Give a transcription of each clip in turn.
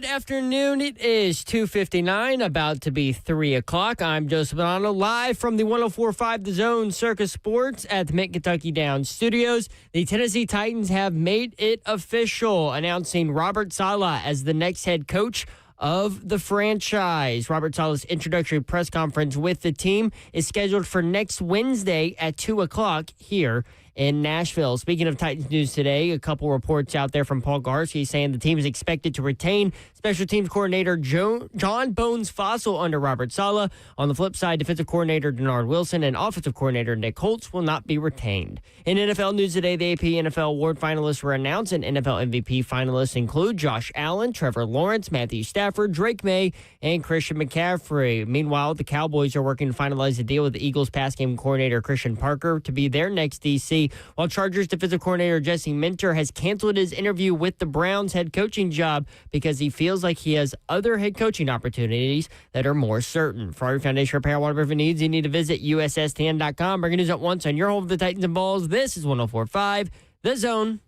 Good afternoon. It is 2:59, about to be 3 o'clock. I'm Joseph Bonanno, live from the 104.5 The Zone Circus Sports at the Mid-Kentucky Downs Studios. The Tennessee Titans have made it official, announcing Robert Saleh as the next head coach of the franchise. Robert Saleh's introductory press conference with the team is scheduled for next Wednesday at 2 o'clock here in Nashville. Speaking of Titans news today, a couple reports out there from Paul Garski saying the team is expected to retain special teams coordinator John Bones Fossil under Robert Saleh. On the flip side, defensive coordinator Denard Wilson and offensive coordinator Nick Holtz will not be retained. In NFL news today, the AP NFL award finalists were announced, and NFL MVP finalists include Josh Allen, Trevor Lawrence, Matthew Stafford, Drake May, and Christian McCaffrey. Meanwhile, the Cowboys are working to finalize a deal with the Eagles pass game coordinator Christian Parker to be their next DC, while Chargers defensive coordinator Jesse Minter has canceled his interview with the Browns head coaching job because he feels like he has other head coaching opportunities that are more certain. For our foundation repair, whatever needs, you need to visit USSTN.com. Bringing news at once on your home of the Titans and Balls. This is 104.5 The Zone.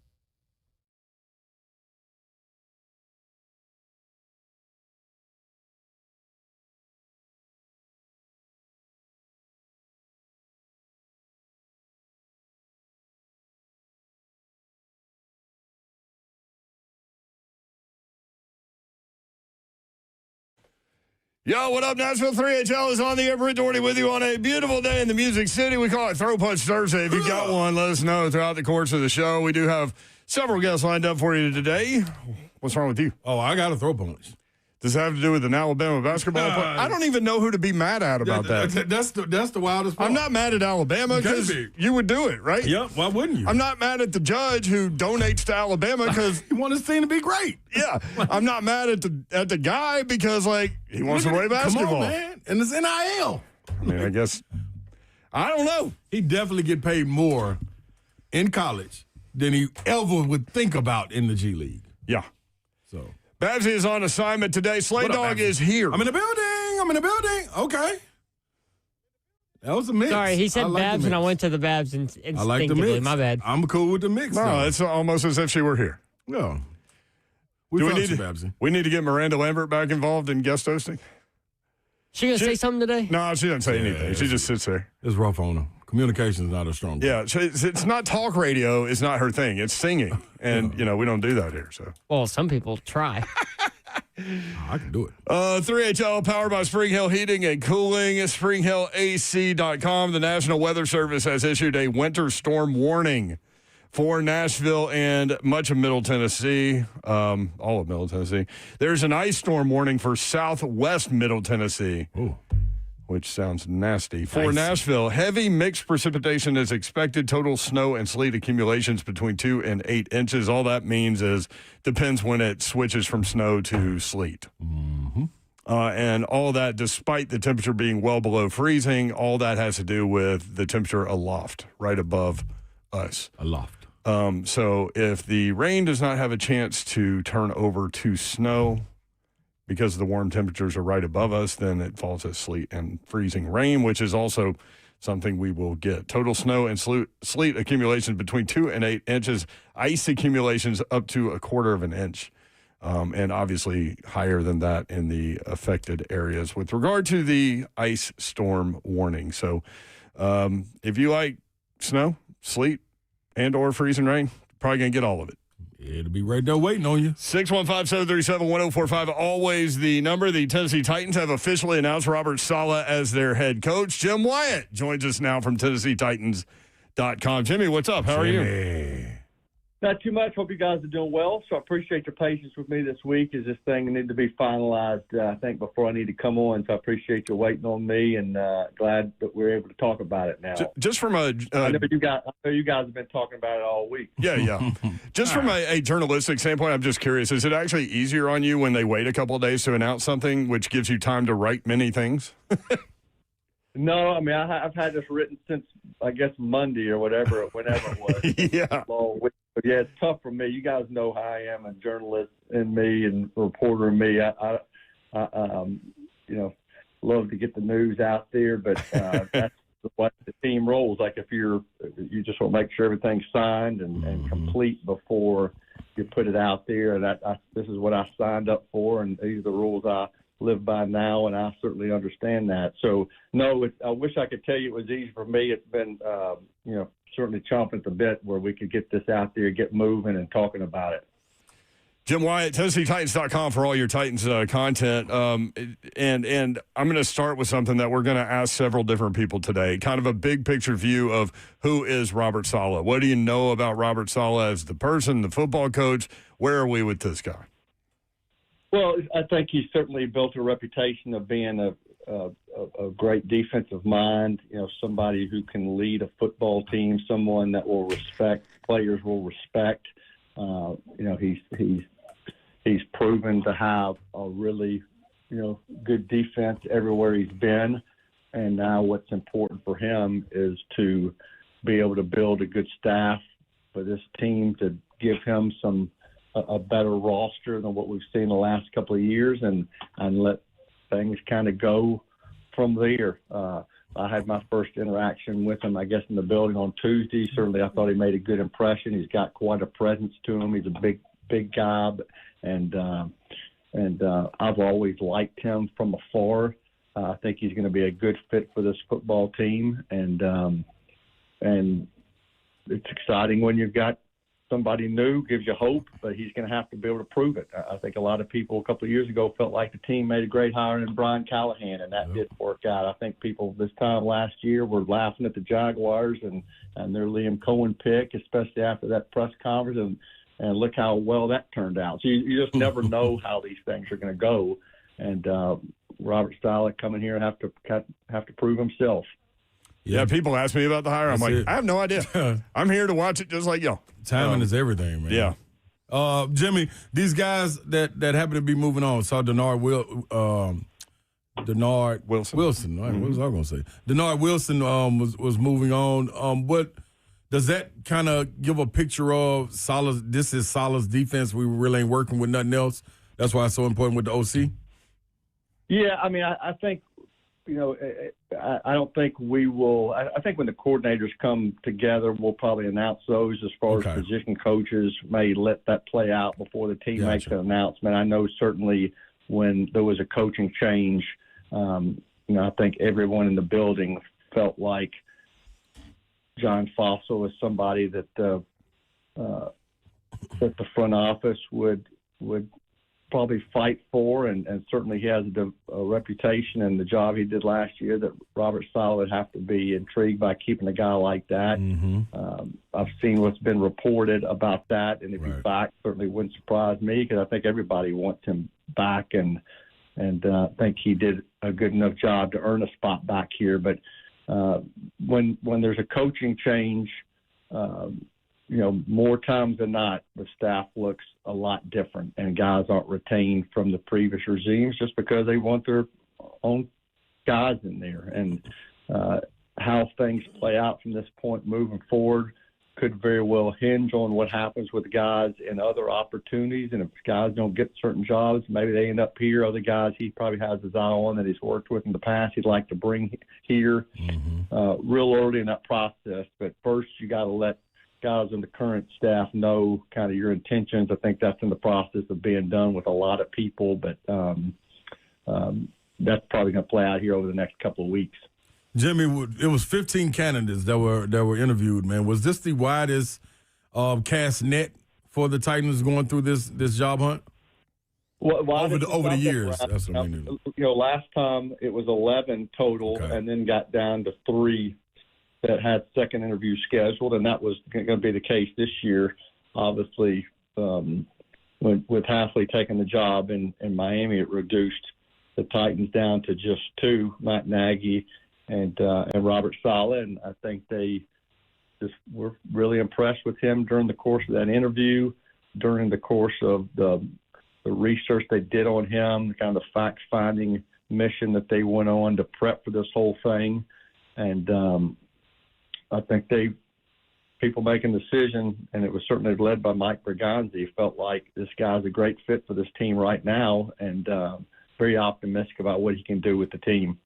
Yo, what up, Nashville? 3HL is on the air. Britt Doherty with you on a beautiful day in the Music City. We call it Throw Punch Thursday. If you got one, let us know throughout the course of the show. We do have several guests lined up for you today. What's wrong with you? Oh, I got a throw punch. Does it have to do with an Alabama basketball player? I don't even know who to be mad at about that. That's the wildest part. I'm not mad at Alabama because you would do it, right? Yep, why wouldn't you? I'm not mad at the judge who donates to Alabama because he wants his team to be great. Yeah, I'm not mad at the guy because he wants to play basketball. Come on, man, and it's NIL. I mean, I guess I don't know. He definitely get paid more in college than he ever would think about in the G League. Yeah. So Babsy is on assignment today. Slay Dog is here. I'm in the building. Okay. That was a mix. Sorry, he said Babs, and I went to the Babs instinctively. I like the mix. My bad. I'm cool with the mix. No, it's almost as if she were here. No. We need to get Miranda Lambert back involved in guest hosting? She going to say something today? No, she doesn't say anything. She just sits there. It's rough on her. Communication is not a strong. Yeah, it's not talk radio. It's not her thing. It's singing. And, we don't do that here. So. Well, some people try. I can do it. 3HL powered by Spring Hill Heating and Cooling. SpringHillAC.com. The National Weather Service has issued a winter storm warning for Nashville and much of Middle Tennessee, all of Middle Tennessee. There's an ice storm warning for southwest Middle Tennessee. Ooh. Which sounds nasty. For Nashville, heavy mixed precipitation is expected. Total snow and sleet accumulations between 2 and 8 inches. All that means is depends when it switches from snow to sleet. Mm-hmm. And all that, despite the temperature being well below freezing, all that has to do with the temperature aloft, right above us. Aloft. So if the rain does not have a chance to turn over to snow, because the warm temperatures are right above us, then it falls as sleet and freezing rain, which is also something we will get. Total snow and sleet accumulations between 2 and 8 inches. Ice accumulations up to 1/4 of an inch. And obviously higher than that in the affected areas with regard to the ice storm warning. So if you like snow, sleet, and or freezing rain, probably going to get all of it. It'll be right there waiting on you. 615-737-1045, always the number. The Tennessee Titans have officially announced Robert Saleh as their head coach. Jim Wyatt joins us now from TennesseeTitans.com. Jimmy, what's up? How are you? Not too much. Hope you guys are doing well. So I appreciate your patience with me this week as this thing needed to be finalized, I think, before I need to come on. So I appreciate you waiting on me, and glad that we're able to talk about it now. Just from a I know you guys have been talking about it all week. Yeah. Just from a journalistic standpoint, I'm just curious, is it actually easier on you when they wait a couple of days to announce something, which gives you time to write many things? No, I mean, I've had this written since, I guess, Monday or whenever it was. Yeah. Long week. But, yeah, it's tough for me. You guys know how I am, a journalist in me and a reporter in me. I love to get the news out there, but that's what the team rolls. Like if you just want to make sure everything's signed and complete before you put it out there, and this is what I signed up for, and these are the rules I live by now, and I certainly understand that. So, no, I wish I could tell you it was easy for me. It's been, certainly chomping at the bit where we could get this out there, get moving, and talking about it. Jim Wyatt, TennesseeTitans.com for all your Titans content. And I'm going to start with something that we're going to ask several different people today, kind of a big picture view of who is Robert Saleh. What do you know about Robert Saleh as the person, the football coach? Where are we with this guy? Well, I think he's certainly built a reputation of being a great defensive mind, somebody who can lead a football team, someone that will respect, players will respect. He's proven to have a really, good defense everywhere he's been. And now what's important for him is to be able to build a good staff for this team, to give him a better roster than what we've seen the last couple of years, and let things kind of go from there. I had my first interaction with him, I guess, in the building on Tuesday. Certainly, I thought he made a good impression. He's got quite a presence to him. He's a big guy, and I've always liked him from afar. I think he's going to be a good fit for this football team, and it's exciting when you've got somebody new, gives you hope, but he's going to have to be able to prove it. I think a lot of people a couple of years ago felt like the team made a great hire in Brian Callahan, and that didn't work out. I think people this time last year were laughing at the Jaguars and their Liam Cohen pick, especially after that press conference, and look how well that turned out. So you just never know how these things are going to go, and Robert Saleh coming here have to prove himself. Yeah, people ask me about the hire. I'm like, it. I have no idea. I'm here to watch it just like y'all. Timing is everything, man. Yeah. Jimmy, these guys that happen to be moving on, saw Denard Wilson. Right, what was I going to say? Denard Wilson was moving on. What does that kind of give a picture of Saleh's? This is Saleh's defense. We really ain't working with nothing else. That's why it's so important with the OC. Yeah, I mean, I think, I don't think we will. I think when the coordinators come together, we'll probably announce those. As far as position coaches, may let that play out before the team makes an announcement. I know certainly when there was a coaching change, I think everyone in the building felt like John Fossil was somebody that the front office would probably fight for, and certainly he has a reputation and the job he did last year that Robert Saleh would have to be intrigued by keeping a guy like that. I've seen what's been reported about that, and if he's back, certainly wouldn't surprise me because I think everybody wants him back, and I think he did a good enough job to earn a spot back here. But when there's a coaching change, more times than not, the staff looks a lot different, and guys aren't retained from the previous regimes just because they want their own guys in there. And how things play out from this point moving forward could very well hinge on what happens with guys in other opportunities. And if guys don't get certain jobs, maybe they end up here. Other guys he probably has his eye on that he's worked with in the past he'd like to bring here real early in that process. But first you got to let guys in the current staff know kind of your intentions. I think that's in the process of being done with a lot of people, but that's probably going to play out here over the next couple of weeks. Jimmy, it was 15 candidates that were interviewed, man. Was this the widest cast net for the Titans going through this job hunt? Well, over the years, that's what I mean. Last time it was 11 total, and then got down to 3 that had second interview scheduled, and that was going to be the case this year. Obviously, with Halfley taking the job in Miami, it reduced the Titans down to just 2, Matt Nagy and Robert Saleh, and I think they just were really impressed with him during the course of that interview, during the course of the research they did on him, kind of the fact-finding mission that they went on to prep for this whole thing, and I think people making the decision, and it was certainly led by Mike Berganzi, felt like this guy's a great fit for this team right now, and very optimistic about what he can do with the team.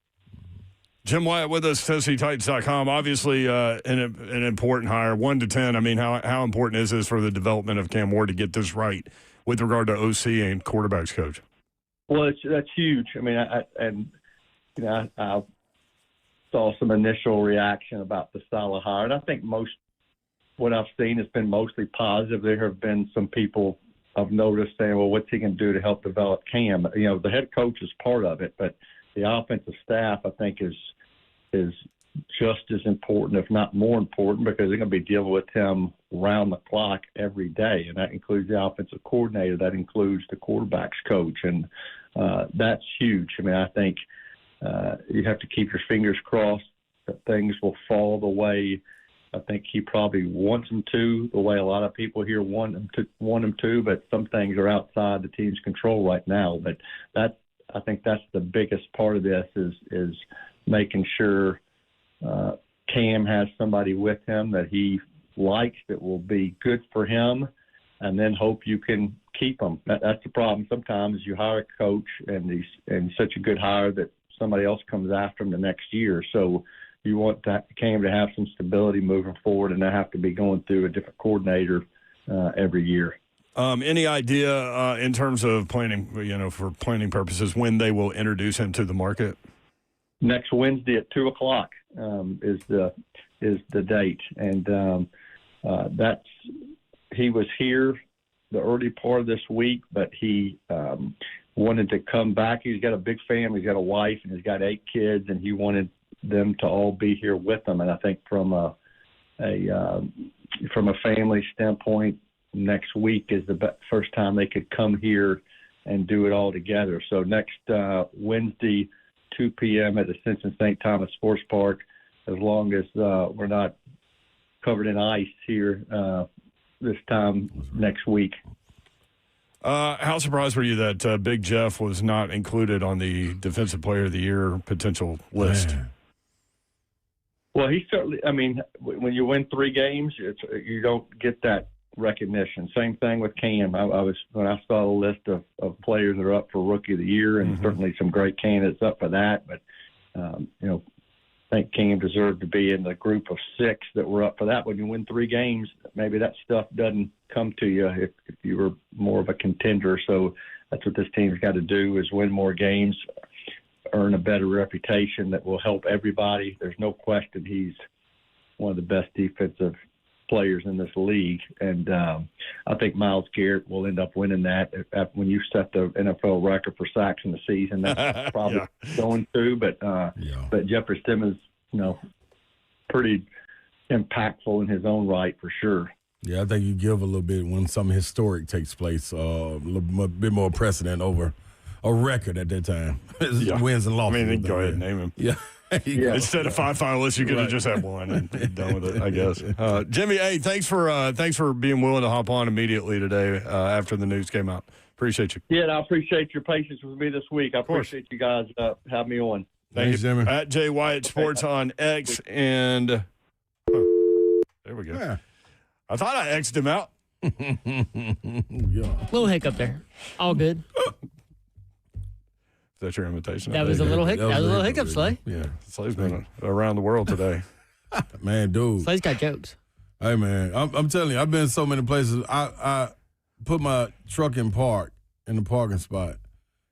Jim Wyatt with us, TennesseeTitans.com. Obviously, an important hire, 1 to 10. I mean, how important is this for the development of Cam Ward to get this right with regard to OC and quarterbacks coach? Well, that's huge. I mean, I saw some initial reaction about the Saleh hire, and I think what I've seen has been mostly positive. There have been some people I've noticed saying, well, what's he going to do to help develop Cam? The head coach is part of it, but the offensive staff, I think, is just as important, if not more important, because they're going to be dealing with him round the clock every day, and that includes the offensive coordinator, that includes the quarterbacks coach, and that's huge. I mean, I think you have to keep your fingers crossed that things will fall the way I think he probably wants them to, the way a lot of people here want him to, but some things are outside the team's control right now. But I think that's the biggest part of this is making sure Cam has somebody with him that he likes that will be good for him, and then hope you can keep him. That's the problem. Sometimes you hire a coach and he's such a good hire that somebody else comes after him the next year. So you want Cam to have some stability moving forward and not have to be going through a different coordinator every year. Any idea in terms of planning, for planning purposes, when they will introduce him to the market? Next Wednesday at 2:00 is the date, and he was here the early part of this week, but he wanted to come back. He's got a big family. He's got a wife, and he's got 8 kids, and he wanted them to all be here with him. And I think from a family standpoint, next week is the first time they could come here and do it all together. So next Wednesday, 2 p.m. at the Simpson St. Thomas Sports Park, as long as we're not covered in ice here this time next week. How surprised were you that Big Jeff was not included on the Defensive Player of the Year potential list? Man. Well, he certainly – I mean, when you win 3 games, you don't get that recognition. Same thing with Cam. When I saw the list of players that are up for Rookie of the Year, and certainly some great candidates up for that, but, I think Cam deserved to be in the group of 6 that were up for that. When you win 3 games, maybe that stuff doesn't come to you if you were more of a contender. So that's what this team's got to do, is win more games, earn a better reputation that will help everybody. There's no question he's one of the best defensive players in this league, and I think Myles Garrett will end up winning that. When you set the NFL record for sacks in the season, that's probably going to. But Jeffrey Simmons, pretty impactful in his own right for sure. Yeah, I think you give a little bit when something historic takes place, a bit more precedent over a record at that time. Wins and losses. I mean, go ahead and name him. Yeah. Instead of 5 finalists, you could have just had 1 and be done with it, I guess. Jimmy, hey, thanks for being willing to hop on immediately today after the news came out. Appreciate you. Yeah, and I appreciate your patience with me this week. I appreciate you guys having me on. Thanks, Jimmy. At Jay Wyatt Sports on X, and there we go. Yeah. I thought I X'd him out. Little hiccup there. All good. Is that your invitation? That was a little hiccup. That was a little hiccup, Slay. Yeah. Slay's been around the world today. Man, dude. Slay's got jokes. Hey, man, I'm telling you, I've been so many places. I put my truck in the parking spot,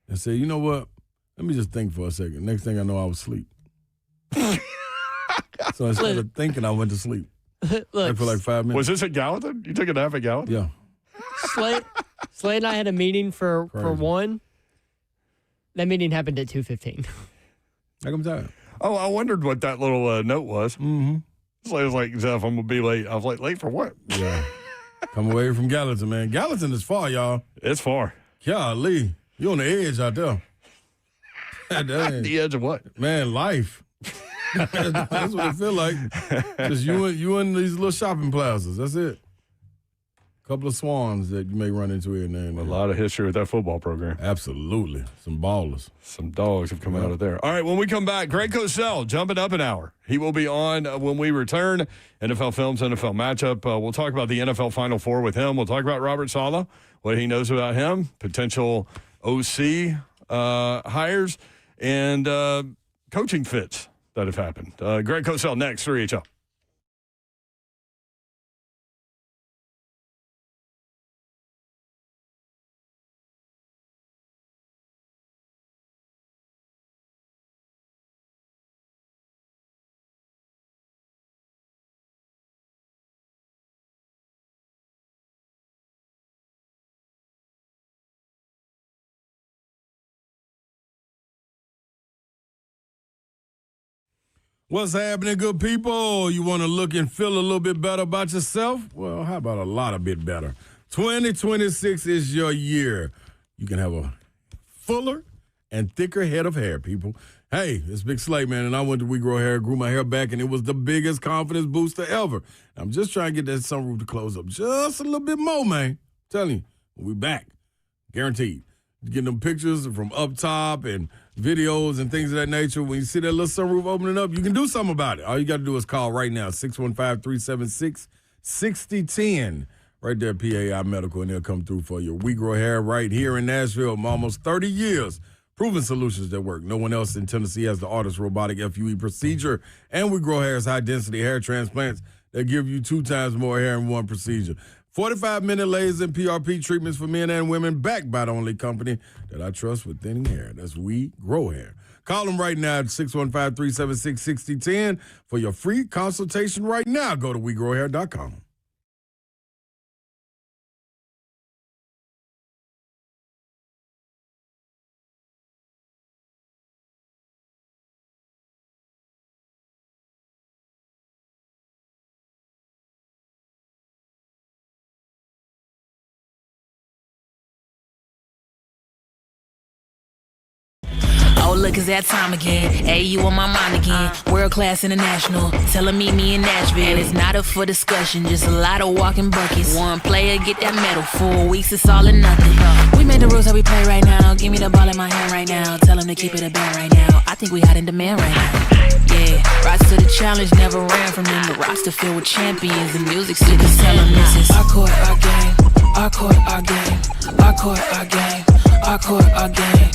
and said, you know what? Let me just think for a second. Next thing I know, I was asleep. So instead of thinking, I went to sleep. Look, for like 5 minutes. Was this at Gallatin? You took a nap at Gallatin? Yeah. Slay and I had a meeting for 1. That meeting happened at 2:15. Like I'm tired. Oh, I wondered what that little note was. Mm-hmm. Slay was like, Zeph, I'm going to be late. I was like, late for what? Yeah. Come away from Gallatin, man. Gallatin is far, y'all. It's far. Golly. You're on the edge out there. The edge of what? Man, life. That's what it feel like. Just you in these little shopping plazas. That's it. Couple of swans that you may run into here and there. A lot of history with that football program. Absolutely. Some ballers. Some dogs have come out of there. All right, when we come back, Greg Cosell, jumping up an hour. He will be on when we return. NFL Films, NFL Matchup. We'll talk about the NFL Final Four with him. We'll talk about Robert Saleh, what he knows about him, potential OC hires, and coaching fits that have happened. Greg Cosell next, 3HL. What's happening, good people? You want to look and feel a little bit better about yourself? Well, how about a lot of bit better? 2026 is your year. You can have a fuller and thicker head of hair, people. Hey, it's Big Slay, man, and I went to We Grow Hair, grew my hair back, and it was the biggest confidence booster ever. I'm just trying to get that sunroof to close up just a little bit more, man. I'm telling you, we back. Guaranteed. Getting them pictures from up top and videos and things of that nature. When you see that little sunroof opening up, you can do something about it. All you got to do is call right now, 615-376-6010. Right there, PAI Medical, and they'll come through for you. We Grow Hair right here in Nashville, almost 30 years. Proven solutions that work. No one else in Tennessee has the ARTIS robotic FUE procedure, and We Grow Hair's high-density hair transplants that give you 2 times more hair in one procedure. 45-minute lasers and PRP treatments for men and women, backed by the only company that I trust with thinning hair. That's We Grow Hair. Call them right now at 615-376-6010 for your free consultation right now. Go to WeGrowHair.com. Oh, look, it's that time again. Hey, you on my mind again. World class international. Tell 'em meet me in Nashville. And it's not up for discussion, just a lot of walking buckets. One player get that medal. 4 weeks, it's all or nothing. We made the rules how we play right now. Give me the ball in my hand right now. Tell 'em to keep it a band right now. I think we hot in demand right now. Yeah, rise to the challenge, never ran from them. The roster filled with champions. The music still can tell 'em this is our court, our game. Our court, our game. Our court, our game. Our court, our game.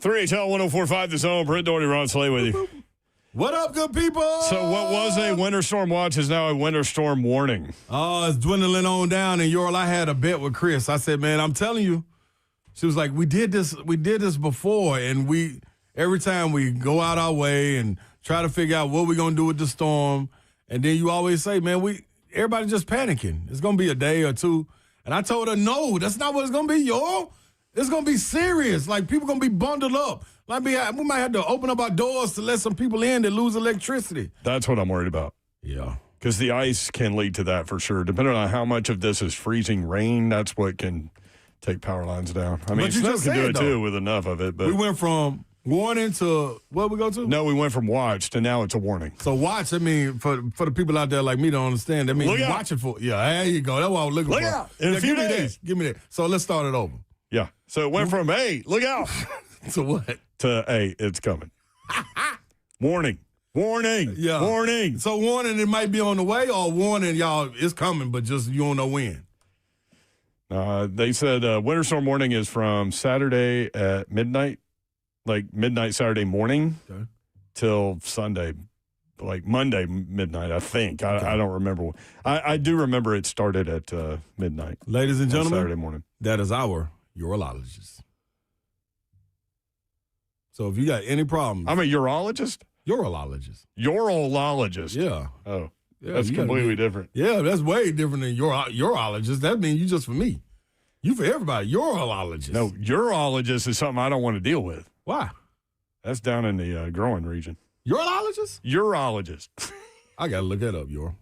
3HL 104.5 The Zone. Brent Doherty, Ron Saleh with you. What up, good people? So what was a winter storm watch is now a winter storm warning. Oh, it's dwindling on down. And Yorl, I had a bet with Chris. I said, man, I'm telling you. She was like, we did this before, and every time we go out our way and try to figure out what we're gonna do with the storm, and then you always say, man, everybody just panicking. It's gonna be a day or two. And I told her, no, that's not what it's gonna be, y'all. It's gonna be serious. Like, people gonna be bundled up. Like, we might have to open up our doors to let some people in that lose electricity. That's what I'm worried about. Yeah. Because the ice can lead to that for sure. Depending on how much of this is freezing rain, that's what can take power lines down. I mean, snow can do it too with enough of it. But we went from warning to what we go to? No, we went from watch to now it's a warning. So watch, I mean, for the people out there like me don't understand, that means watching for. Yeah, there you go. That's what I was looking for. Look out. In a few days. Give me that. So let's start it over. Yeah. So it went from, hey, look out. To what? To, hey, it's coming. Warning. Yeah. Warning. So warning, it might be on the way, or warning, y'all, it's coming, but just you don't know when. They said winter storm warning is from Saturday at midnight, like midnight Saturday morning, till Sunday, like Monday midnight, I think. I don't remember. I do remember it started at midnight. Ladies and gentlemen, Saturday morning. That is our urologist. So if you got any problems. I'm a urologist? Urologist. Urologist. Yeah. Oh. Yeah, that's completely different. Yeah, that's way different than urologist. That means you just for me. You for everybody. Urologist. No, urologist is something I don't want to deal with. Why? That's down in the groin region. Urologist? Urologist. I got to look that up, Yor.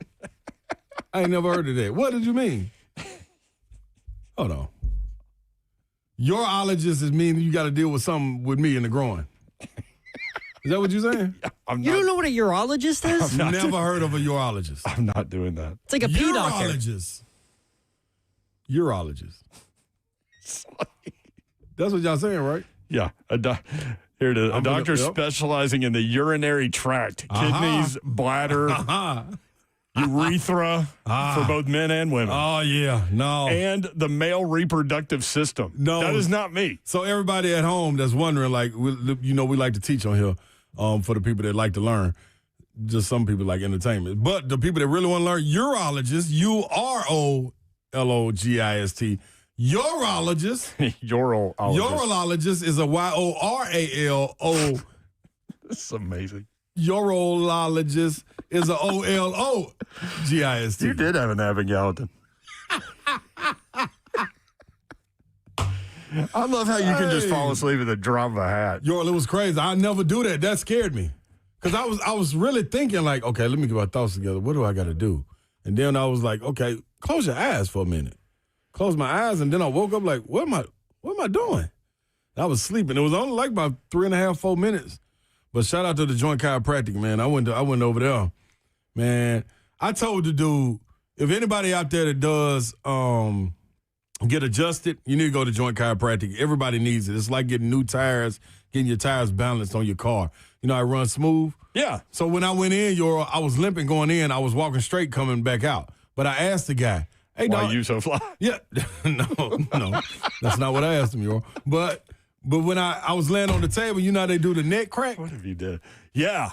I ain't never heard of that. What did you mean? Hold on. Urologist is meaning you got to deal with something with me in the groin. Is that what you're saying? You don't know what a urologist is? I've never heard of a urologist. I'm not doing that. It's like a pee doctor. Urologist. That's what y'all saying, right? Yeah. Here it is. A doctor specializing in the urinary tract, kidneys, bladder, urethra for both men and women. Oh, yeah. No. And the male reproductive system. No. That is not me. So everybody at home that's wondering, like, we like to teach on here for the people that like to learn. Just some people like entertainment. But the people that really want to learn, urologist, urologist, urologist. Urologist. Urologist is a YORALO. This is amazing. Urologist is a OLOGIST. You did have an Abbott Gallatin. I love how you can just fall asleep at the drop of a hat. It was crazy. I never do that. That scared me. Because I was really thinking like, okay, let me get my thoughts together. What do I got to do? And then I was like, okay, close your eyes for a minute. Closed my eyes, and then I woke up like, what am I doing? I was sleeping. It was only like about 3.5, 4 minutes. But shout out to the Joint Chiropractic, man. I went over there. Man, I told the dude, if anybody out there that does get adjusted, you need to go to Joint Chiropractic. Everybody needs it. It's like getting new tires, getting your tires balanced on your car. You know, I run smooth. Yeah. So when I went in, I was limping going in. I was walking straight coming back out. But I asked the guy, hey, why dog, you so fly? Yeah. No. That's not what I asked him, Yor. But when I was laying on the table, you know how they do the neck crack? What have you did? Yeah.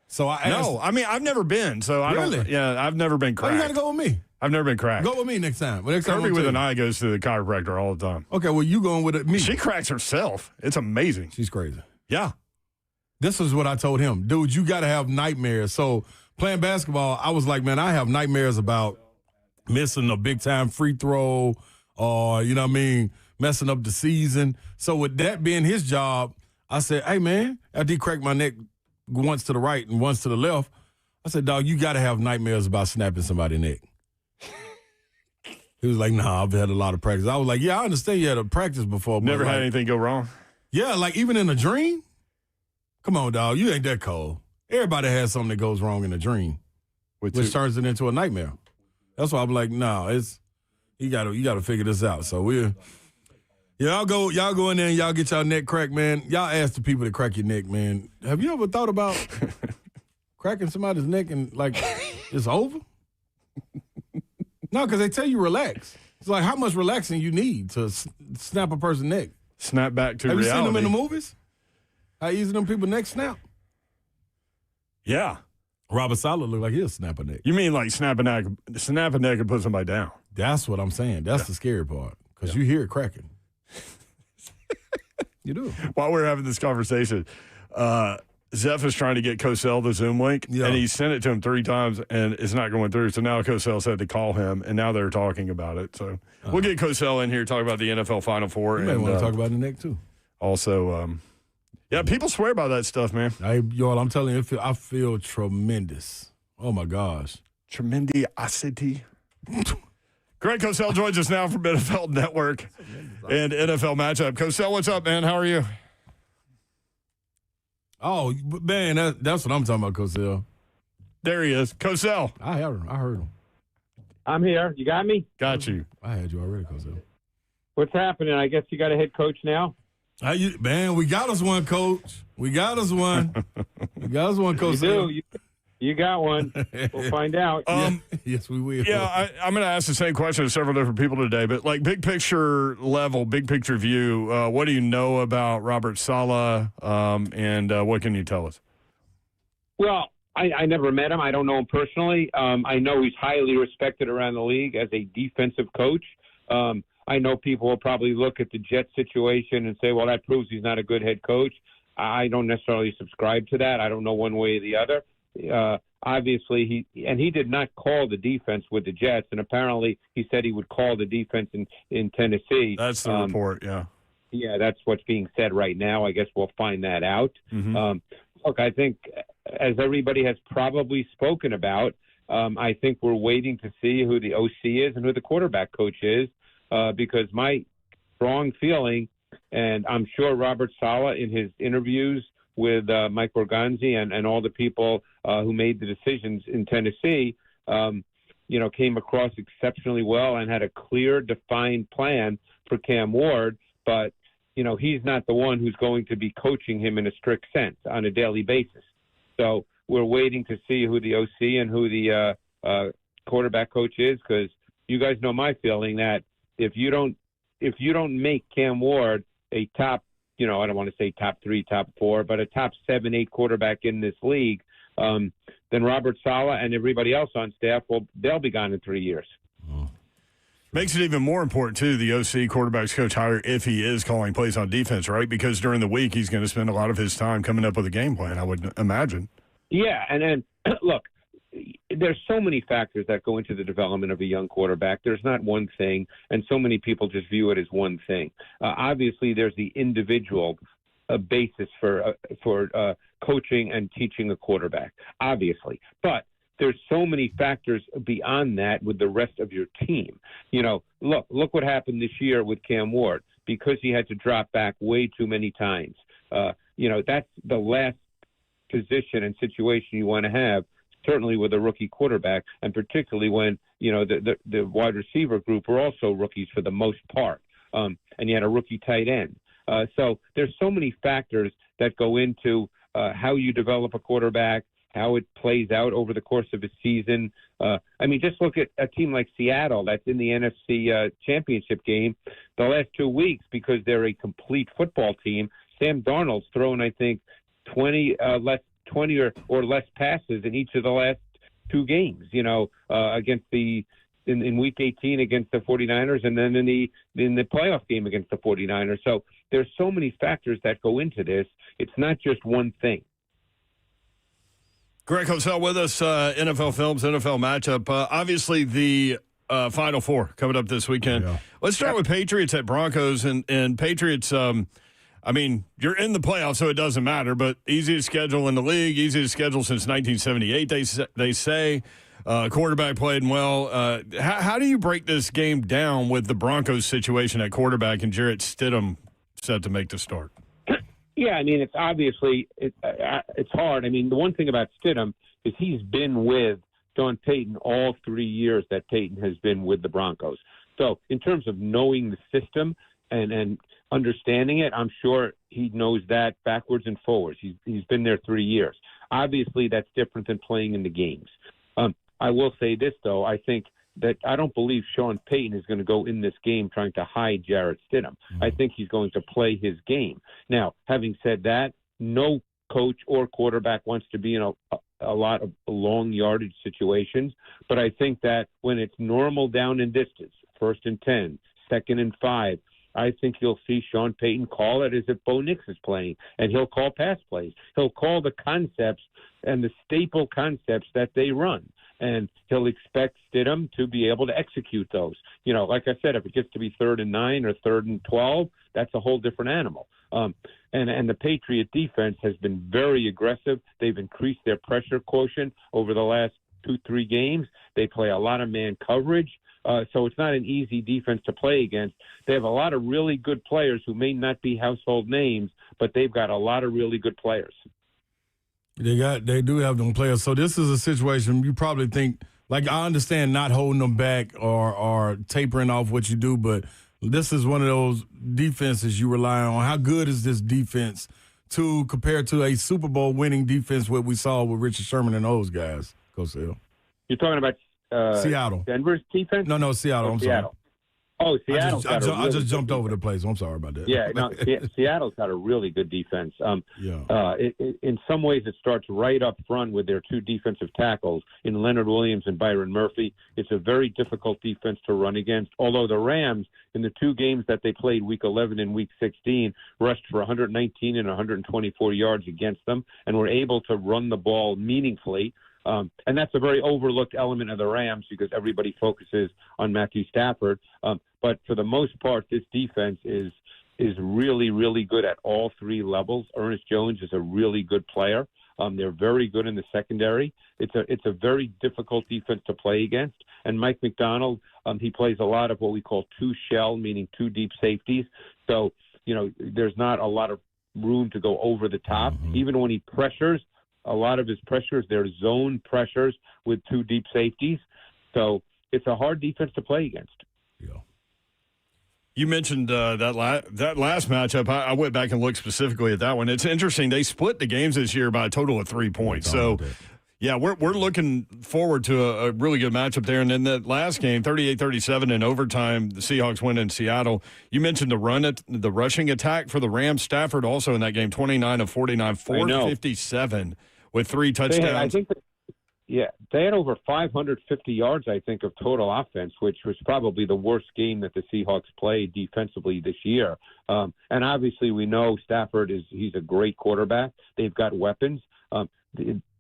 So I asked. No, I mean, I've never been, so I Really? don't. Yeah, I've never been Oh, cracked. you got to go with me. I've never been cracked. Go with me next time. Kirby with an eye goes to the chiropractor all the time. Okay, well, you going with me. She cracks herself. It's amazing. She's crazy. Yeah. This is what I told him. Dude, you got to have nightmares. So playing basketball, I was like, man, I have nightmares about missing a big-time free throw or, you know what I mean, messing up the season. So with that being his job, I said, hey, man, after he cracked my neck once to the right and once to the left, I said, dog, you got to have nightmares about snapping somebody's neck. He was like, nah, I've had a lot of practice. I was like, yeah, I understand you had a practice before. But Never had anything go wrong? Yeah, like even in a dream. Come on, dog, you ain't that cold. Everybody has something that goes wrong in a dream, which turns it into a nightmare. That's why I'm like, no, you gotta figure this out. So y'all go in there and y'all get y'all neck cracked, man. Y'all ask the people to crack your neck, man. Have you ever thought about cracking somebody's neck and like it's over? No, because they tell you relax. It's like how much relaxing you need to snap a person's neck. snap back to Have reality. you seen them in the movies? How easy them people neck snap? Yeah. Robert Saleh looked like he'll snap a neck. You mean like snap a neck and put somebody down? That's what I'm saying. That's the scary part because you hear it cracking. You do. While we're having this conversation, Zeph is trying to get Cosell the Zoom link, and he sent it to him 3 times, and it's not going through. So now Cosell said to call him, and now they're talking about it. So we'll get Cosell in here, talk about the NFL Final Four. You may want to talk about the neck, tw Also, people swear by that stuff, man. Y'all, I'm telling you, I feel tremendous. Oh, my gosh. Tremendiosity. Greg Cosell joins us now from NFL Network and NFL Matchup. Cosell, what's up, man? How are you? Oh, man, that's what I'm talking about, Cosell. There he is. Cosell. I heard him. I'm here. You got me? Got you. I had you already, Cosell. What's happening? I guess you got a head coach now? Man, we got us one, Coach. We got us one. Cosell. You do. You got one. We'll find out. Yes, we will. Yeah, I'm going to ask the same question to several different people today, but like big picture level, big picture view, what do you know about Robert Saleh, and what can you tell us? Well, I never met him. I don't know him personally. I know he's highly respected around the league as a defensive coach. I know people will probably look at the Jets situation and say, well, that proves he's not a good head coach. I don't necessarily subscribe to that. I don't know one way or the other. Obviously, he did not call the defense with the Jets, and apparently he said he would call the defense in Tennessee. That's the report, yeah. Yeah, that's what's being said right now. I guess we'll find that out. Mm-hmm. Look, I think, as everybody has probably spoken about, I think we're waiting to see who the OC is and who the quarterback coach is, because my strong feeling, and I'm sure Robert Saleh in his interviews with Mike Borgonzi and all the people who made the decisions in Tennessee, came across exceptionally well and had a clear, defined plan for Cam Ward. But, he's not the one who's going to be coaching him in a strict sense on a daily basis. So we're waiting to see who the OC and who the quarterback coach is, because you guys know my feeling that if you don't make Cam Ward a top, I don't want to say top 3, top 4, but a top 7, 8 quarterback in this league, then Robert Saleh and everybody else on staff, they'll be gone in 3 years. Makes it even more important, too, the OC quarterback's coach hire, if he is calling plays on defense, right? Because during the week, he's going to spend a lot of his time coming up with a game plan, I would imagine. Yeah, and then, look, there's so many factors that go into the development of a young quarterback. There's not one thing, and so many people just view it as one thing. Obviously, there's the individual basis for coaching and teaching a quarterback, obviously. But there's so many factors beyond that with the rest of your team. Look what happened this year with Cam Ward, because he had to drop back way too many times. That's the last position and situation you want to have, certainly with a rookie quarterback, and particularly when, the wide receiver group were also rookies for the most part, and you had a rookie tight end. So there's so many factors that go into how you develop a quarterback, how it plays out over the course of a season. Just look at a team like Seattle that's in the NFC championship game the last 2 weeks, because they're a complete football team. Sam Darnold's thrown, I think, 20 or less passes in each of the last 2 games, against in week 18 against the 49ers, and then in the playoff game against the 49ers. So there's so many factors that go into this. It's not just one thing. Greg Cosell with us, NFL Films, NFL Matchup. Obviously, the Final Four coming up this weekend. Yeah. Let's start with Patriots at Broncos. And Patriots, you're in the playoffs, so it doesn't matter, but easiest schedule in the league, easiest schedule since 1978, they say. Quarterback played well. How do you break this game down with the Broncos situation at quarterback and Jarrett Stidham set to make the start? Yeah, it's obviously it's hard. The one thing about Stidham is he's been with Sean Payton all 3 years that Payton has been with the Broncos. So in terms of knowing the system and understanding it, I'm sure he knows that backwards and forwards. He's been there 3 years. Obviously, that's different than playing in the games. I will say this, though. I think that I don't believe Sean Payton is going to go in this game trying to hide Jarrett Stidham. I think he's going to play his game. Now, having said that, no coach or quarterback wants to be in a lot of long yardage situations, but I think that when it's normal down and distance, 1st and 10, 2nd and 5, I think you'll see Sean Payton call it as if Bo Nix is playing, and he'll call pass plays. He'll call the concepts and the staple concepts that they run, and he'll expect Stidham to be able to execute those. Like I said, if it gets to be 3rd and 9 or 3rd and 12, that's a whole different animal. And the Patriot defense has been very aggressive. They've increased their pressure quotient over the last 2-3 games. They play a lot of man coverage. So it's not an easy defense to play against. They have a lot of really good players who may not be household names, but they've got a lot of really good players. They do have them players. So this is a situation you probably think, like, I understand not holding them back or tapering off what you do, but this is one of those defenses you rely on. How good is this defense compared to a Super Bowl winning defense, what we saw with Richard Sherman and those guys, Cosell? You're talking about Seattle. Denver's defense? No, Seattle. I'm Seattle. sorry. Oh, Seattle. I just jumped over the place. I'm sorry about that. Yeah, no, Seattle's got a really good defense. In some ways, it starts right up front with their 2 defensive tackles in Leonard Williams and Byron Murphy. It's a very difficult defense to run against, although the Rams, in the 2 games that they played, Week 11 and Week 16, rushed for 119 and 124 yards against them and were able to run the ball meaningfully. And that's a very overlooked element of the Rams because everybody focuses on Matthew Stafford. But for the most part, this defense is really, really good at all 3 levels. Ernest Jones is a really good player. They're very good in the secondary. It's a very difficult defense to play against. And Mike McDonald, he plays a lot of what we call 2 shell, meaning 2 deep safeties. So, there's not a lot of room to go over the top. Even when he pressures, a lot of his pressures, they're zone pressures with 2 deep safeties. So it's a hard defense to play against. Yeah. You mentioned that last matchup. I went back and looked specifically at that one. It's interesting. They split the games this year by a total of 3 points. So, yeah, we're looking forward to a really good matchup there. And then that last game, 38-37 in overtime, the Seahawks win in Seattle. You mentioned the rushing attack for the Rams. Stafford also in that game, 29 of 49, 457 with 3 touchdowns. They had over 550 yards, I think, of total offense, which was probably the worst game that the Seahawks played defensively this year. And obviously we know Stafford he's a great quarterback. They've got weapons.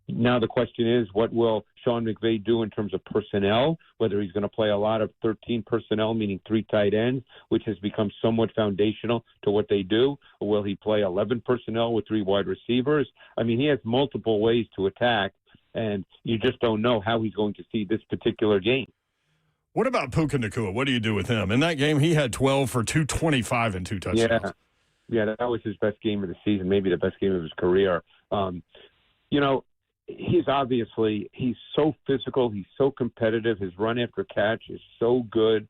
Now the question is, what will Sean McVay do in terms of personnel, whether he's going to play a lot of 13 personnel, meaning 3 tight ends, which has become somewhat foundational to what they do, or will he play 11 personnel with 3 wide receivers? I mean, he has multiple ways to attack, and you just don't know how he's going to see this particular game. What about Puka Nacua? What do you do with him? In that game, he had 12 for 225 and 2 touchdowns. Yeah, that was his best game of the season, maybe the best game of his career. He's so physical. He's so competitive. His run after catch is so good.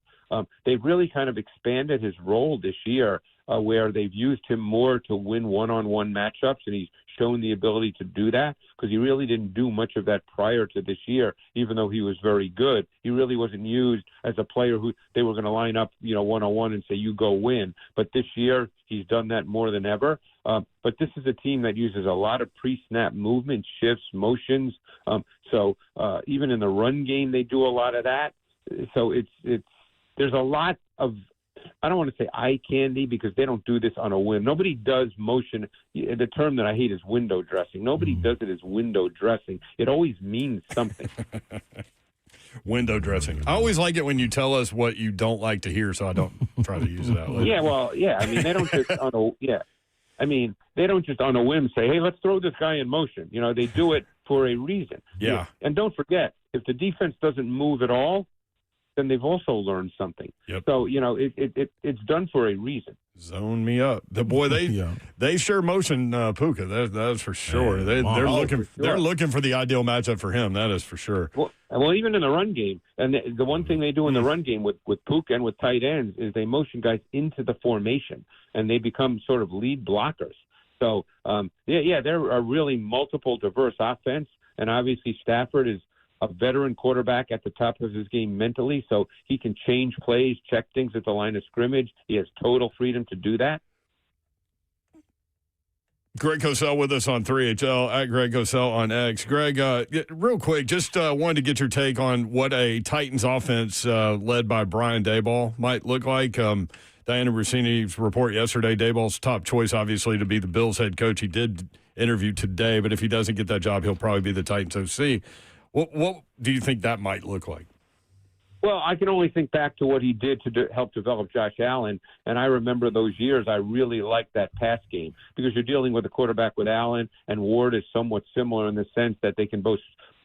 They've really kind of expanded his role this year where they've used him more to win one-on-one matchups, and he's shown the ability to do that because he really didn't do much of that prior to this year, even though he was very good. He really wasn't used as a player who they were going to line up, one-on-one and say, you go win. But this year, he's done that more than ever. But this is a team that uses a lot of pre-snap movement, shifts, motions. So even in the run game, they do a lot of that. So there's a lot of, I don't want to say eye candy because they don't do this on a whim. Nobody does motion. The term that I hate is window dressing. Nobody does it as window dressing. It always means something. Window dressing. I always like it when you tell us what you don't like to hear, so I don't try to use it out later. Yeah, well, yeah. I mean, they don't just they don't just on a whim say, hey, let's throw this guy in motion. They do it for a reason. Yeah. And don't forget, if the defense doesn't move at all, then they've also learned something. Yep. So, it's done for a reason. Zone me up. They sure motion Puka. That's for sure. They're looking for the ideal matchup for him. That is for sure. Well, even in the run game, and the one thing they do in the run game with Puka and with tight ends is they motion guys into the formation, and they become sort of lead blockers. So, there are really multiple diverse offense, and obviously Stafford is a veteran quarterback at the top of his game mentally, so he can change plays, check things at the line of scrimmage. He has total freedom to do that. Greg Cosell with us on 3HL, at Greg Cosell on X. Greg, real quick, just wanted to get your take on what a Titans offense led by Brian Daboll might look like. Diana Rossini's report yesterday, Daboll's top choice, obviously, to be the Bills head coach. He did interview today, but if he doesn't get that job, he'll probably be the Titans OC. What do you think that might look like? Well, I can only think back to what he did to help develop Josh Allen, and I remember those years. I really liked that pass game because you're dealing with a quarterback with Allen, and Ward is somewhat similar in the sense that they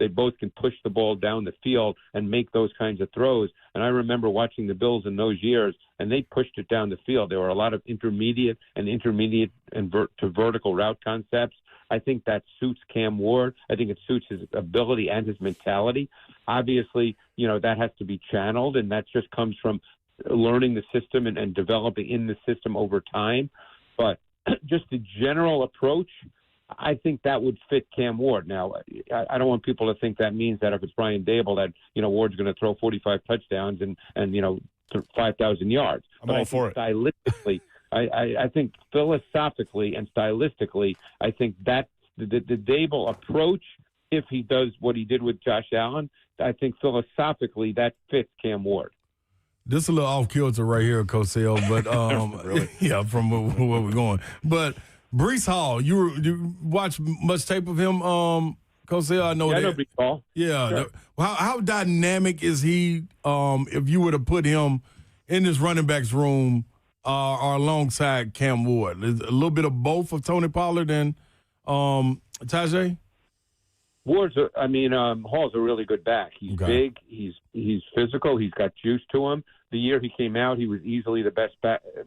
both can push the ball down the field and make those kinds of throws. And I remember watching the Bills in those years, and they pushed it down the field. There were a lot of intermediate and to vertical route concepts. I think that suits Cam Ward. I think it suits his ability and his mentality. Obviously, that has to be channeled, and that just comes from learning the system and developing in the system over time. But just the general approach, I think that would fit Cam Ward. Now, I don't want people to think that means that if it's Brian Daboll that, Ward's going to throw 45 touchdowns and 5,000 yards. I'm all for it. Stylistically, I think philosophically and stylistically, I think that the Daboll approach, if he does what he did with Josh Allen, I think philosophically that fits Cam Ward. This is a little off kilter right here, Cosell, but really? Yeah, from where we're going. But Breece Hall, you watch much tape of him, Cosell? I know I that. know Breece Hall. Yeah. Sure. How dynamic is he? If you were to put him in this running backs room or alongside Cam Ward, is a little bit of both of Tony Pollard and Tajay? Hall's a really good back. He's big. He's physical. He's got juice to him. The year he came out, he was easily the best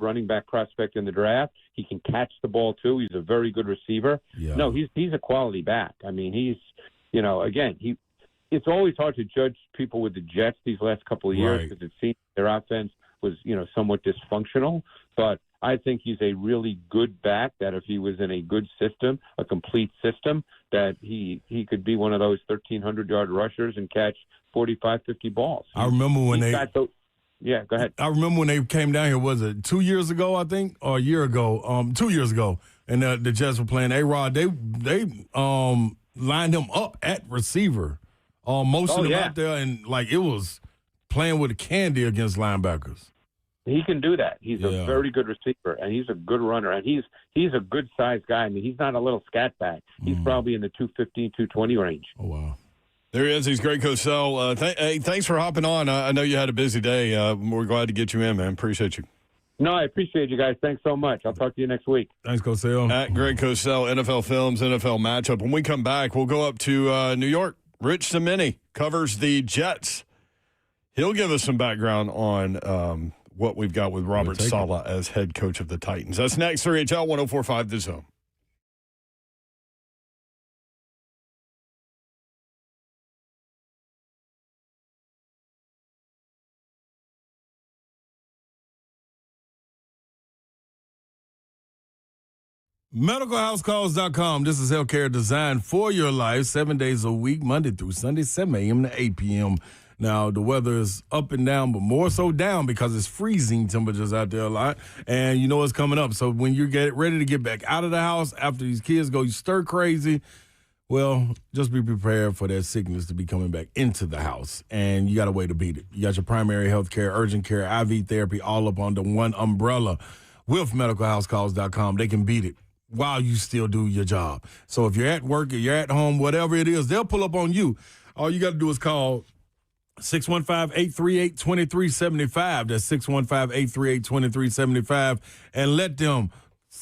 running back prospect in the draft. He can catch the ball too. He's a very good receiver. Yeah. No, he's a quality back. I mean, it's always hard to judge people with the Jets these last couple of years because it seems their offense was, somewhat dysfunctional. But I think he's a really good back that if he was in a good system, a complete system, that he could be one of those 1,300-yard rushers and catch 45, 50 balls. I remember when Yeah, go ahead. I remember when they came down here, was it 2 years ago, I think, or a year ago? 2 years ago, and the Jets were playing A-Rod. They lined him up at receiver, motioned him out there, and it was playing with candy against linebackers. He can do that. He's a very good receiver, and he's a good runner, and he's a good-sized guy. I mean, he's not a little scat back. He's probably in the 215, 220 range. Oh, wow. There he is. He's Greg Cosell. Thanks for hopping on. I know you had a busy day. We're glad to get you in, man. Appreciate you. No, I appreciate you guys. Thanks so much. I'll talk to you next week. Thanks, Cosell. At Greg Cosell, NFL Films, NFL Matchup. When we come back, we'll go up to New York. Rich Cimini covers the Jets. He'll give us some background on what we've got with Robert Saleh as head coach of the Titans. That's next. 3HL 104.5 The Zone. MedicalHouseCalls.com. This is healthcare designed for your life, 7 days a week, Monday through Sunday, 7 a.m. to 8 p.m. Now, the weather is up and down, but more so down because it's freezing temperatures out there a lot, and you know what's coming up. So when you get ready to get back out of the house after these kids go stir crazy, well, just be prepared for that sickness to be coming back into the house, and you got a way to beat it. You got your primary health care, urgent care, IV therapy, all up under one umbrella. With MedicalHouseCalls.com, they can beat it while you still do your job. So if you're at work or you're at home, whatever it is, they'll pull up on you. All you got to do is call 615-838-2375. That's 615-838-2375. And let them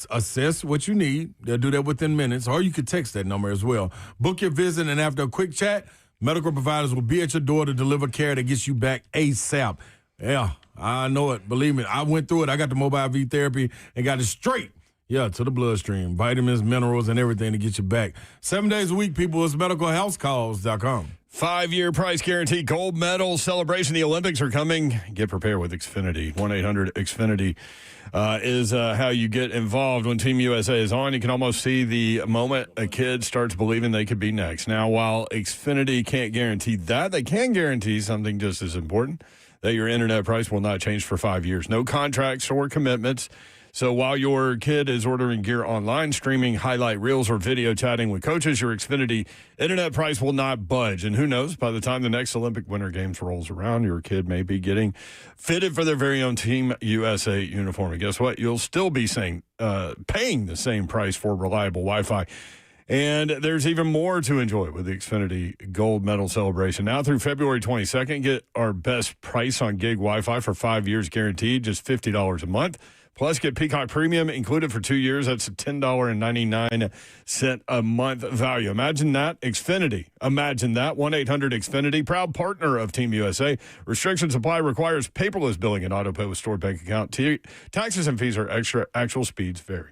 assess what you need. They'll do that within minutes. Or you could text that number as well. Book your visit, and after a quick chat, medical providers will be at your door to deliver care that gets you back ASAP. Yeah, I know it. Believe me, I went through it. I got the mobile V therapy and got it straight. Yeah, to the bloodstream. Vitamins, minerals, and everything to get you back. 7 days a week, people. It's medicalhealthcalls.com. 5-year price guarantee, gold medal celebration. The Olympics are coming. Get prepared with Xfinity. 1-800-XFINITY is how you get involved when Team USA is on. You can almost see the moment a kid starts believing they could be next. Now, while Xfinity can't guarantee that, they can guarantee something just as important, that your internet price will not change for 5 years. No contracts or commitments. So while your kid is ordering gear online, streaming highlight reels, or video chatting with coaches, your Xfinity internet price will not budge. And who knows, by the time the next Olympic Winter Games rolls around, your kid may be getting fitted for their very own Team USA uniform. And guess what? You'll still be paying the same price for reliable Wi-Fi. And there's even more to enjoy with the Xfinity Gold Medal Celebration. Now through February 22nd, get our best price on gig Wi-Fi for 5 years guaranteed, just $50 a month. Plus, get Peacock Premium included for 2 years. That's a $10.99 a month value. Imagine that. Xfinity. Imagine that. 1-800-XFINITY. Proud partner of Team USA. Restrictions apply. Requires paperless billing and auto pay with stored bank account. Taxes and fees are extra. Actual speeds vary.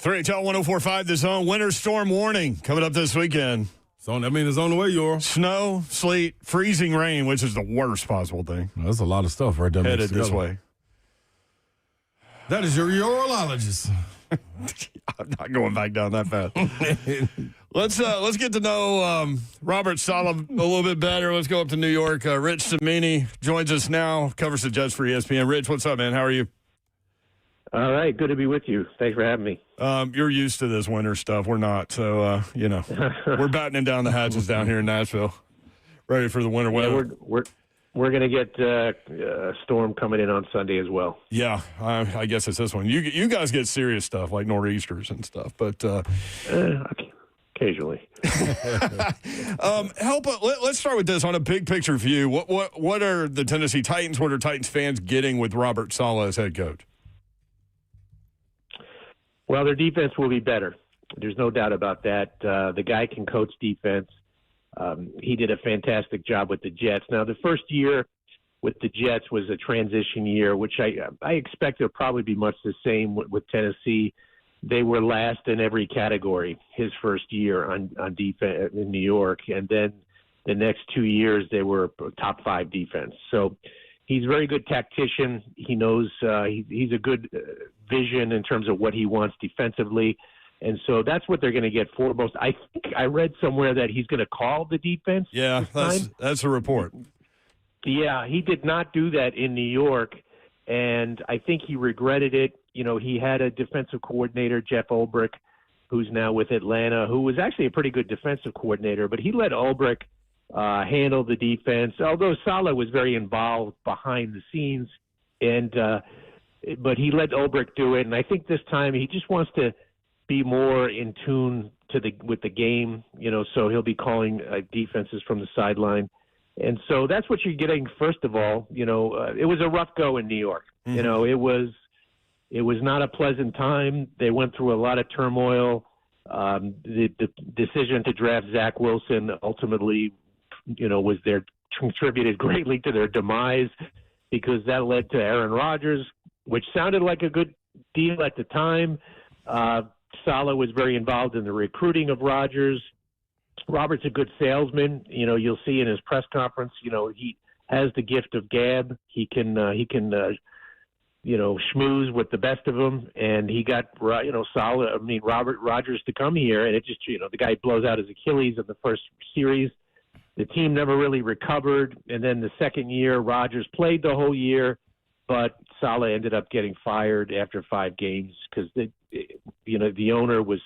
Three HL 104.5 The Zone. Winter storm warning coming up this weekend. So that means it's on the way, Euro. Snow, sleet, freezing rain, which is the worst possible thing. That's a lot of stuff right there. Headed this way. That is your urologist. I'm not going back down that fast. Let's get to know Robert Saleh a little bit better. Let's go up to New York. Rich Cimini joins us now, covers the Jets for ESPN. Rich, what's up, man? How are you? All right, good to be with you. Thanks for having me. You're used to this winter stuff. We're not, so we're battening down the hatches down here in Nashville, ready for the winter weather. We're going to get a storm coming in on Sunday as well. Yeah, I guess it's this one. You guys get serious stuff like nor'easters and stuff, but I occasionally. Let's start with this on a big picture view. What are the Tennessee Titans? What are Titans fans getting with Robert Saleh as head coach? Well, their defense will be better. There's no doubt about that. The guy can coach defense. He did a fantastic job with the Jets. Now, the first year with the Jets was a transition year, which I expect it'll probably be much the same with Tennessee. They were last in every category his first year on defense in New York, and then the next 2 years they were top 5 defense. So he's a very good tactician. He knows he's a good vision in terms of what he wants defensively. And so that's what they're going to get foremost. I think I read somewhere that he's going to call the defense. Yeah, that's a report. Yeah, he did not do that in New York, and I think he regretted it. You know, he had a defensive coordinator, Jeff Ulbrich, who's now with Atlanta, who was actually a pretty good defensive coordinator, but he let Ulbrich handle the defense, although Saleh was very involved behind the scenes, and but he let Ulbrich do it, and I think this time he just wants to be more in tune with the game, you know, so he'll be calling defenses from the sideline. And so that's what you're getting, first of all. You know, it was a rough go in New York. Mm-hmm. You know, it was not a pleasant time. They went through a lot of turmoil. The decision to draft Zach Wilson ultimately, you know, contributed greatly to their demise, because that led to Aaron Rodgers, which sounded like a good deal at the time. Saleh was very involved in the recruiting of Rodgers. Robert's a good salesman. You know, you'll see in his press conference, you know, he has the gift of gab. He can you know, schmooze with the best of them. And he got, you know, Robert Rodgers to come here. And it just, you know, the guy blows out his Achilles in the first series. The team never really recovered. And then the second year, Rodgers played the whole year, but Saleh ended up getting fired after 5 games because, you know, the owner was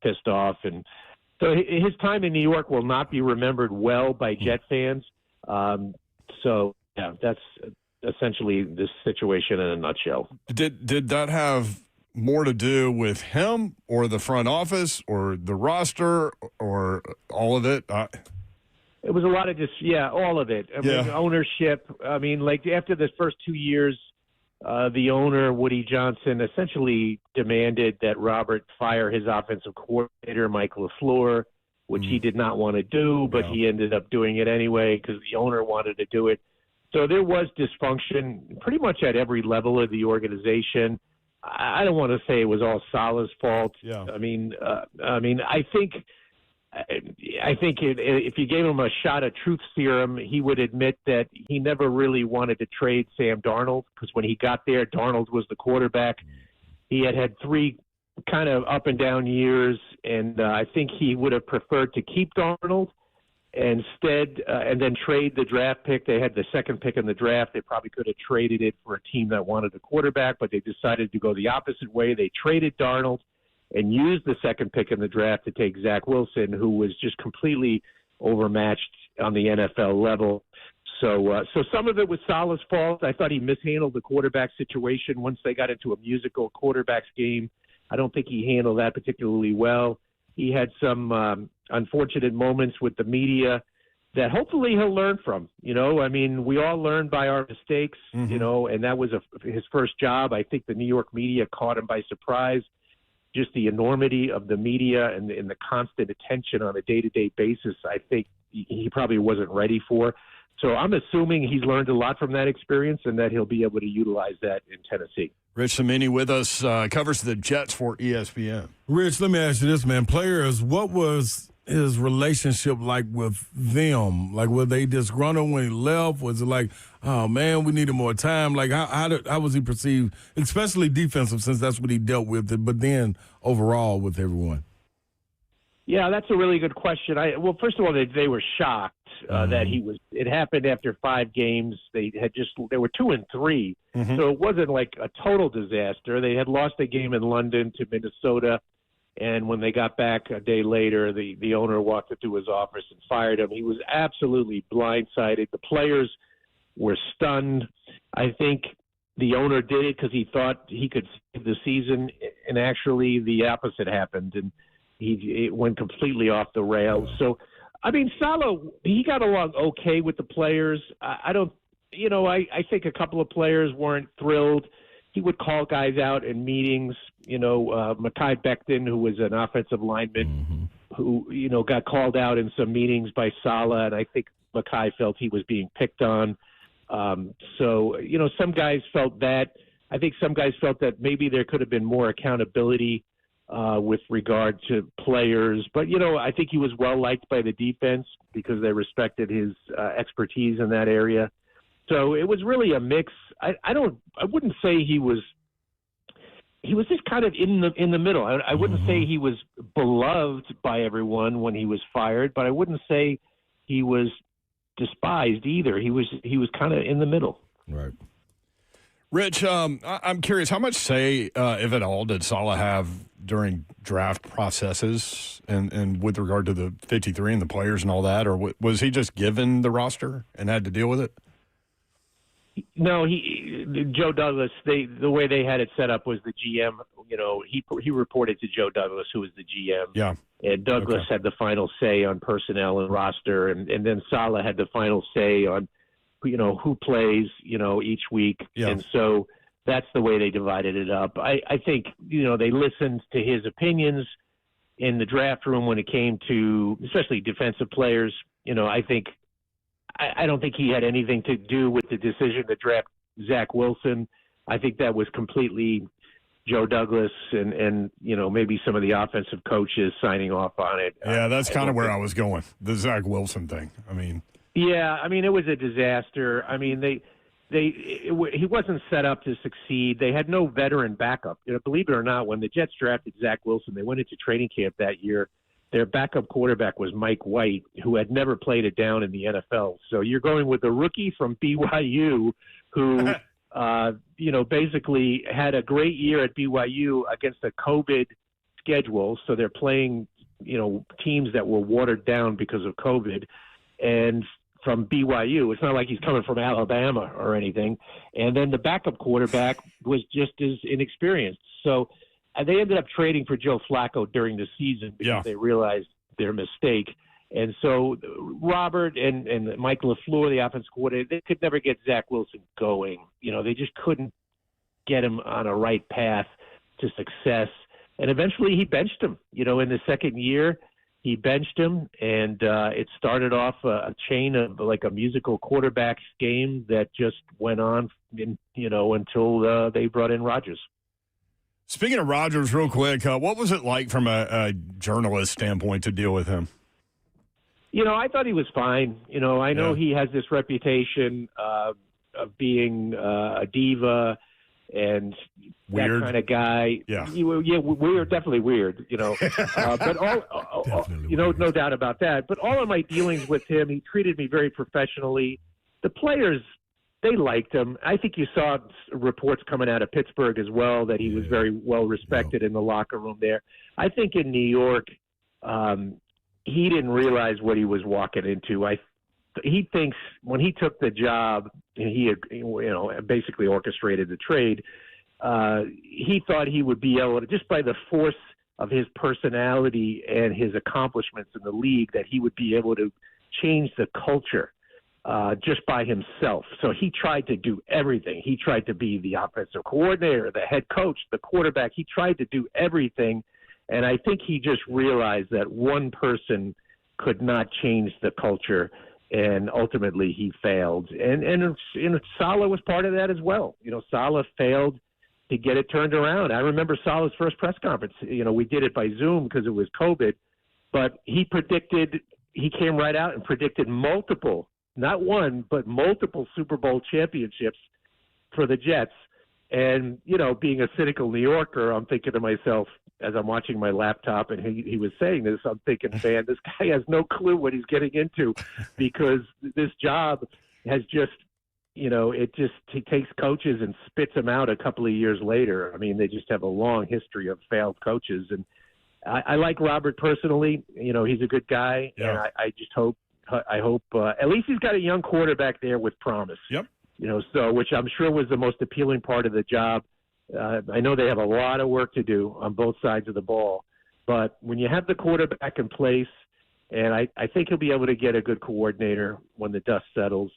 pissed off. And so his time in New York will not be remembered well by Jet fans. So, yeah, that's essentially this situation in a nutshell. Did that have more to do with him or the front office or the roster or all of it? It was a lot of all of it. I mean, ownership. I mean, like after the first 2 years, the owner, Woody Johnson, essentially demanded that Robert fire his offensive coordinator, Mike LaFleur, which he did not want to do, but he ended up doing it anyway because the owner wanted to do it. So there was dysfunction pretty much at every level of the organization. I don't want to say it was all Saleh's fault. Yeah. I mean, I think if you gave him a shot at truth serum, he would admit that he never really wanted to trade Sam Darnold, because when he got there, Darnold was the quarterback. He had 3 kind of up and down years, and I think he would have preferred to keep Darnold instead and then trade the draft pick. They had the second pick in the draft. They probably could have traded it for a team that wanted a quarterback, but they decided to go the opposite way. They traded Darnold and used the second pick in the draft to take Zach Wilson, who was just completely overmatched on the NFL level. So some of it was Saleh's fault. I thought he mishandled the quarterback situation once they got into a musical quarterbacks game. I don't think he handled that particularly well. He had some unfortunate moments with the media that hopefully he'll learn from. You know, I mean, we all learn by our mistakes, you know, and that was his first job. I think the New York media caught him by surprise. Just the enormity of the media and the constant attention on a day-to-day basis, I think he probably wasn't ready for. So I'm assuming he's learned a lot from that experience and that he'll be able to utilize that in Tennessee. Rich Cimini with us, covers the Jets for ESPN. Rich, let me ask you this, man. Players, what was his relationship like with them? Like, were they disgruntled when he left? Was it like, oh, man, we needed more time? Like, how was he perceived, especially defensive, since that's what he dealt with, but then overall with everyone? Yeah, that's a really good question. Well, first of all, they were shocked that it happened after 5 games. They were 2-3, so it wasn't like a total disaster. They had lost a game in London to Minnesota, and when they got back a day later, the owner walked into his office and fired him. He was absolutely blindsided. The players were stunned. I think the owner did it because he thought he could save the season, and actually the opposite happened. And it went completely off the rails. So, I mean, Saleh, he got along okay with the players. I think a couple of players weren't thrilled. He would call guys out in meetings. Mekhi Becton, who was an offensive lineman, who, got called out in some meetings by Saleh, and I think Mekhi felt he was being picked on. Some guys felt that. I think some guys felt that maybe there could have been more accountability with regard to players. But, I think he was well liked by the defense because they respected his expertise in that area. So it was really a mix. I wouldn't say he was just kind of in the middle. I wouldn't say he was beloved by everyone when he was fired, but I wouldn't say he was despised either. He was kind of in the middle. Right. Rich, I'm curious, how much say, if at all, did Saleh have during draft processes and with regard to the 53 and the players and all that, or was he just given the roster and had to deal with it? No, Joe Douglas. The way they had it set up was the GM. He reported to Joe Douglas, who was the GM. Yeah, and Douglas had the final say on personnel and roster, and then Saleh had the final say on, who plays, each week. Yeah. And so that's the way they divided it up. I think they listened to his opinions in the draft room when it came to especially defensive players. I don't think he had anything to do with the decision to draft Zach Wilson. I think that was completely Joe Douglas and maybe some of the offensive coaches signing off on it. Yeah, that's kind of where I was going, the Zach Wilson thing. It was a disaster. I mean, he wasn't set up to succeed. They had no veteran backup. Believe it or not, when the Jets drafted Zach Wilson, they went into training camp that year. Their backup quarterback was Mike White, who had never played it down in the NFL. So you're going with a rookie from BYU who, basically had a great year at BYU against a COVID schedule. So they're playing, teams that were watered down because of COVID. And from BYU, it's not like he's coming from Alabama or anything. And then the backup quarterback was just as inexperienced. So they ended up trading for Joe Flacco during the season because they realized their mistake. And so Robert and Mike LaFleur, the offensive coordinator, they could never get Zach Wilson going. They just couldn't get him on a right path to success. And eventually he benched him. In the second year, he benched him, and it started off a chain of like a musical quarterbacks game that just went on, until they brought in Rodgers. Speaking of Rodgers, real quick, what was it like from a journalist standpoint to deal with him? I thought he was fine. I know he has this reputation of being a diva and weird. That kind of guy. Yeah. Weird, definitely weird, but no doubt about that. But all of my dealings with him, he treated me very professionally. The players, they liked him. I think you saw reports coming out of Pittsburgh as well that he was very well respected in the locker room there. I think in New York, he didn't realize what he was walking into. He thinks when he took the job, and he basically orchestrated the trade, he thought he would be able to, just by the force of his personality and his accomplishments in the league, that he would be able to change the culture just by himself. So he tried to do everything. He tried to be the offensive coordinator, the head coach, the quarterback. He tried to do everything. And I think he just realized that one person could not change the culture, and ultimately he failed. And Saleh was part of that as well. Saleh failed to get it turned around. I remember Saleh's first press conference. We did it by Zoom because it was COVID, but he came right out and predicted multiple, not one, but multiple Super Bowl championships for the Jets. And, being a cynical New Yorker, I'm thinking to myself, as I'm watching my laptop and he was saying this, I'm thinking, man, this guy has no clue what he's getting into, because this job has just, he takes coaches and spits them out a couple of years later. I mean, they just have a long history of failed coaches. And I like Robert personally. He's a good guy. Yeah. And I hope at least he's got a young quarterback there with promise. Yep. Which I'm sure was the most appealing part of the job. I know they have a lot of work to do on both sides of the ball, But when you have the quarterback in place, and I think he'll be able to get a good coordinator when the dust settles.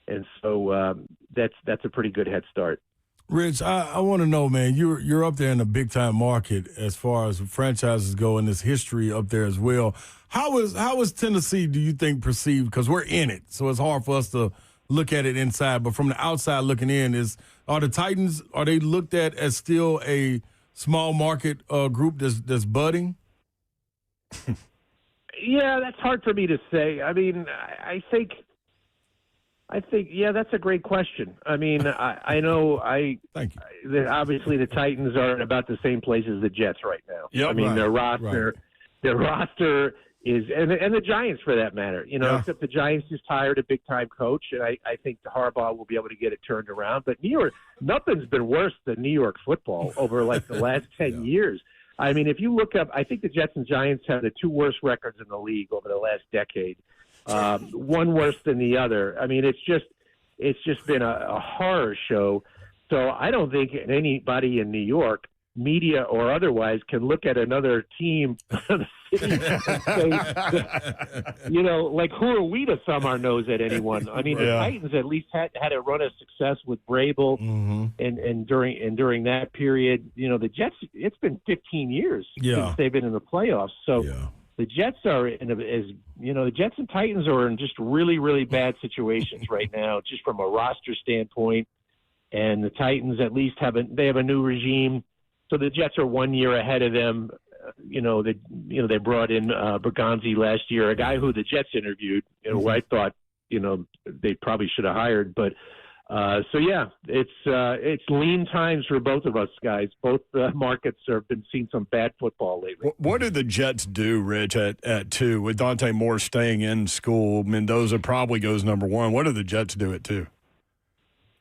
And so that's a pretty good head start. Rich, I want to know, man, you're up there in a big-time market as far as franchises go, and this history up there as well. How is Tennessee, do you think, perceived? Because we're in it, so it's hard for us to look at it inside. But from the outside looking in, are the Titans, are they looked at as still a small market group that's budding? Yeah, that's hard for me to say. I mean, I think, yeah, that's a great question. I mean, I know Thank you. that obviously the Titans are in about the same place as the Jets right now. Yep, I mean, right, their roster is, and the Giants for that matter, except the Giants just hired a big-time coach, and I think Harbaugh will be able to get it turned around. But New York, nothing's been worse than New York football over like the last 10 years. I mean, if you look up, I think the Jets and Giants have the two worst records in the league over the last decade. One worse than the other. I mean, it's just been a horror show. So I don't think anybody in New York, media or otherwise, can look at another team and say, like, who are we to thumb our nose at anyone? I mean, the Titans at least had a run of success with Vrabel, and during that period, the Jets. It's been 15 years since they've been in the playoffs. So. Yeah. The Jets are the Jets and Titans are in just really, really bad situations right now, just from a roster standpoint. And the Titans at least have a new regime, so the Jets are 1 year ahead of them. They brought in Bergonzi last year, a guy who the Jets interviewed, who I thought they probably should have hired, but. So yeah, it's lean times for both of us guys. Both markets have been seeing some bad football lately. What did the Jets do, Rich, at 2 with Dante Moore staying in school? Mendoza probably goes number 1. What did the Jets do at 2?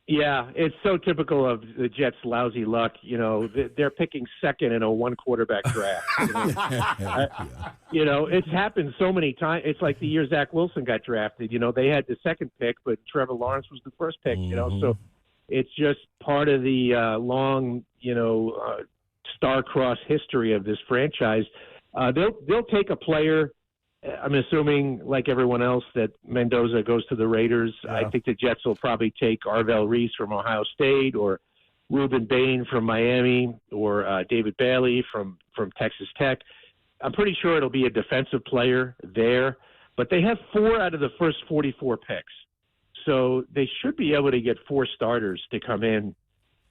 Yeah, it's so typical of the Jets' lousy luck. They're picking second in a one-quarterback draft. It's happened so many times. It's like the year Zach Wilson got drafted. They had the second pick, but Trevor Lawrence was the first pick. So it's just part of the long, star-crossed history of this franchise. They'll take a player. I'm assuming, like everyone else, that Mendoza goes to the Raiders. Yeah. I think the Jets will probably take Arvell Reese from Ohio State, or Ruben Bain from Miami, or David Bailey from Texas Tech. I'm pretty sure it'll be a defensive player there. But they have 4 out of the first 44 picks. So they should be able to get 4 starters to come in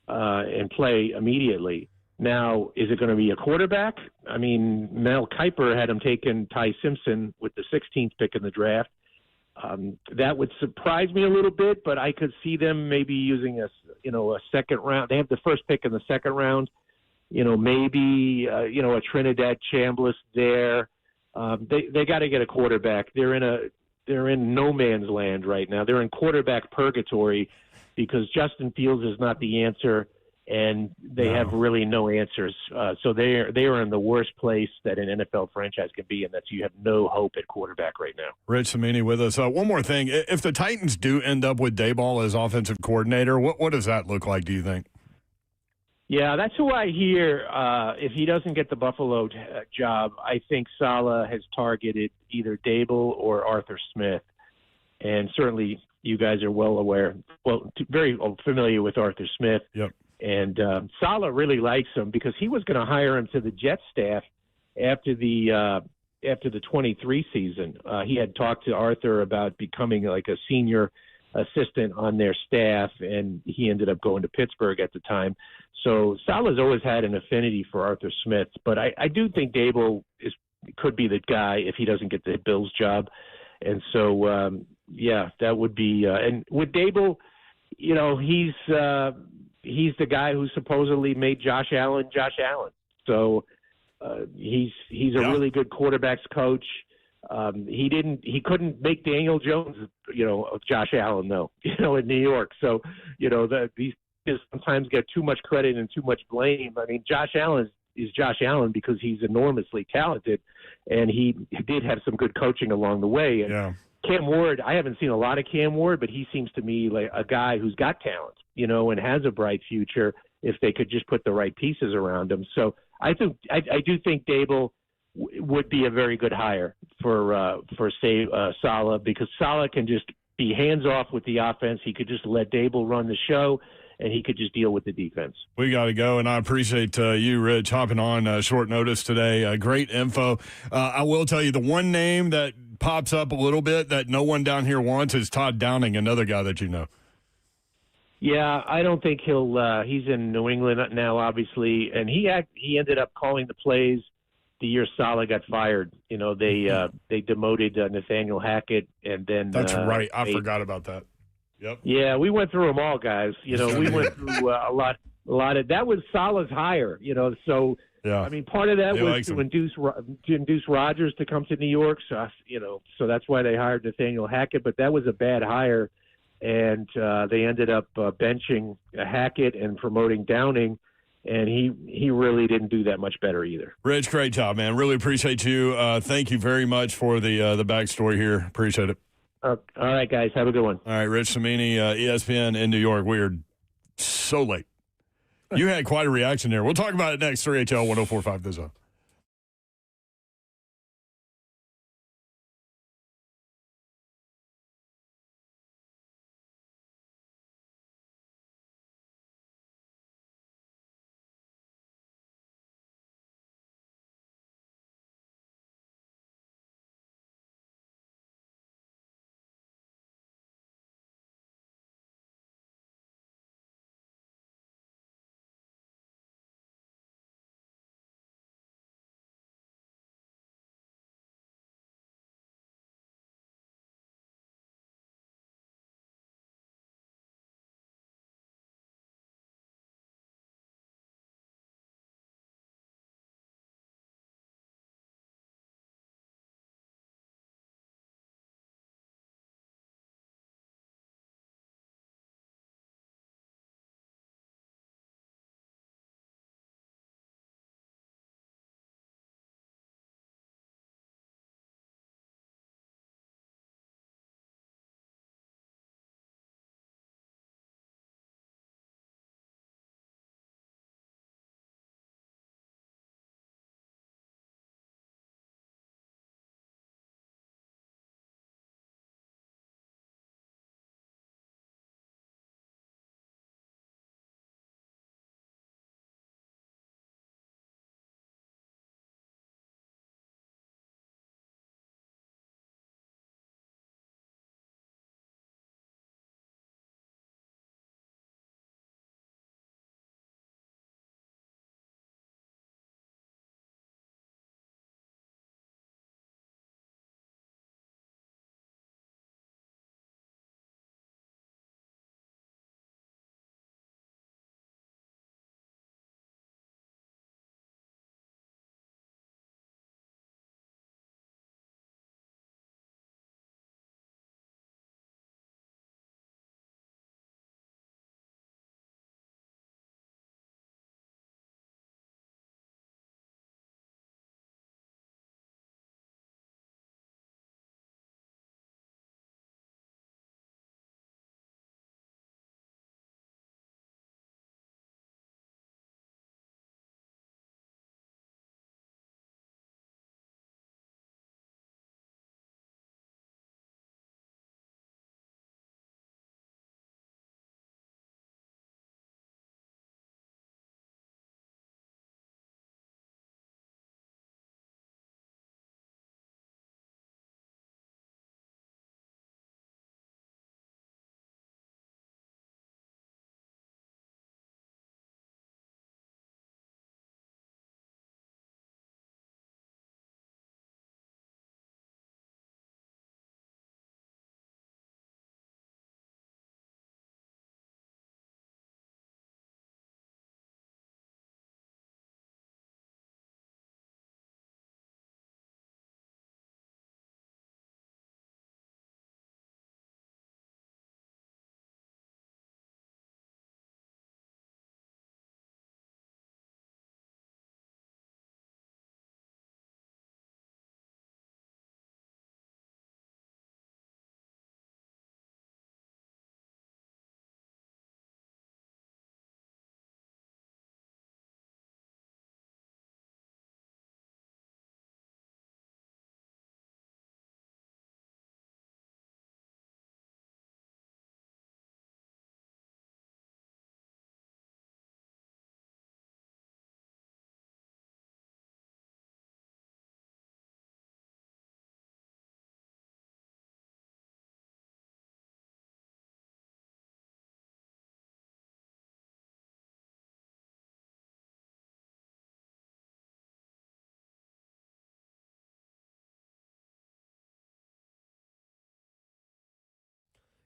and play immediately. Now, is it going to be a quarterback? I mean, Mel Kiper had him taking Ty Simpson with the 16th pick in the draft. That would surprise me a little bit, but I could see them maybe using a second round. They have the first pick in the second round. Maybe a Trinidad Chambliss there. They got to get a quarterback. They're in no man's land right now. They're in quarterback purgatory because Justin Fields is not the answer. And they have really no answers. So they are in the worst place that an NFL franchise can be, and that's you have no hope at quarterback right now. Rich Cimini with us. One more thing. If the Titans do end up with Daboll as offensive coordinator, what does that look like, do you think? Yeah, that's who I hear. If he doesn't get the Buffalo job, I think Saleh has targeted either Daboll or Arthur Smith. And certainly you guys are very familiar with Arthur Smith. Yep. And Saleh really likes him because he was going to hire him to the Jets staff after the 23 season. He had talked to Arthur about becoming like a senior assistant on their staff, and he ended up going to Pittsburgh at the time. So Saleh's always had an affinity for Arthur Smith, but I do think Daboll could be the guy if he doesn't get the Bills job. And so, that would be and with Daboll, he's the guy who supposedly made Josh Allen. So he's a really good quarterbacks coach. He couldn't make Daniel Jones, of Josh Allen though, in New York. So, these sometimes get too much credit and too much blame. I mean, Josh Allen is Josh Allen because he's enormously talented, and he did have some good coaching along the way. And Cam Ward, I haven't seen a lot of Cam Ward, but he seems to me like a guy who's got talent, and has a bright future if they could just put the right pieces around him. So I do think Daboll would be a very good hire for Saleh, because Saleh can just be hands off with the offense. He could just let Dable run the show, and he could just deal with the defense. We got to go, and I appreciate you, Rich, hopping on short notice today. Great info. I will tell you, the one name that pops up a little bit that no one down here wants is Todd Downing, another guy that you know. Yeah, I don't think he'll. He's in New England now, obviously, and he ended up calling the plays the year Saleh got fired. You know, they demoted Nathaniel Hackett, and then that's right. I forgot about that. Yep. Yeah, we went through them all, guys. You know, we went through a lot of. That was Saleh's hire. You know, so yeah. I mean, part of that was to induce Rodgers to come to New York. So you know, so that's why they hired Nathaniel Hackett. But that was a bad hire, and they ended up benching Hackett and promoting Downing. And he really didn't do that much better either. Rich, great job, man. Really appreciate you. Thank you very much for the backstory here. Appreciate it. All right, guys. Have a good one. All right, Rich Cimini, ESPN in New York. We are so late. You had quite a reaction there. We'll talk about it next. 3HL 104.5 The Zone.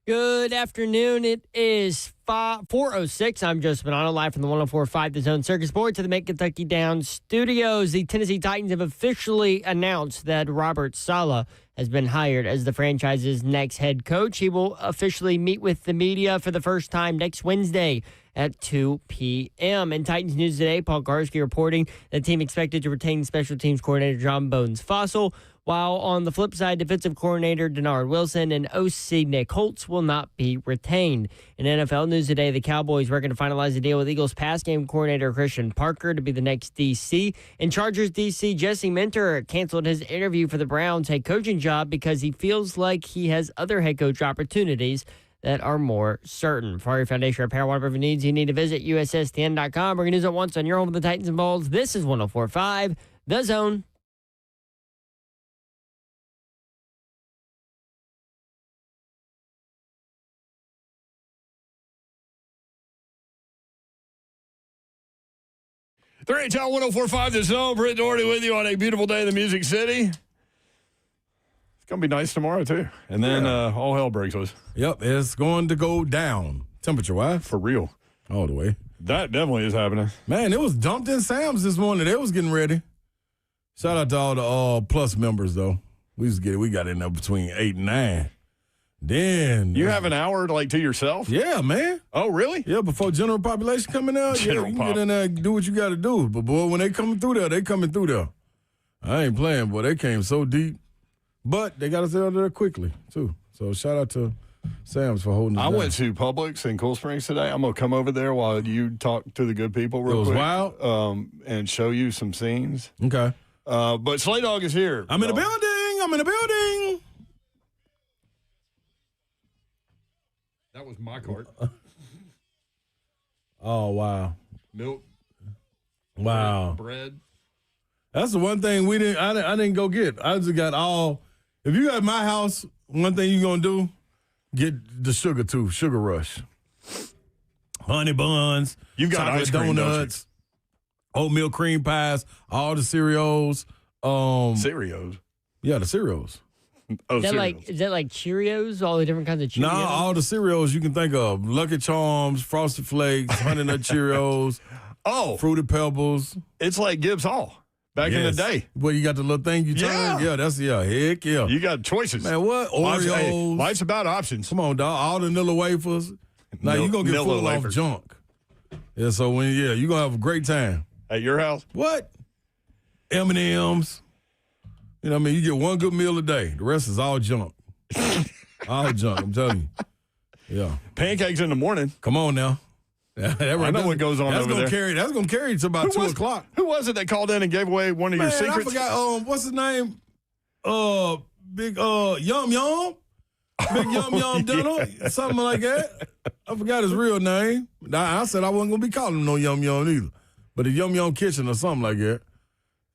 Good afternoon. It is 4:06. I'm Joseph Bonanno, live from the 104.5 The Zone Circus Sports at the Make Kentucky Down Studios. The Tennessee Titans have officially announced that Robert Saleh has been hired as the franchise's next head coach. He will officially meet with the media for the first time next Wednesday at 2 p.m. In Titans News today, Paul Garski reporting the team expected to retain special teams coordinator John Bones Fossil, while on the flip side, defensive coordinator Denard Wilson and OC Nick Holtz will not be retained. In NFL news today, the Cowboys working to finalize a deal with Eagles pass game coordinator Christian Parker to be the next DC. And Chargers DC Jesse Minter canceled his interview for the Browns head coaching job because he feels like he has other head coach opportunities that are more certain. For your foundation repair, whatever needs, you need to visit USSTN.com. Bringing news at once on your home of the Titans and Vols. This is 104.5 The Zone. The NHL 104.5 The Zone. Britt Doherty with you on a beautiful day in the Music City. It's going to be nice tomorrow, too. And then all hell breaks loose. Yep, it's going to go down temperature-wise. For real. All the way. That definitely is happening. Man, it was dumped in Sam's this morning. They was getting ready. Shout out to all the Plus members, though. We got in there between 8 and 9. Then you have an hour to yourself? Yeah, man. Oh, really? Yeah, before general population coming out, you can get in there and do what you got to do. But, boy, when they coming through there, they coming through there. I ain't playing, boy. They came so deep. But they got us out there quickly, too. So shout out to Sam's for holding us down. Went to Publix in Cool Springs today. I'm going to come over there while you talk to the good people real quick. Wild. And show you some scenes. Okay. But Slay Dog is here. I'm in the building. That was my cart. Oh, wow. Milk. Wow. Bread. That's the one thing I didn't go get. I just got all. If you at my house, one thing you're going to do, get the Sugar Rush. Honey buns. You've got ice cream, donuts, oatmeal cream pies, all the cereals. Cereals? Yeah, the cereals. Oh, is that like Cheerios? All the different kinds of Cheerios? No, all the cereals you can think of. Lucky Charms, Frosted Flakes, Honey Nut Cheerios. Oh. Fruity Pebbles. It's like Gibbs Hall back in the day. Well, you got the little thing you turn? Yeah, heck yeah. You got choices. Man, what? Oreos. Life's about options. Come on, dog. All the Nilla wafers. Now you're going to get full off junk. Yeah, so you're going to have a great time. At your house? What? M&M's. You know what I mean? You get one good meal a day. The rest is all junk. All junk, I'm telling you. Yeah. Pancakes in the morning. Come on now. I know what goes on over there. That's going to carry you to about 2 o'clock. Who was it that called in and gave away one of your secrets? I forgot. What's his name? Big Yum Yum. Big Yum Yum Dinner. Something like that. I forgot his real name. I said I wasn't going to be calling him no Yum Yum either. But the Yum Yum Kitchen or something like that.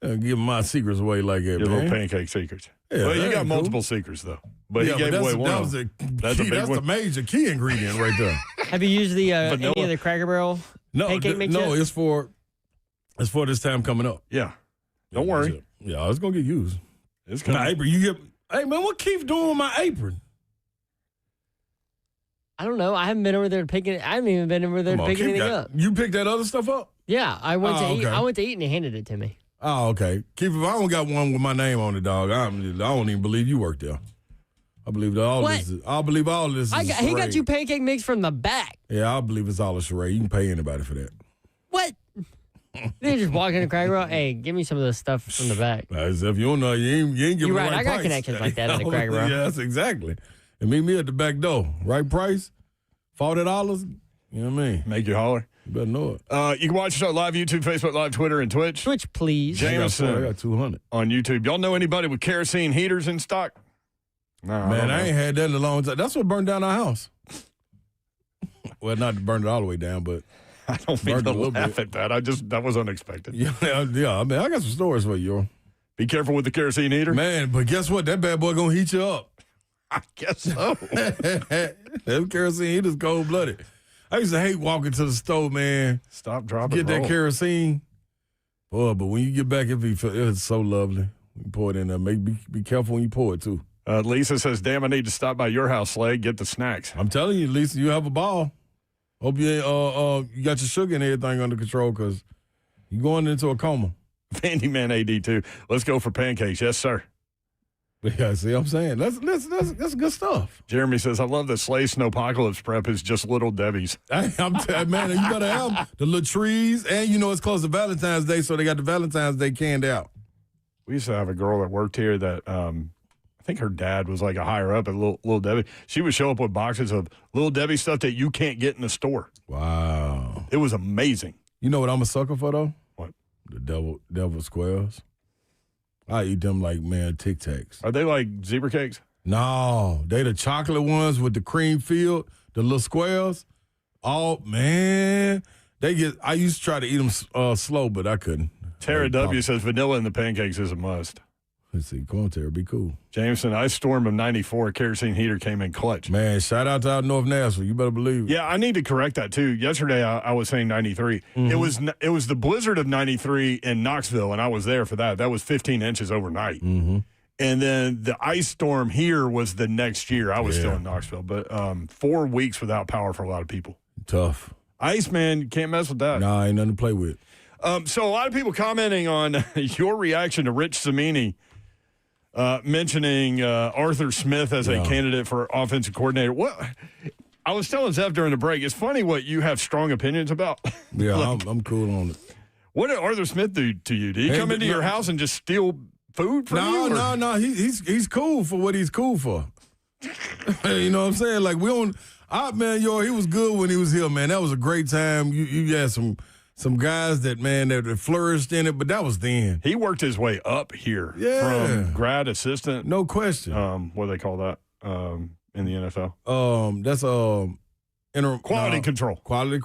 Give my secrets away like that, Your little pancake secrets. Yeah, well, you got multiple secrets, though. But he gave away one. That's the major key ingredient right there. Have you used the any of the Cracker Barrel pancake mix yet? No, it's for this time coming up. Yeah. Don't worry. Yeah, it's going to get used. It's coming. My apron, hey, man, what Keith doing with my apron? I don't know. I haven't been over there picking it. I haven't even been over there to pick anything up. You picked that other stuff up? Yeah, I went to eat. I went to eat and he handed it to me. Oh, okay. Keith, if I don't got one with my name on it, dog, I don't even believe you work there. I believe all this is he got you pancake mix from the back. Yeah, I believe it's all a charade. You can pay anybody for that. What? They just walk in the Cracker Barrel. Hey, give me some of the stuff from the back. As if you don't know, you ain't giving You're right. the right I got price. connections like that at the Cracker Barrel. Yes, exactly. And meet me at the back door. Right price, $40. You know what I mean? Make you holler. You better know it. You can watch the show live YouTube, Facebook Live, Twitter, and Twitch. Twitch, please. Jameson. I got 200 on YouTube. Y'all know anybody with kerosene heaters in stock? No, man, I ain't had that in a long time. That's what burned down our house. Well, not to burn it all the way down, but I don't mean to laugh at that. That was unexpected. Yeah. I mean, I got some stories for you. Be careful with the kerosene heater. Man, but guess what? That bad boy gonna heat you up. I guess so. That kerosene heater's cold-blooded. I used to hate walking to the stove, man. Stop, dropping, get that kerosene. Boy, but when you get back, it's so lovely. You pour it in there. Be careful when you pour it, too. Lisa says, damn, I need to stop by your house, Slade, get the snacks. I'm telling you, Lisa, you have a ball. Hope you you got your sugar and everything under control because you're going into a coma. Vandyman AD2. Let's go for pancakes. Yes, sir. Yeah, see what I'm saying? That's good stuff. Jeremy says, I love that Slade Snowpocalypse prep is just Little Debbie's. Man, you better have the little trees. And you know it's close to Valentine's Day, so they got the Valentine's Day canned out. We used to have a girl that worked here that I think her dad was like a higher up at Little Debbie. She would show up with boxes of Little Debbie stuff that you can't get in the store. Wow. It was amazing. You know what I'm a sucker for, though? What? The devil squares. I eat them like, man, Tic Tacs. Are they like zebra cakes? No, they the chocolate ones with the cream filled, the little squares. Oh, man. I used to try to eat them slow, but I couldn't. Tara W. says vanilla in the pancakes is a must. Let's see. Come on, Tara. Be cool. Jameson, ice storm of 94. Kerosene heater came in clutch. Man, shout out to out North Nashville. You better believe it. Yeah, I need to correct that, too. Yesterday, I was saying 93. Mm-hmm. It was the blizzard of 93 in Knoxville, and I was there for that. That was 15 inches overnight. Mm-hmm. And then the ice storm here was the next year. I was still in Knoxville. But 4 weeks without power for a lot of people. Tough. Ice, man, you can't mess with that. Nah, ain't nothing to play with. So a lot of people commenting on your reaction to Rich Cimini mentioning Arthur Smith as a candidate for offensive coordinator. What I was telling Zeph during the break, it's funny what you have strong opinions about. Yeah, I'm cool on it. What did Arthur Smith do to you? Did he come into your house and just steal food from you? No. He's cool for what he's cool for. You know what I'm saying? Like, we don't – man, he was good when he was here, man. That was a great time. You had some guys that flourished in it, but that was then. He worked his way up here from grad assistant. No question. What do they call that in the NFL? That's quality control. Quality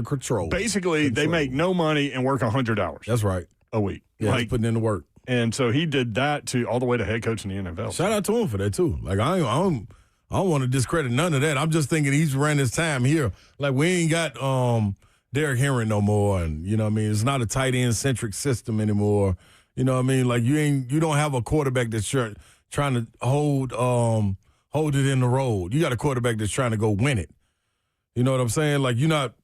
control. Basically, they make no money and work 100 hours. That's right. A week. Yeah, he's putting in the work. And so he did that all the way to head coach in the NFL. Shout out to him for that too. Like I don't want to discredit none of that. I'm just thinking he's ran his time here. Like we ain't got Derrick Henry no more, and you know what I mean. It's not a tight end centric system anymore. You know what I mean. Like you don't have a quarterback that's trying to hold it in the road. You got a quarterback that's trying to go win it. You know what I'm saying? Like you're not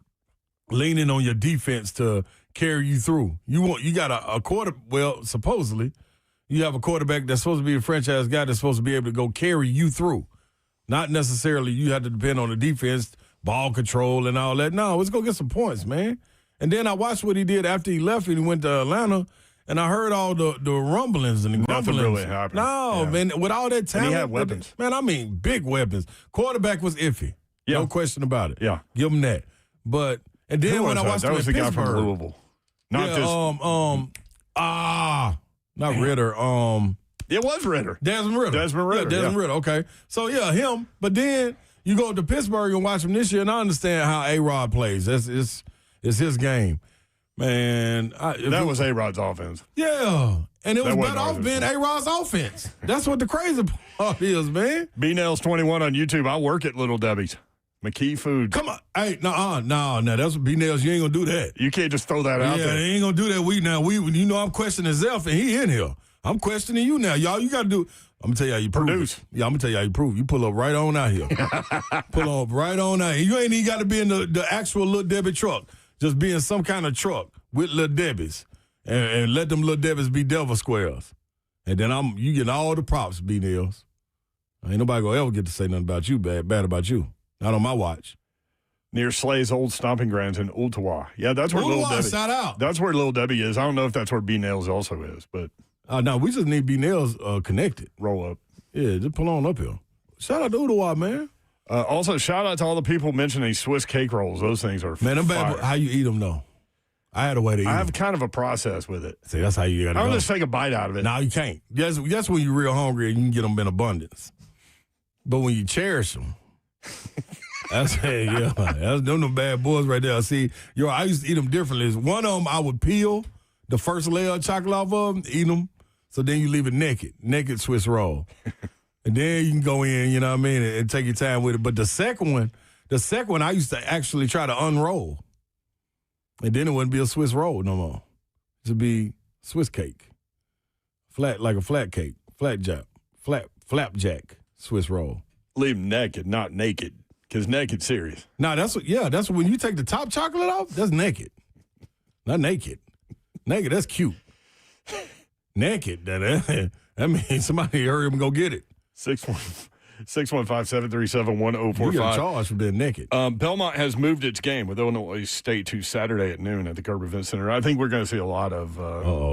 leaning on your defense to carry you through. You got a quarter. Well, supposedly you have a quarterback that's supposed to be a franchise guy that's supposed to be able to go carry you through. Not necessarily you have to depend on the defense. Ball control and all that. No, let's go get some points, man. And then I watched what he did after he left and he went to Atlanta, and I heard all the rumblings and the grumblings. Nothing really happened. No, man, with all that talent. And he had weapons. Man, I mean, big weapons. Quarterback was iffy. Yeah. No question about it. Yeah. Give him that. But, and then when I watched him in Pittsburgh. That was the guy from Louisville. Not Ritter. It was Ritter. Desmond Ritter. Yeah, Desmond Ritter, okay. So, yeah, him. But then you go to Pittsburgh and watch him this year, and I understand how A-Rod plays. It's his game. Man. That was A-Rod's offense. Yeah. And it was better off being A-Rod's offense. That's what the crazy part is, man. B-Nails21 on YouTube. I work at Little Debbie's. McKee Food. Come on. Hey, no. That's what B-Nails. You ain't going to do that. You can't just throw that out there. Yeah, they ain't going to do that. You know I'm questioning Zelf, and he in here. I'm questioning you now. Y'all, you got to do – I'm going to tell you how you produce. Yeah, I'm going to tell you how you prove. You pull up right on out here. Pull up right on out here. You ain't even got to be in the actual Little Debbie truck. Just be in some kind of truck with Little Debbie's and let them Little Debbie's be devil squares. And then you getting all the props, B-Nails. Ain't nobody going to ever get to say nothing about you, bad about you. Not on my watch. Near Slay's old stomping grounds in Ooltewah. Yeah, that's where Little Debbie. Shout out. That's where Little Debbie is. I don't know if that's where B-Nails also is, but. No, we just need B-Nails connected. Roll up. Yeah, just pull on up here. Shout out to Ooltewah, man. Also, shout out to all the people mentioning Swiss cake rolls. Those things are fire. Bad. How you eat them, though? I had a way to eat them. I have kind of a process with it. See, that's how you got to go. I'll just take a bite out of it. No, you can't. That's when you're real hungry and you can get them in abundance. But when you cherish them, that's them bad boys right there. See, I used to eat them differently. One of them, I would peel the first layer of chocolate off of them, eat them. So then you leave it naked Swiss roll. And then you can go in, you know what I mean, and take your time with it. But the second one, I used to actually try to unroll. And then it wouldn't be a Swiss roll no more. It would be Swiss cake. Flat, like a flat cake, flat Flapjack Swiss roll. Leave them naked, not naked, because naked serious. No, that's when you take the top chocolate off, that's naked. Not naked. Naked, that's cute. Naked, that means somebody hurry up and go get it. 615-737-1045. You get charged for being naked. Belmont has moved its game with Illinois State to Saturday at noon at the Curb Event Center. I think we're going to see a lot of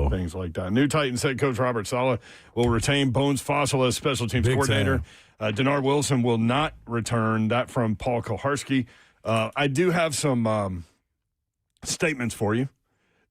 things like that. New Titans head coach Robert Saleh will retain Bones Fossil as special teams coordinator. Denard Wilson will not return. That from Paul Koharski. I do have some statements for you.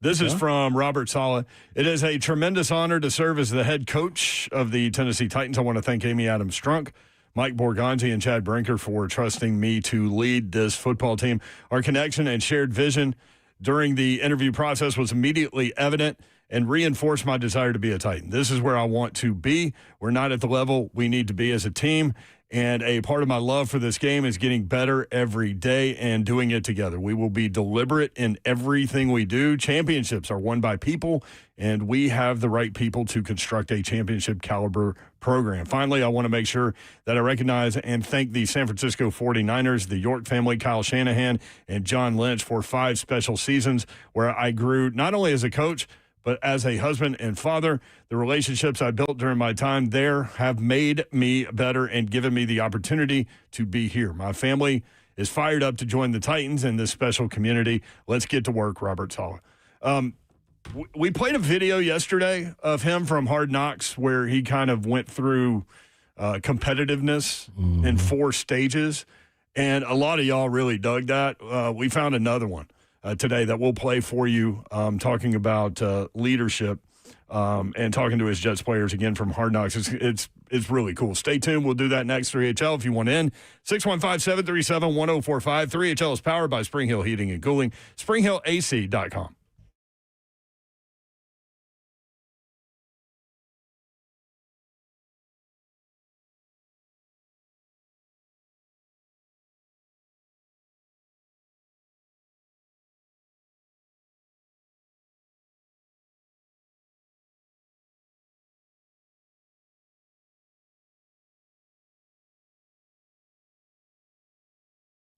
This is from Robert Saleh. It is a tremendous honor to serve as the head coach of the Tennessee Titans. I want to thank Amy Adams-Strunk, Mike Borgonzi, and Chad Brinker for trusting me to lead this football team. Our connection and shared vision during the interview process was immediately evident and reinforced my desire to be a Titan. This is where I want to be. We're not at the level we need to be as a team. And a part of my love for this game is getting better every day and doing it together. We will be deliberate in everything we do. Championships are won by people, and we have the right people to construct a championship caliber program. Finally, I want to make sure that I recognize and thank the San Francisco 49ers, the York family, Kyle Shanahan, and John Lynch for 5 special seasons where I grew not only as a coach, but as a husband and father. The relationships I built during my time there have made me better and given me the opportunity to be here. My family is fired up to join the Titans in this special community. Let's get to work, Robert Saleh. We played a video yesterday of him from Hard Knocks where he kind of went through competitiveness in 4 stages, and a lot of y'all really dug that. We found another one today that we'll play for you, talking about leadership and talking to his Jets players again from Hard Knocks. It's really cool. Stay tuned. We'll do that next. 3HL if you want in. 615-737-1045. 3HL is powered by Spring Hill Heating and Cooling. SpringHillAC.com.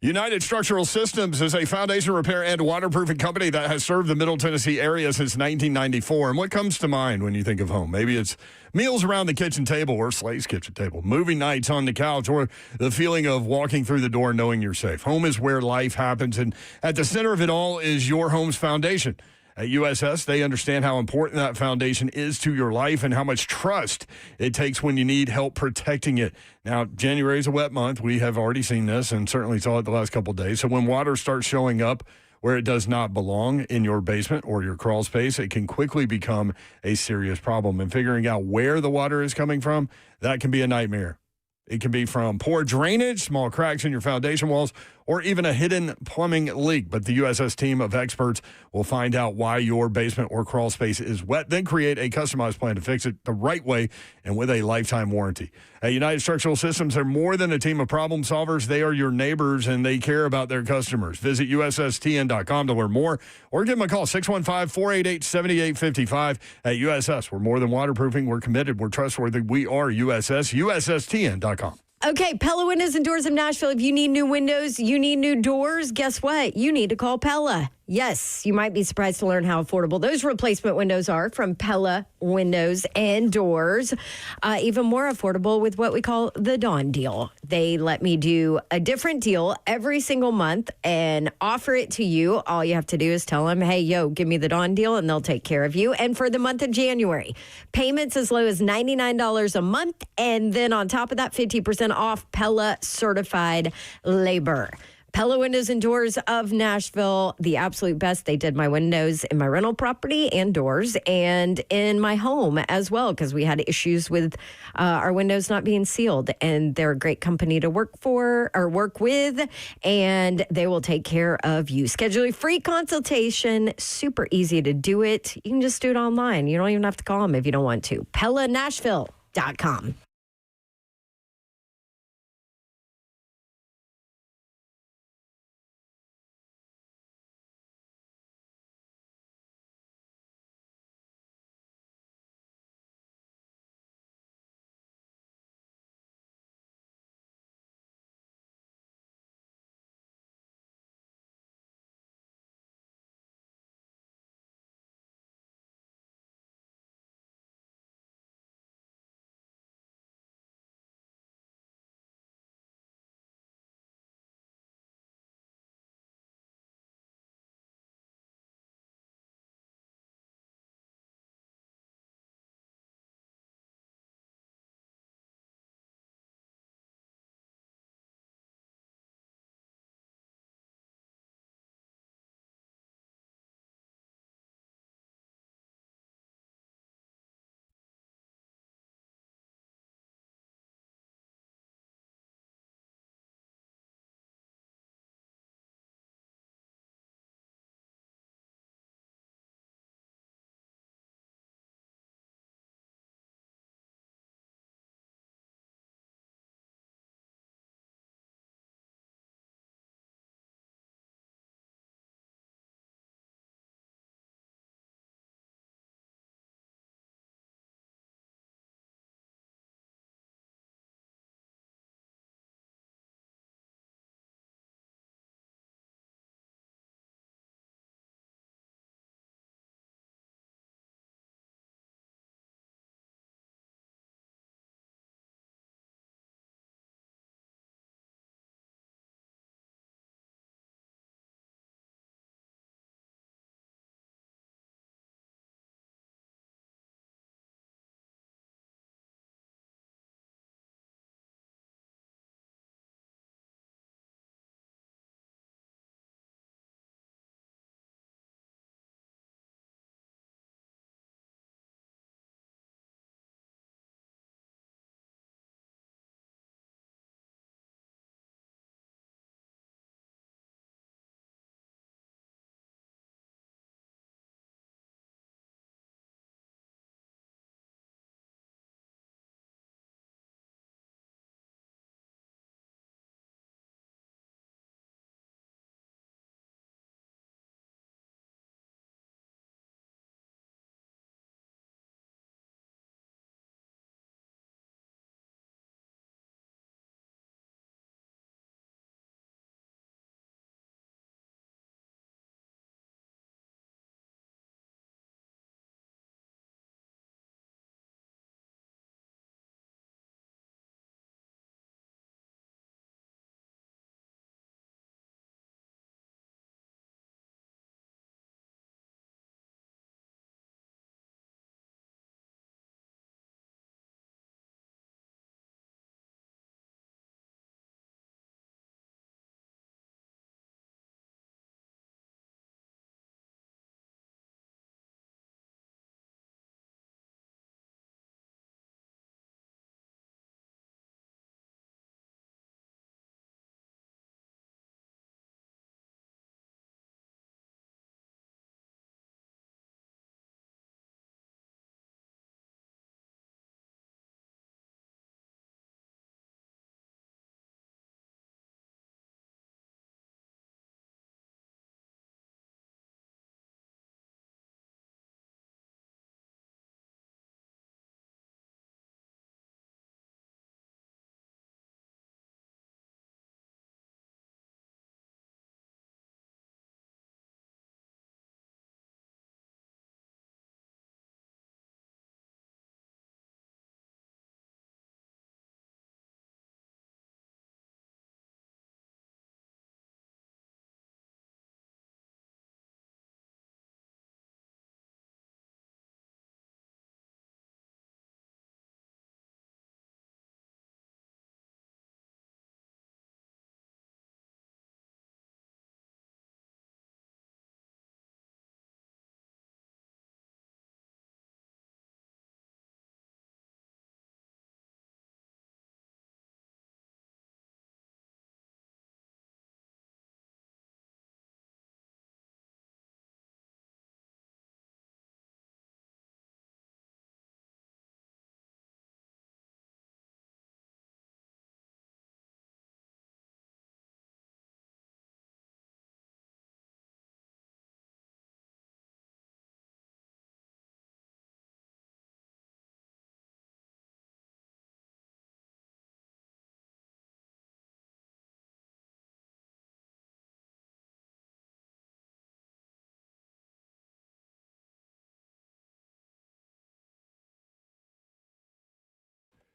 United Structural Systems is a foundation repair and waterproofing company that has served the Middle Tennessee area since 1994. And what comes to mind when you think of home? Maybe it's meals around the kitchen table or Slay's kitchen table, movie nights on the couch, or the feeling of walking through the door knowing you're safe. Home is where life happens, and at the center of it all is your home's foundation. At USS, they understand how important that foundation is to your life and how much trust it takes when you need help protecting it. Now, January is a wet month. We have already seen this and certainly saw it the last couple of days. So when water starts showing up where it does not belong in your basement or your crawl space, it can quickly become a serious problem. And figuring out where the water is coming from, that can be a nightmare. It can be from poor drainage, small cracks in your foundation walls, or even a hidden plumbing leak. But the USS team of experts will find out why your basement or crawl space is wet, then create a customized plan to fix it the right way and with a lifetime warranty. At United Structural Systems, they're more than a team of problem solvers. They are your neighbors, and they care about their customers. Visit USSTN.com to learn more, or give them a call, 615-488-7855. At USS, we're more than waterproofing. We're committed. We're trustworthy. We are USS. USSTN.com. Okay, Pella Windows and Doors of Nashville. If you need new windows, you need new doors, guess what? You need to call Pella. Yes, you might be surprised to learn how affordable those replacement windows are from Pella Windows and Doors. Even more affordable with what we call the Dawn Deal. They let me do a different deal every single month and offer it to you. All you have to do is tell them, hey, give me the Dawn Deal, and they'll take care of you. And for the month of January, payments as low as $99 a month. And then on top of that, 50% off Pella certified labor. Pella Windows and Doors of Nashville, the absolute best. They did my windows in my rental property and doors and in my home as well, because we had issues with our windows not being sealed. And they're a great company to work for or work with, and they will take care of you. Schedule a free consultation. Super easy to do it. You can just do it online. You don't even have to call them if you don't want to. PellaNashville.com.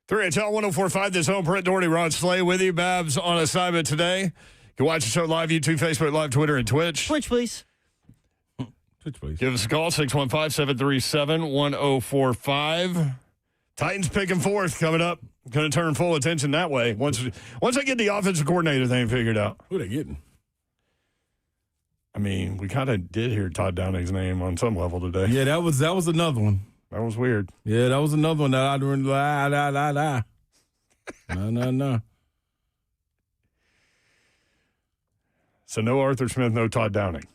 3HL 104.5, this home. Brett Doherty, Rod Slay with you. Babs on assignment today. You can watch the show live, YouTube, Facebook Live, Twitter, and Twitch. Twitch, please. Twitch, please. Give us a call, 615-737-1045. Titans picking fourth coming up. Going to turn full attention that way. Once they get the offensive coordinator thing figured out. Who they getting? I mean, we kind of did hear Todd Downing's name on some level today. Yeah, that was another one. That was weird. Yeah, that was another one that I didn't No. So no Arthur Smith, no Todd Downing.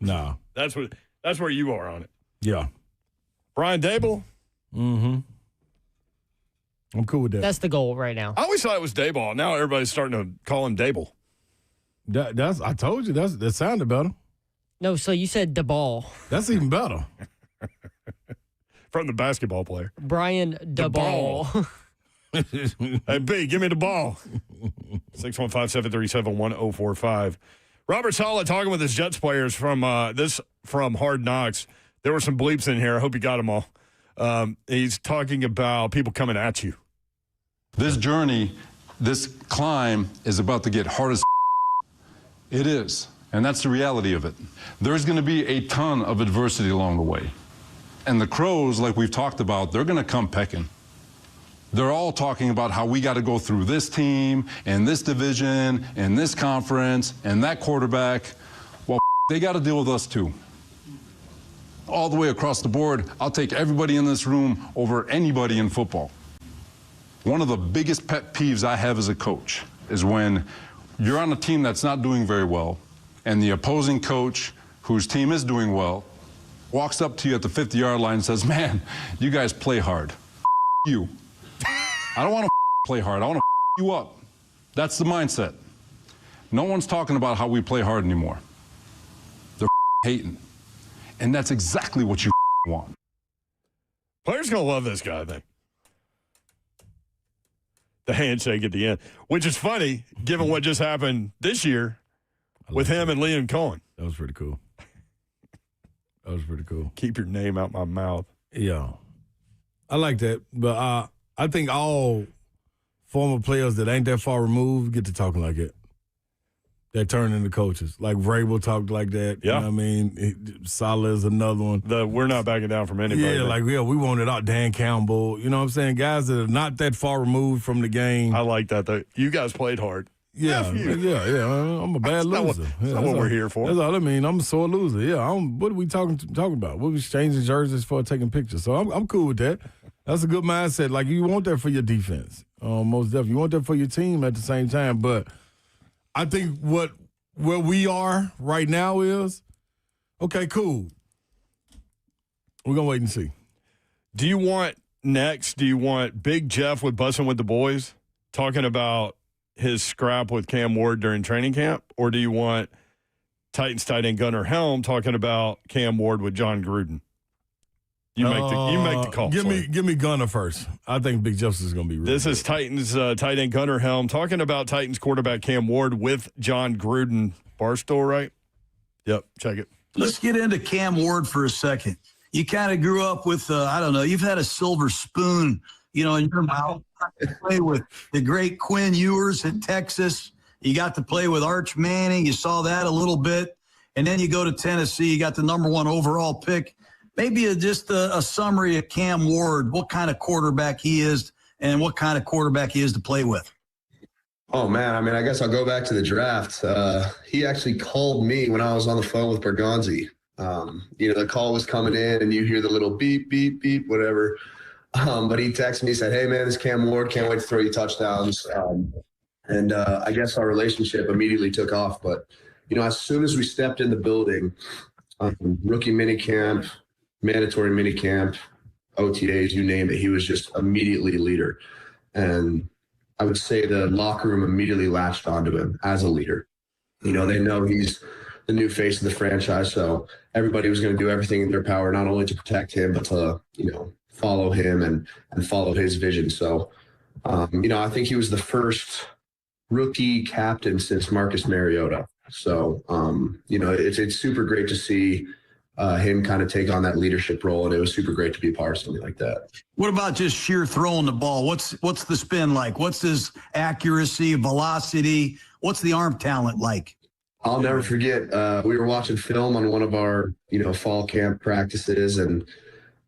No. That's where you are on it. Yeah. Brian Dable. Mm-hmm. I'm cool with that. That's the goal right now. I always thought it was Dayball. Now everybody's starting to call him Dable. That's I told you that sounded better. No, so you said the ball. That's even better. From the basketball player. Brian DeBall. Hey, B, give me the ball. 615-737-1045. Robert Saleh talking with his Jets players from Hard Knocks. There were some bleeps in here. I hope you got them all. He's talking about people coming at you. This journey, this climb is about to get hard as it is. And that's the reality of it. There's going to be a ton of adversity along the way. And the Crows, like we've talked about, they're going to come pecking. They're all talking about how we got to go through this team and this division and this conference and that quarterback. Well, they got to deal with us too. All the way across the board, I'll take everybody in this room over anybody in football. One of the biggest pet peeves I have as a coach is when you're on a team that's not doing very well and the opposing coach, whose team is doing well, walks up to you at the 50-yard line and says, man, you guys play hard. You. I don't want to play hard. I want to you up. That's the mindset. No one's talking about how we play hard anymore. They're hating. And that's exactly what you want. Players going to love this guy, I think. The handshake at the end, which is funny given what just happened this year with him and Liam Cohen. That was pretty cool. Keep your name out my mouth. Yeah. I like that. But I think all former players that ain't that far removed get to talking like it. They turn into coaches. Like Vrabel talked like that. Yeah. You know what I mean? Saleh is another one. We're not backing down from anybody. Yeah, we wanted out Dan Campbell. You know what I'm saying? Guys that are not that far removed from the game. I like that, though. You guys played hard. Yeah. I'm a bad loser. That's not what we're here for. That's all I mean. I'm a sore loser. Yeah. What are we talking about? What are we exchanging jerseys for, taking pictures? So I'm cool with that. That's a good mindset. Like, you want that for your defense. Most definitely. You want that for your team at the same time. But I think where we are right now is, okay, cool. We're going to wait and see. Do you want Big Jeff with Bussin' with the Boys talking about his scrap with Cam Ward during training camp? Or do you want Titans tight end Gunnar Helm talking about Cam Ward with John Gruden? You make the call. Give me Gunnar first. I think Big Jeff is going to be really This good. is Titans tight end Gunnar Helm talking about Titans quarterback Cam Ward with John Gruden. Barstool, right? Yep, check it. Let's get into Cam Ward for a second. You kind of grew up with, you've had a silver spoon, in your mouth. You got to play with the great Quinn Ewers at Texas. You got to play with Arch Manning. You saw that a little bit. And then you go to Tennessee. You got the number 1 overall pick. Maybe just a summary of Cam Ward, what kind of quarterback he is and what kind of quarterback he is to play with. Oh, man. I mean, I guess I'll go back to the draft. He actually called me when I was on the phone with Bergonzi. The call was coming in and you hear the little beep, beep, beep, whatever. But he texted me, said, hey, man, this is Cam Ward. Can't wait to throw you touchdowns. I guess our relationship immediately took off. But, as soon as we stepped in the building, rookie minicamp, mandatory minicamp, OTAs, you name it, he was just immediately a leader. And I would say the locker room immediately latched onto him as a leader. They know he's the new face of the franchise, so everybody was going to do everything in their power, not only to protect him, but to, follow him and follow his vision. So, I think he was the first rookie captain since Marcus Mariota. So, it's super great to see him kind of take on that leadership role, and it was super great to be a part of something like that. What about just sheer throwing the ball? What's the spin like? What's his accuracy, velocity? What's the arm talent like? I'll never forget. We were watching film on one of our, fall camp practices, and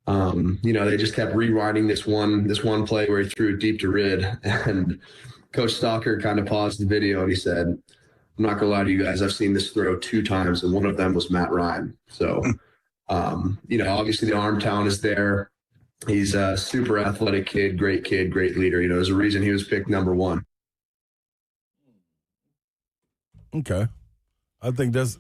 they just kept rewinding this one play where he threw it deep to Rid, and Coach Stalker kind of paused the video and he said, "I'm not gonna lie to you guys. I've seen this throw 2 times, and one of them was Matt Ryan." So, obviously the arm talent is there. He's a super athletic kid, great leader. There's a reason he was picked number 1. Okay. I think that's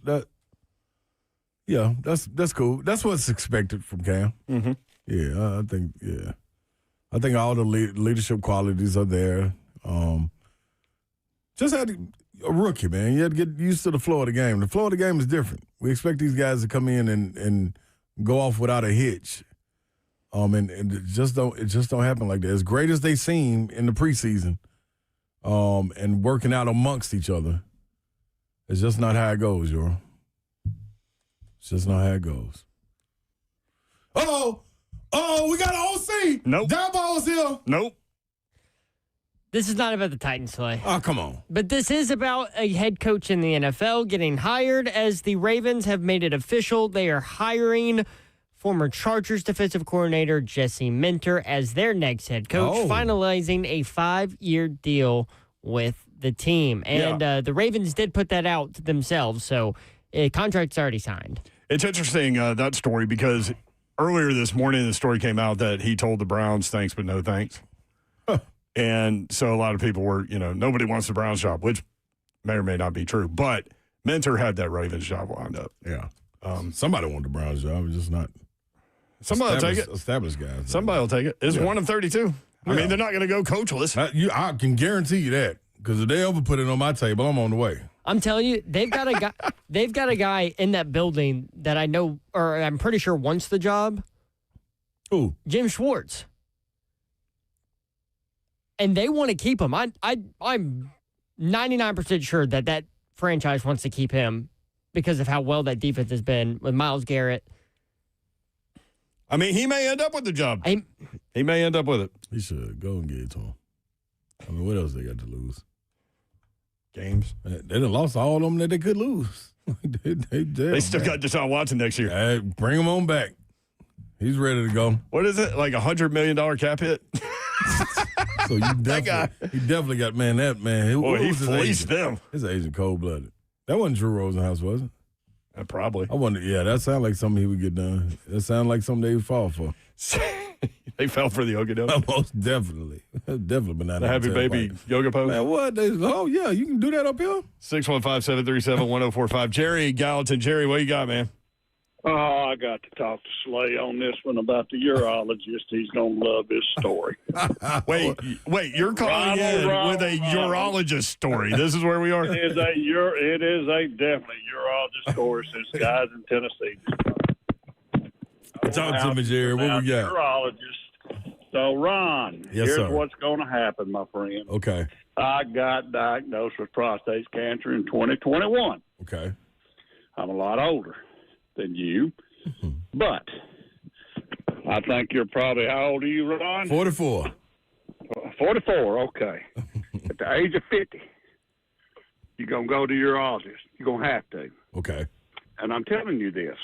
cool. That's what's expected from Cam. Mm-hmm. Yeah, I think all the leadership qualities are there. Just had a rookie, man. You had to get used to the flow of the game. The flow of the game is different. We expect these guys to come in and go off without a hitch. And it just don't happen like that. As great as they seem in the preseason, and working out amongst each other, it's just not how it goes, Euro. It's just not how it goes. Oh, we got an OC. Nope. Dabo's here. Nope. This is not about the Titans, Saleh. Oh, come on. But this is about a head coach in the NFL getting hired, as the Ravens have made it official. They are hiring former Chargers defensive coordinator Jesse Minter as their next head coach, finalizing a 5-year deal with the team. And the Ravens did put that out themselves, so contract's already signed. It's interesting, that story, because earlier this morning the story came out that he told the Browns thanks but no thanks. And so a lot of people were, nobody wants the Browns job, which may or may not be true. But Minter had that Ravens job lined up. Yeah. Somebody wanted the Browns job. It's just not. Somebody will take it. Established guys. Somebody will take it. It's 1 of 32. I mean, they're not going to go coachless. I can guarantee you that, because if they ever put it on my table, I'm on the way. I'm telling you, they've got a guy. They've got a guy in that building that I know, or I'm pretty sure wants the job. Who? Jim Schwartz. And they want to keep him. I'm 99% sure that franchise wants to keep him because of how well that defense has been with Myles Garrett. I mean, he may end up with the job. He may end up with it. He should go and get it to him. I mean, what else they got to lose? Games. They done lost all of them that they could lose. they still got Deshaun Watson next year. Bring him on back. He's ready to go. What is it? Like $100 million cap hit? So he definitely got, man, that man. He fleeced them. His agent cold-blooded. That wasn't Drew Rosenhaus, was it? Probably. I wonder. Yeah, that sounded like something he would get done. That sounded like something they would fall for. They fell for the okey-doke. Most definitely. Definitely banana. The happy baby yoga pose. Man, what? Yeah, you can do that up here? 615-737-1045. Jerry Gallatin. Jerry, what you got, man? Oh, I got to talk to Saleh on this one about the urologist. He's going to love this story. Wait, you're calling with a urologist story. This is where we are? It is a definitely urologist story since guys in Tennessee. Talk to me, Jerry. What we got? Urologist. So, Ron, here's what's going to happen, my friend. Okay. I got diagnosed with prostate cancer in 2021. Okay. I'm a lot older than you, but I think you're probably, how old are you, Ron? 44. 44, okay. At the age of 50, you're going to go to your urologist. You're going to have to. Okay. And I'm telling you this,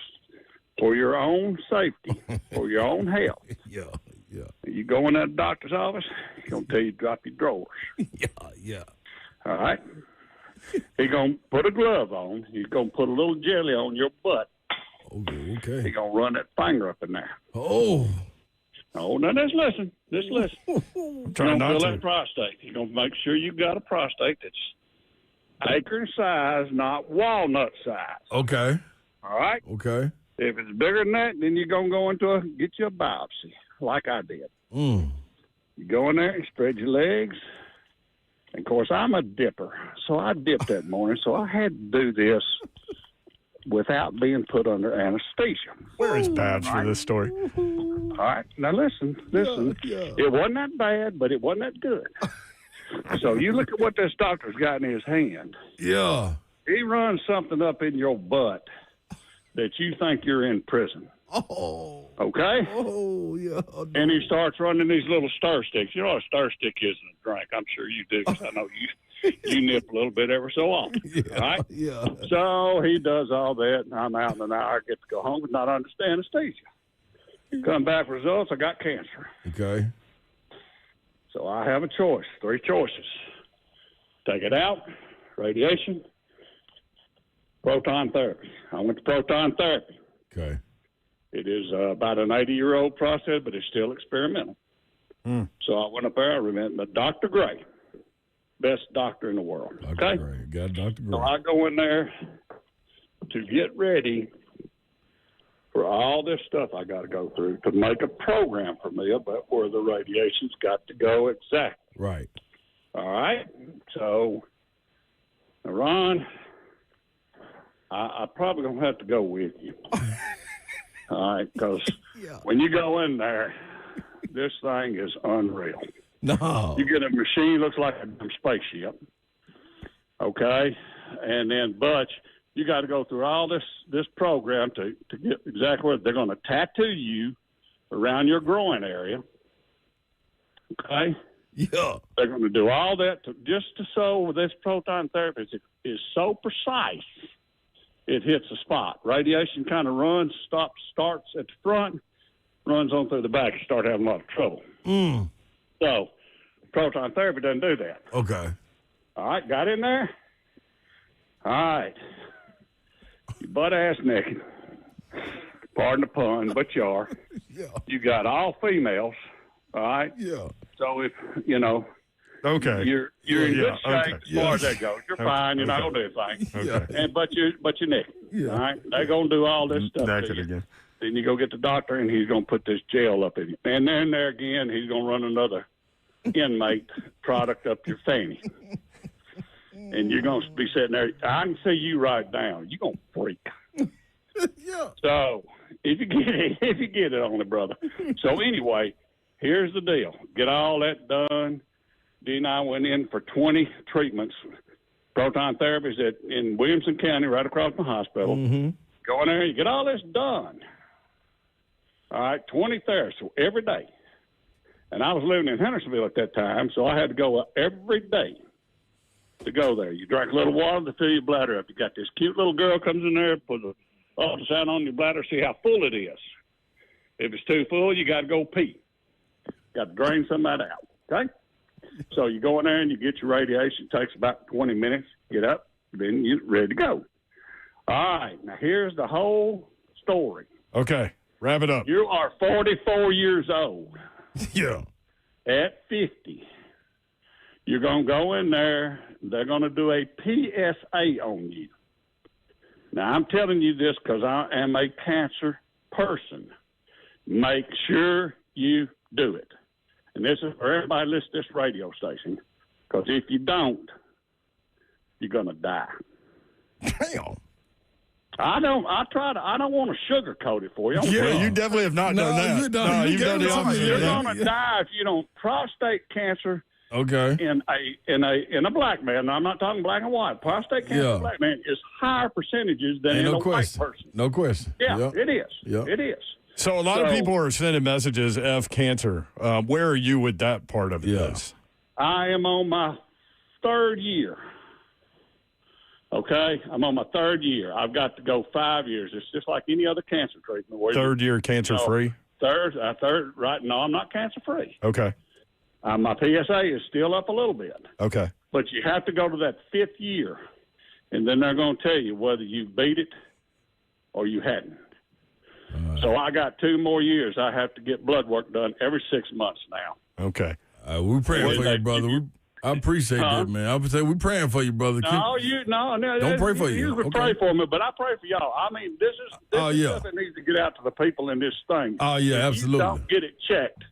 for your own safety, for your own health. Yeah. You go in that doctor's office, he's going to tell you to drop your drawers. Yeah. All right? He's going to put a glove on. He's going to put a little jelly on your butt. Okay. He's going to run that finger up in there. Oh, now just listen. I'm trying not to. That prostate. He's going to make sure you got a prostate that's acorn size, not walnut size. Okay. All right? Okay. If it's bigger than that, then you're going to go get you a biopsy, like I did. You go in there and spread your legs. And, of course, I'm a dipper, so I dipped that morning, so I had to do this without being put under anesthesia. Where is Babs for this story? All right. Now, listen. It wasn't that bad, but it wasn't that good. So you look at what this doctor's got in his hand. Yeah. He runs something up in your butt that you think you're in prison. Oh. Okay? Oh, yeah. And he starts running these little stir sticks. You know what a stir stick is in a drink. I'm sure you do, 'cause I know you nip a little bit every so often. Yeah, right? yeah. So he does all that, and I'm out in an hour. I get to go home with not under anesthesia. Come back results, I got cancer. Okay. So I have a choice, 3 choices. Take it out, radiation, proton therapy. I went to proton therapy. Okay. It is about an 80-year-old process, but it's still experimental. So I went up there, I met Dr. Gray, best doctor in the world. Dr. Gray. Got Dr. Gray. So I go in there to get ready for all this stuff I got to go through to make a program for me about where the radiation's got to go exactly. Right. All right. So, Ron, I probably going to have to go with you. All right, because when you go in there, this thing is unreal. No. You get a machine, looks like a damn spaceship. Okay? And then, Butch, you got to go through all this program to get exactly where they're going to tattoo you around your groin area. Okay? Yeah. They're going to do all that so this proton therapy is so precise. It hits the spot. Radiation kind of starts at the front, runs on through the back. You start having a lot of trouble. So, proton therapy doesn't do that. Okay. All right, got in there? All right. You butt-ass naked. Pardon the pun, but you are. Yeah. You got all females, all right? Yeah. So if, you know, okay, you're in good shape okay. as far as that goes. You're fine. You're not going to do anything. Okay. But you're naked. Yeah. All right? They're going to do all this stuff to Naked you. again. Then you go get the doctor, and he's going to put this gel up in you. And then there again, he's going to run another inmate product up your fanny. And you're going to be sitting there. I can see you right now. You're going to freak. Yeah. So if you get it on it, brother. So anyway, here's the deal. Get all that done. Then I went in for 20 treatments. Proton therapy is in Williamson County, right across from the hospital. Mm-hmm. Go in there, you get all this done. All right, 20 therapies every day. And I was living in Hendersonville at that time, so I had to go every day to go there. You drink a little water to fill your bladder up. You got this cute little girl comes in there, put the ultrasound on your bladder, see how full it is. If it's too full, you got to go pee. Got to drain some of that out, okay? So you go in there and you get your radiation. It takes about 20 minutes. Get up, then you're ready to go. All right, now here's the whole story. Okay, wrap it up. You are 44 years old. Yeah. At 50, you're going to go in there. They're going to do a PSA on you. Now, I'm telling you this because I am a cancer person. Make sure you do it. And this is for everybody listening to this radio station, because if you don't, you're going to die. Damn. I don't want to sugarcoat it for you. Yeah, you definitely have not done that. You done, you've done the opposite. You're going to die if you don't. Prostate cancer. Okay. In a black man. Now, I'm not talking black and white. Prostate cancer in a black man is higher percentages than in a white person. No question. Yeah, Yep. it is. Yep. It is. So a lot of people are sending messages, F cancer. Where are you with that part of this? I am on my 3rd year. Okay? I'm on my 3rd year. I've got to go 5 years. It's just like any other cancer treatment. Where 3rd year cancer-free? Third, right? No, I'm not cancer-free. Okay. My PSA is still up a little bit. Okay. But you have to go to that 5th year, and then they're going to tell you whether you beat it or you hadn't. So I got 2 more years. I have to get blood work done every 6 months now. Okay. We're praying for you, brother. I appreciate that, man. I would say we're praying for you, brother. Don't pray for you. You pray for me, but I pray for y'all. I mean, this is stuff that needs to get out to the people in this thing. Oh, yeah, absolutely. If you don't get it checked,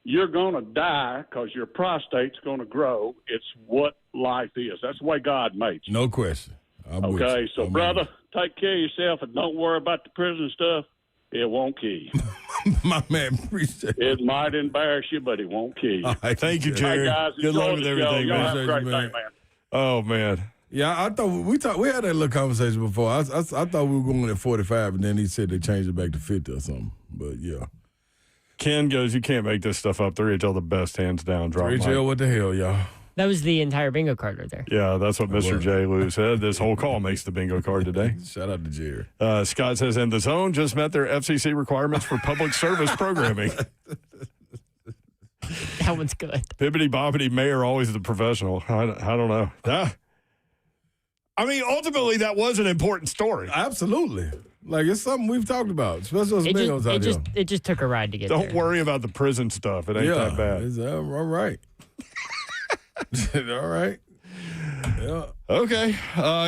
you're going to die because your prostate's going to grow. It's what life is. That's the way God made you. No question. Okay, so, brother, take care of yourself and don't worry about the prison stuff. It won't kill you. My man, appreciate it. It might embarrass you, but it won't kill you. Thank you, Jerry. Hey, guys, good luck with everything, Y'all man. have a great day, man. Oh, man. Yeah, I thought we had that little conversation before. I thought we were going at 45, and then he said they changed it back to 50 or something. But yeah, Ken goes, you can't make this stuff up. 3HL the best, hands down. Drop 3HL, what the hell, y'all? That was the entire bingo card right there. Yeah, that's what Mr. J. Lou said. This whole call makes the bingo card today. Shout out to Jerry. Scott says, and the zone just met their FCC requirements for public service programming. That one's good. Bibbity bobbity mayor, always the professional. I don't know. I mean, ultimately, that was an important story. Absolutely. Like, it's something we've talked about, especially those bingos out there. It just took a ride to get there. Don't worry about the prison stuff. It ain't that bad. It's, all right. All right. Yeah. Okay.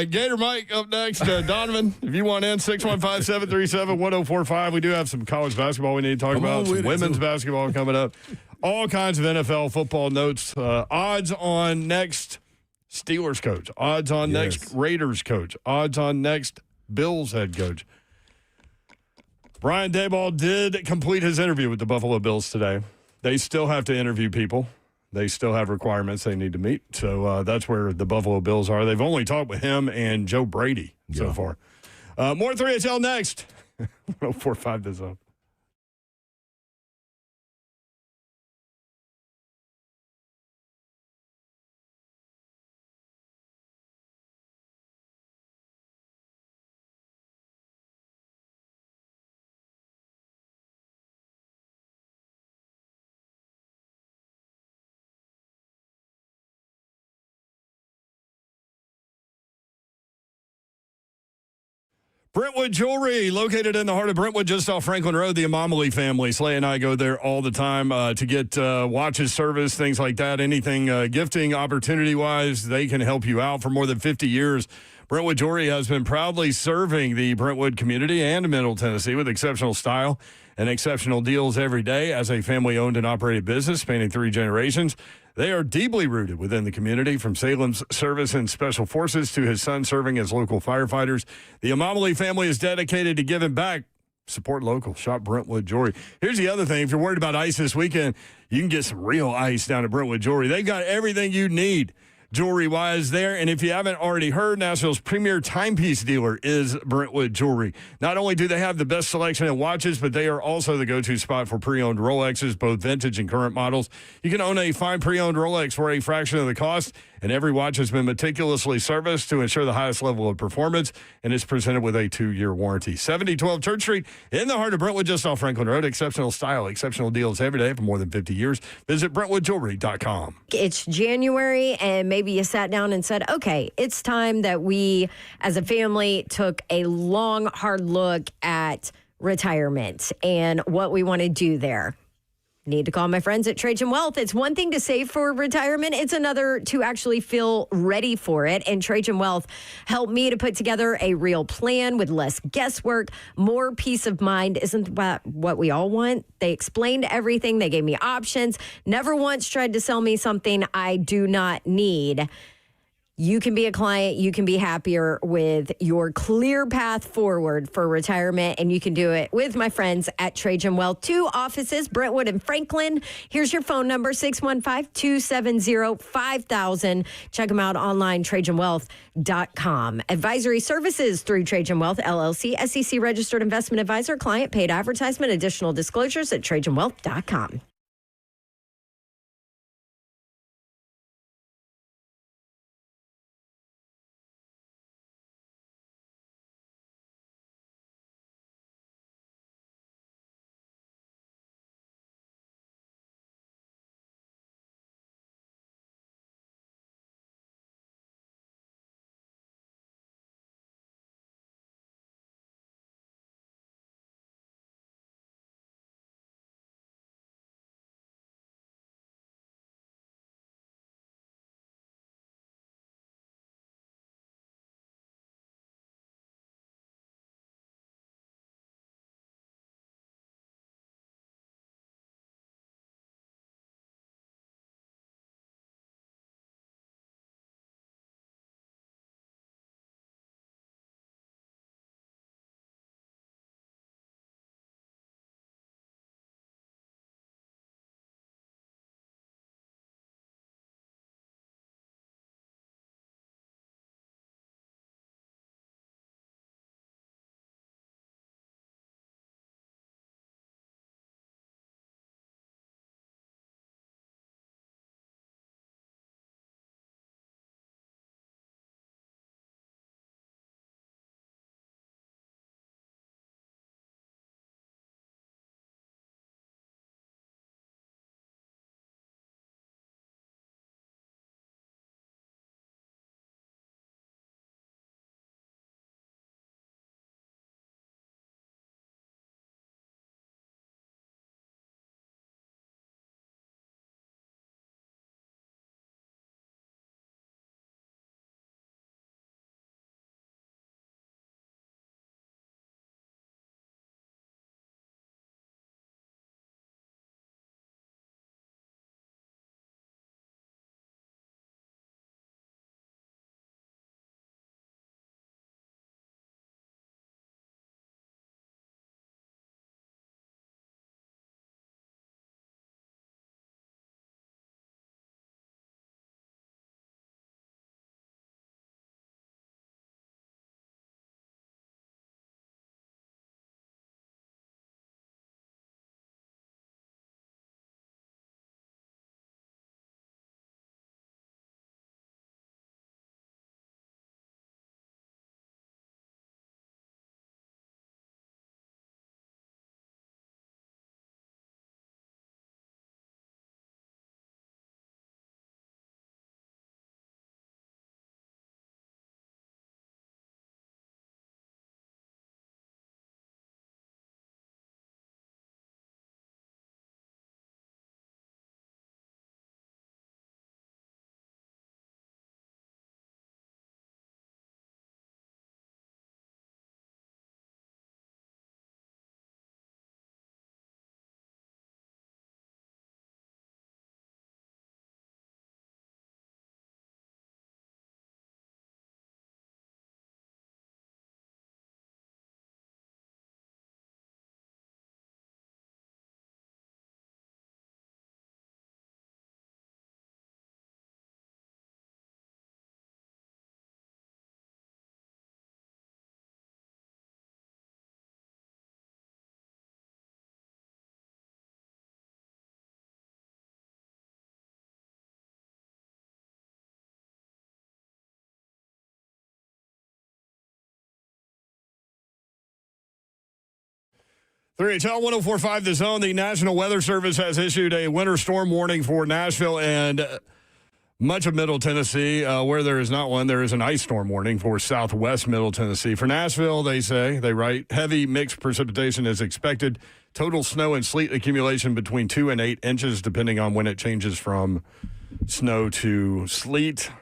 Gator Mike up next. Donovan, if you want in, 615-737-1045. We do have some college basketball we need to talk about. Some women's basketball coming up. All kinds of NFL football notes. Odds on next Steelers coach. Odds on next Raiders coach. Odds on next Bills head coach. Brian Daboll did complete his interview with the Buffalo Bills today. They still have to interview people. They still have requirements they need to meet. So that's where the Buffalo Bills are. They've only talked with him and Joe Brady so far. More 3HL next. 104.5 The Zone. Brentwood Jewelry, located in the heart of Brentwood, just off Franklin Road, the Amamali family. Slay and I go there all the time to get watches, service, things like that. Anything gifting opportunity-wise, they can help you out for more than 50 years. Brentwood Jewelry has been proudly serving the Brentwood community and Middle Tennessee with exceptional style and exceptional deals every day. As a family-owned and operated business spanning 3 generations, they are deeply rooted within the community, from Salem's service in Special Forces to his son serving as local firefighters. The Amamali family is dedicated to giving back. Support local. Shop Brentwood Jewelry. Here's the other thing. If you're worried about ice this weekend, you can get some real ice down at Brentwood Jewelry. They've got everything you need jewelry-wise there. And if you haven't already heard, Nashville's premier timepiece dealer is Brentwood Jewelry. Not only do they have the best selection of watches, but they are also the go-to spot for pre-owned Rolexes, both vintage and current models. You can own a fine pre-owned Rolex for a fraction of the cost, and every watch has been meticulously serviced to ensure the highest level of performance, and is presented with a 2-year warranty. 7012 Church Street in the heart of Brentwood, just off Franklin Road. Exceptional style, exceptional deals every day for more than 50 years. Visit BrentwoodJewelry.com. It's January, and maybe you sat down and said, okay, it's time that we as a family took a long, hard look at retirement and what we want to do there. Need to call my friends at Trajan Wealth. It's one thing to save for retirement. It's another to actually feel ready for it. And Trajan Wealth helped me to put together a real plan with less guesswork, more peace of mind. Isn't that what we all want? They explained everything. They gave me options. Never once tried to sell me something I do not need. You can be a client. You can be happier with your clear path forward for retirement, and you can do it with my friends at Trajan Wealth. 2 offices, Brentwood and Franklin. Here's your phone number, 615-270-5000. Check them out online, TrajanWealth.com. Advisory services through Trajan Wealth, LLC, SEC registered investment advisor, client paid advertisement. Additional disclosures at TrajanWealth.com. 3HL 104.5 The Zone. The National Weather Service has issued a winter storm warning for Nashville and much of Middle Tennessee. Where there is not one, there is an ice storm warning for southwest Middle Tennessee. For Nashville, they write, heavy mixed precipitation is expected. Total snow and sleet accumulation between 2 and 8 inches, depending on when it changes from snow to sleet,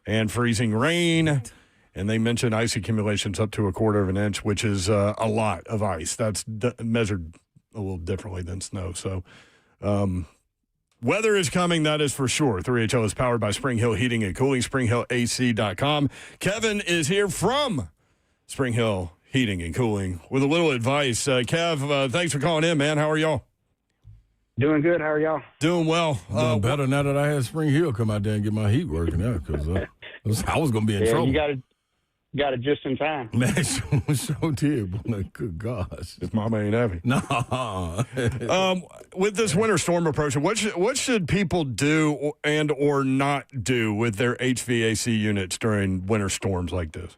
and freezing rain. And they mentioned ice accumulations up to 1/4 of an inch, which is a lot of ice. That's measured a little differently than snow. So weather is coming, that is for sure. 3HL is powered by Spring Hill Heating and Cooling, springhillac.com. Kevin is here from Spring Hill Heating and Cooling with a little advice. Kev, thanks for calling in, man. How are y'all? Doing good. How are y'all? Doing well. Doing better now that I had Spring Hill come out there and get my heat working out, because I was going to be in trouble. You got it just in time. Man, so did. Good gosh. If mama ain't happy. No. With this winter storm approaching, what should people do and or not do with their HVAC units during winter storms like this?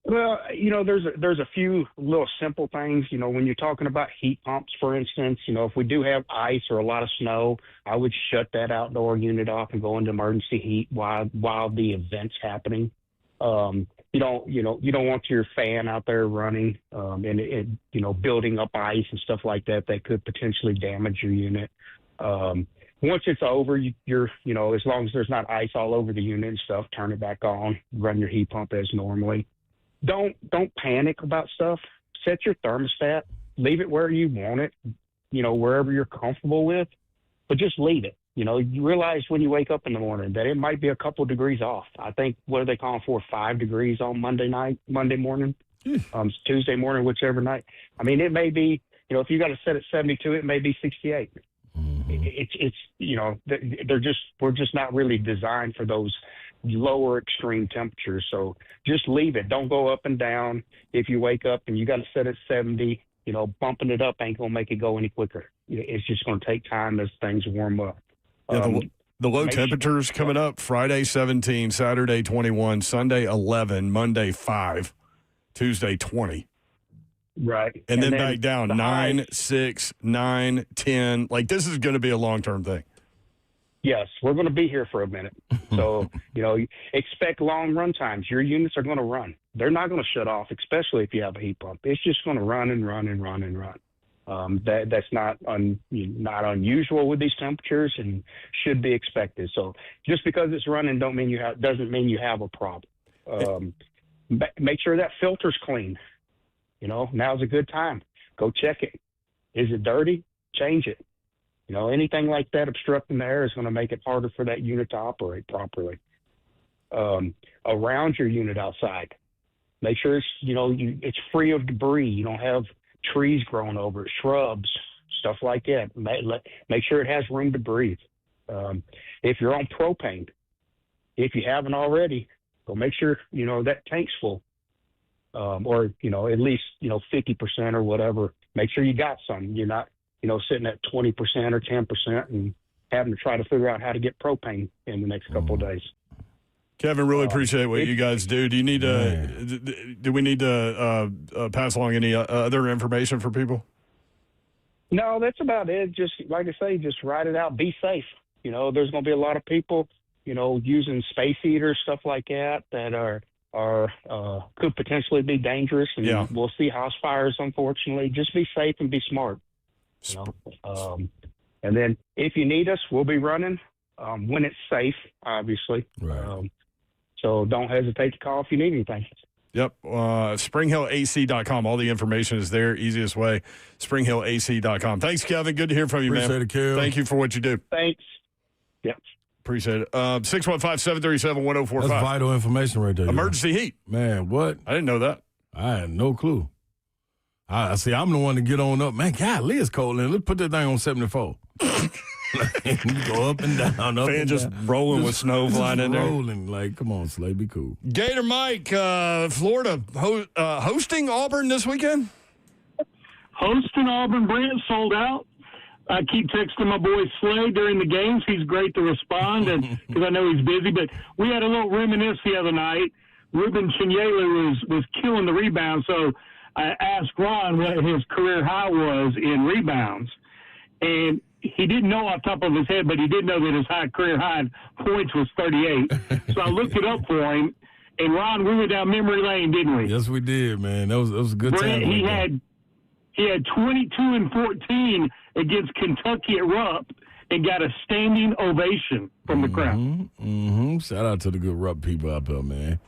Well, there's a few little simple things. When you're talking about heat pumps, for instance, if we do have ice or a lot of snow, I would shut that outdoor unit off and go into emergency heat while the event's happening. You don't want your fan out there running and it building up ice and stuff like that could potentially damage your unit. Once it's over, you're as long as there's not ice all over the unit and stuff, turn it back on, run your heat pump as normally. Don't panic about stuff. Set your thermostat, leave it where you want it, wherever you're comfortable with, but just leave it. You realize when you wake up in the morning that it might be a couple of degrees off. I think, what are they calling for, 5 degrees on Monday morning, Tuesday morning, whichever night. I mean, it may be, if you got to set it 72, it may be 68. Mm-hmm. We're just not really designed for those lower extreme temperatures. So just leave it. Don't go up and down. If you wake up and you got to set it 70, bumping it up ain't going to make it go any quicker. It's just going to take time as things warm up. Yeah, the low temperatures coming up, Friday 17, Saturday 21, Sunday 11, Monday 5, Tuesday 20. Right. And then back down 9, 6, 9, 10. Like, this is going to be a long-term thing. Yes, we're going to be here for a minute. So, expect long run times. Your units are going to run. They're not going to shut off, especially if you have a heat pump. It's just going to run and run and run and run. That's not unusual with these temperatures and should be expected. So just because it's running doesn't mean you have a problem. Make sure that filter's clean. Now's a good time. Go check it. Is it dirty? Change it. Anything like that obstructing the air is going to make it harder for that unit to operate properly. Around your unit outside, make sure it's free of debris. You don't have trees growing over it, shrubs, stuff like that. Make sure it has room to breathe. If you're on propane, if you haven't already, go make sure that tank's full, or at least 50% or whatever. Make sure you got some. You're not sitting at 20% or 10% and having to try to figure out how to get propane in the next couple of days. Kevin, really appreciate what you guys do. Do you need do we need to pass along any other information for people? No, that's about it. Just like I say, just ride it out. Be safe. There's going to be a lot of people, using space heaters, stuff like that could potentially be dangerous. And we'll see house fires, unfortunately. Just be safe and be smart. And then if you need us, we'll be running when it's safe, obviously. Right. So don't hesitate to call if you need anything. Yep. springhillac.com. All the information is there. Easiest way, springhillac.com. Thanks, Kevin. Good to hear from you, man. Appreciate it, Kev. Thank you for what you do. Thanks. Yep. Appreciate it. 615-737-1045. That's vital information right there. Emergency heat. Man, what? I didn't know that. I had no clue. I see. I'm the one to get on up. Man, golly, it's cold. Let's put that thing on 74. Go up and down. Up Fan and just down. rolling with snow flying in there. Rolling. Like, come on, Slay, be cool. Gator Mike, Florida hosting Auburn this weekend? Hosting Auburn, Brent, sold out. I keep texting my boy Slay during the games. He's great to respond, and because I know he's busy. But we had a little reminisce the other night. Ruben Chinyelu was killing the rebound, so I asked Ron what his career high was in rebounds, and he didn't know off the top of his head, but he did know that his career high in points was 38. So I looked it up for him. And Ron, we were down memory lane, didn't we? Yes, we did, man. That was a good time. He had 22 and 14 against Kentucky at Rupp and got a standing ovation from the crowd. Mm-hmm. Shout out to the good Rupp people out there, man.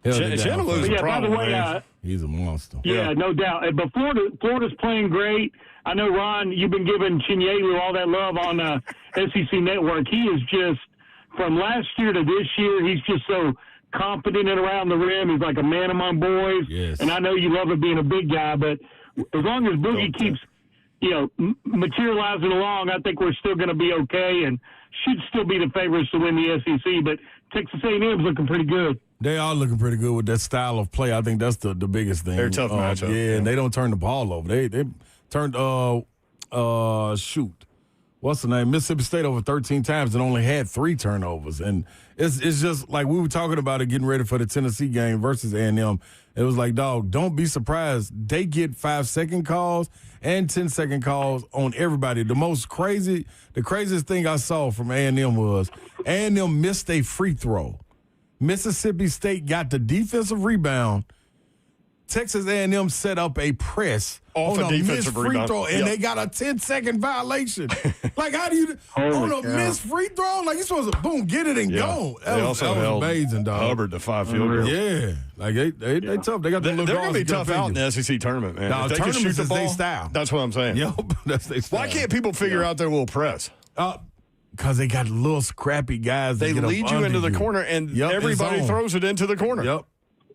Chenaloo's a problem, by the way, man. He's a monster. Yeah, no doubt. But Florida's playing great. I know, Ron, you've been giving Chinyelu all that love on SEC Network. He is just, from last year to this year, he's just so confident and around the rim. He's like a man among boys. Yes. And I know you love him being a big guy, but as long as Boogie keeps, materializing along, I think we're still going to be okay and should still be the favorites to win the SEC. But Texas A&M's looking pretty good. They are looking pretty good with that style of play. I think that's the biggest thing. They're a tough matchup. Yeah, and they don't turn the ball over. They turned what's the name? Mississippi State over 13 times and only had 3 turnovers. And it's just like we were talking about it getting ready for the Tennessee game versus A&M. It was like, dog, don't be surprised. They get 5-second calls and 10-second calls on everybody. The craziest thing I saw from A&M was A&M missed a free throw. Mississippi State got the defensive rebound. Texas A&M set up a press off on a missed defensive free rebound. throw, and they got a 10-second violation. Like, how do you on a missed free throw? Like, you're supposed to boom, get it and go. That was amazing, dog. Hubbard to 5 field goals. Yeah, like they tough. They got the little They're going to be tough out in there. the SEC tournament, man. Now, if they can shoot the ball, their style. that's what I'm saying. Yep, that's their style. Why can't people figure out their little press? Because they got little scrappy guys. They lead you into the corner, and everybody throws it into the corner. Yep,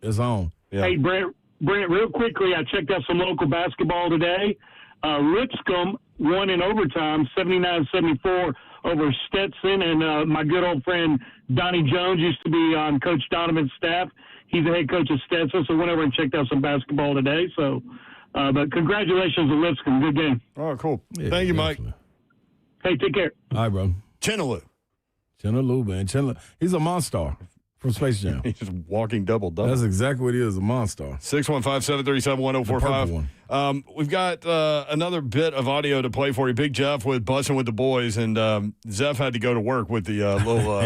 it's on. Yeah. Hey, Brent, real quickly, I checked out some local basketball today. Lipscomb won in overtime, 79-74 over Stetson, and my good old friend Donnie Jones used to be on Coach Donovan's staff. He's the head coach of Stetson, so went over and checked out some basketball today. So, but congratulations to Lipscomb. Good game. Oh, cool. Yeah, Thank you, Mike. Hey, take care. All right, bro. Chenaloo, man. He's a monster from Space Jam. He's just walking double-double. That's exactly what he is, a monster. 615-737-1045. We've got another bit of audio to play for you. Big Jeff with Bussing with the Boys, and Zeph had to go to work with the little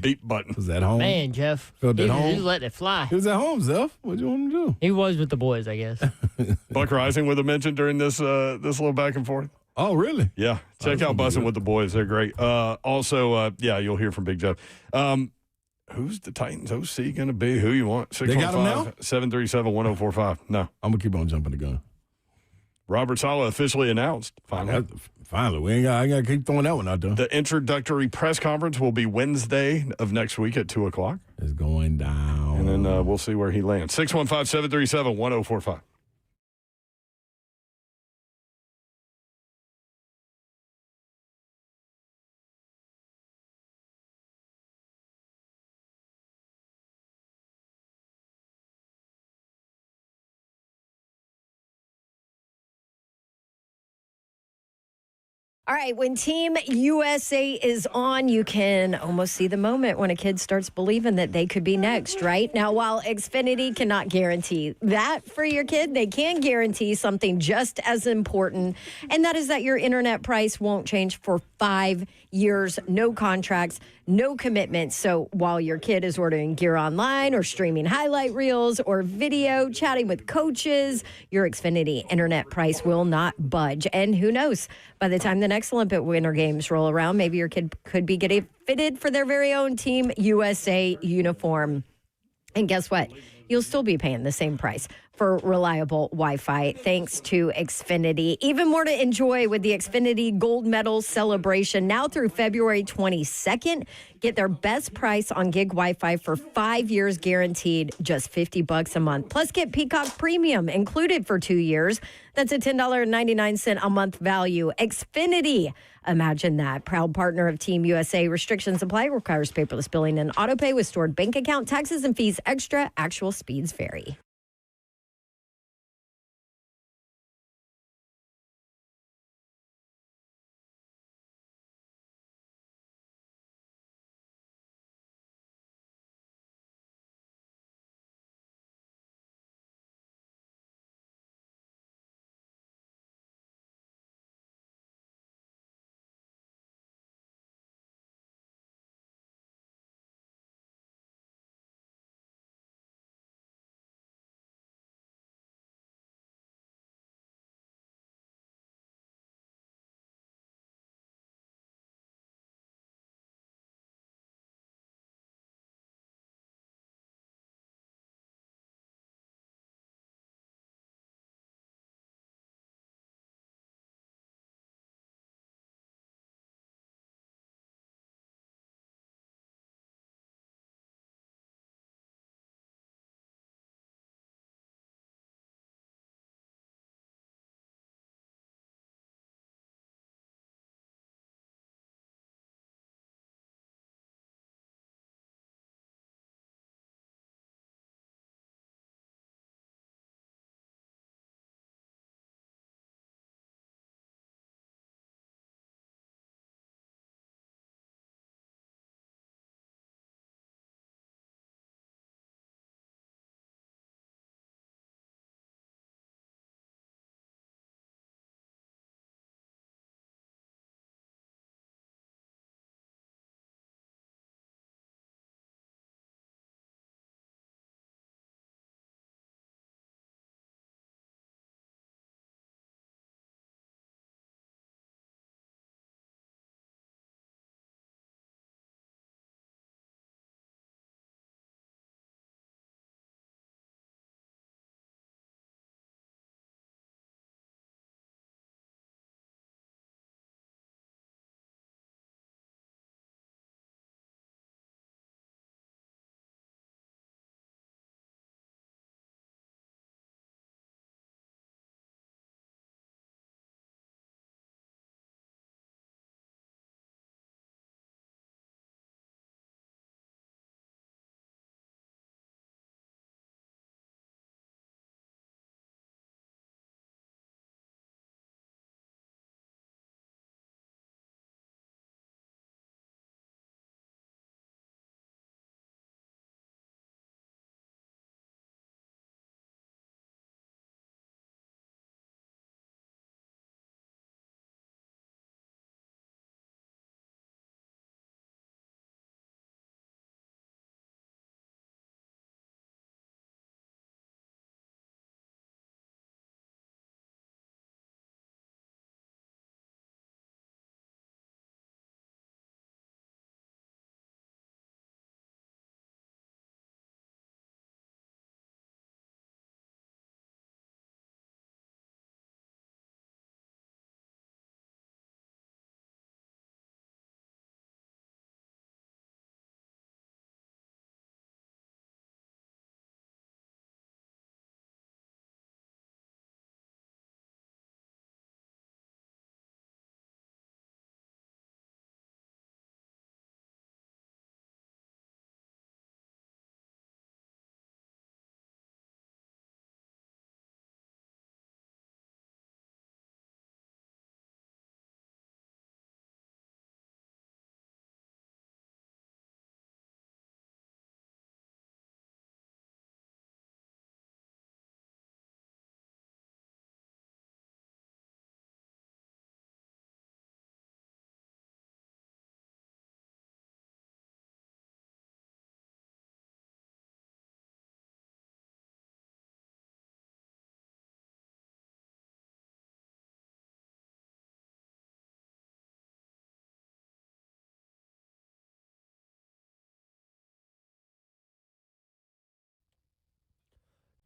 beep button. Was that home? Man, Jeff. Felt He at home? was letting it fly. He was at home, Zeph. What you want him to do? He was with the boys, I guess. Buck Rising with a mention during this little back and forth. Oh, really? Yeah. Check out Bussing with the Boys. They're great. Also, you'll hear from Big Jeff. Who's the Titans OC going to be? Who you want? They got him now? 615-737-1045. No. I'm going to keep on jumping the gun. Robert Saleh officially announced. Finally. I ain't got to keep throwing that one out there. The introductory press conference will be Wednesday of next week at 2 o'clock. It's going down. And then we'll see where he lands. 615-737-1045. All right, when Team USA is on, you can almost see the moment when a kid starts believing that they could be next, right? Now, while Xfinity cannot guarantee that for your kid, they can guarantee something just as important, and that is that your internet price won't change for 5 years, no contracts, no commitments. So while your kid is ordering gear online or streaming highlight reels or video, chatting with coaches, your Xfinity internet price will not budge. And who knows, by the time the next Olympic Winter Games roll around, maybe your kid could be getting fitted for their very own Team USA uniform. And guess what? You'll still be paying the same price for reliable Wi-Fi thanks to Xfinity. Even more to enjoy with the Xfinity Gold Medal celebration now through February 22nd. Get their best price on gig Wi-Fi for 5 years guaranteed, just $50 a month. Plus get Peacock Premium included for 2 years. That's a $10.99 a month value. Xfinity. Imagine that. Proud partner of Team USA. Restrictions apply. Requires paperless billing and autopay with stored bank account. Taxes and fees extra. Actual speeds vary.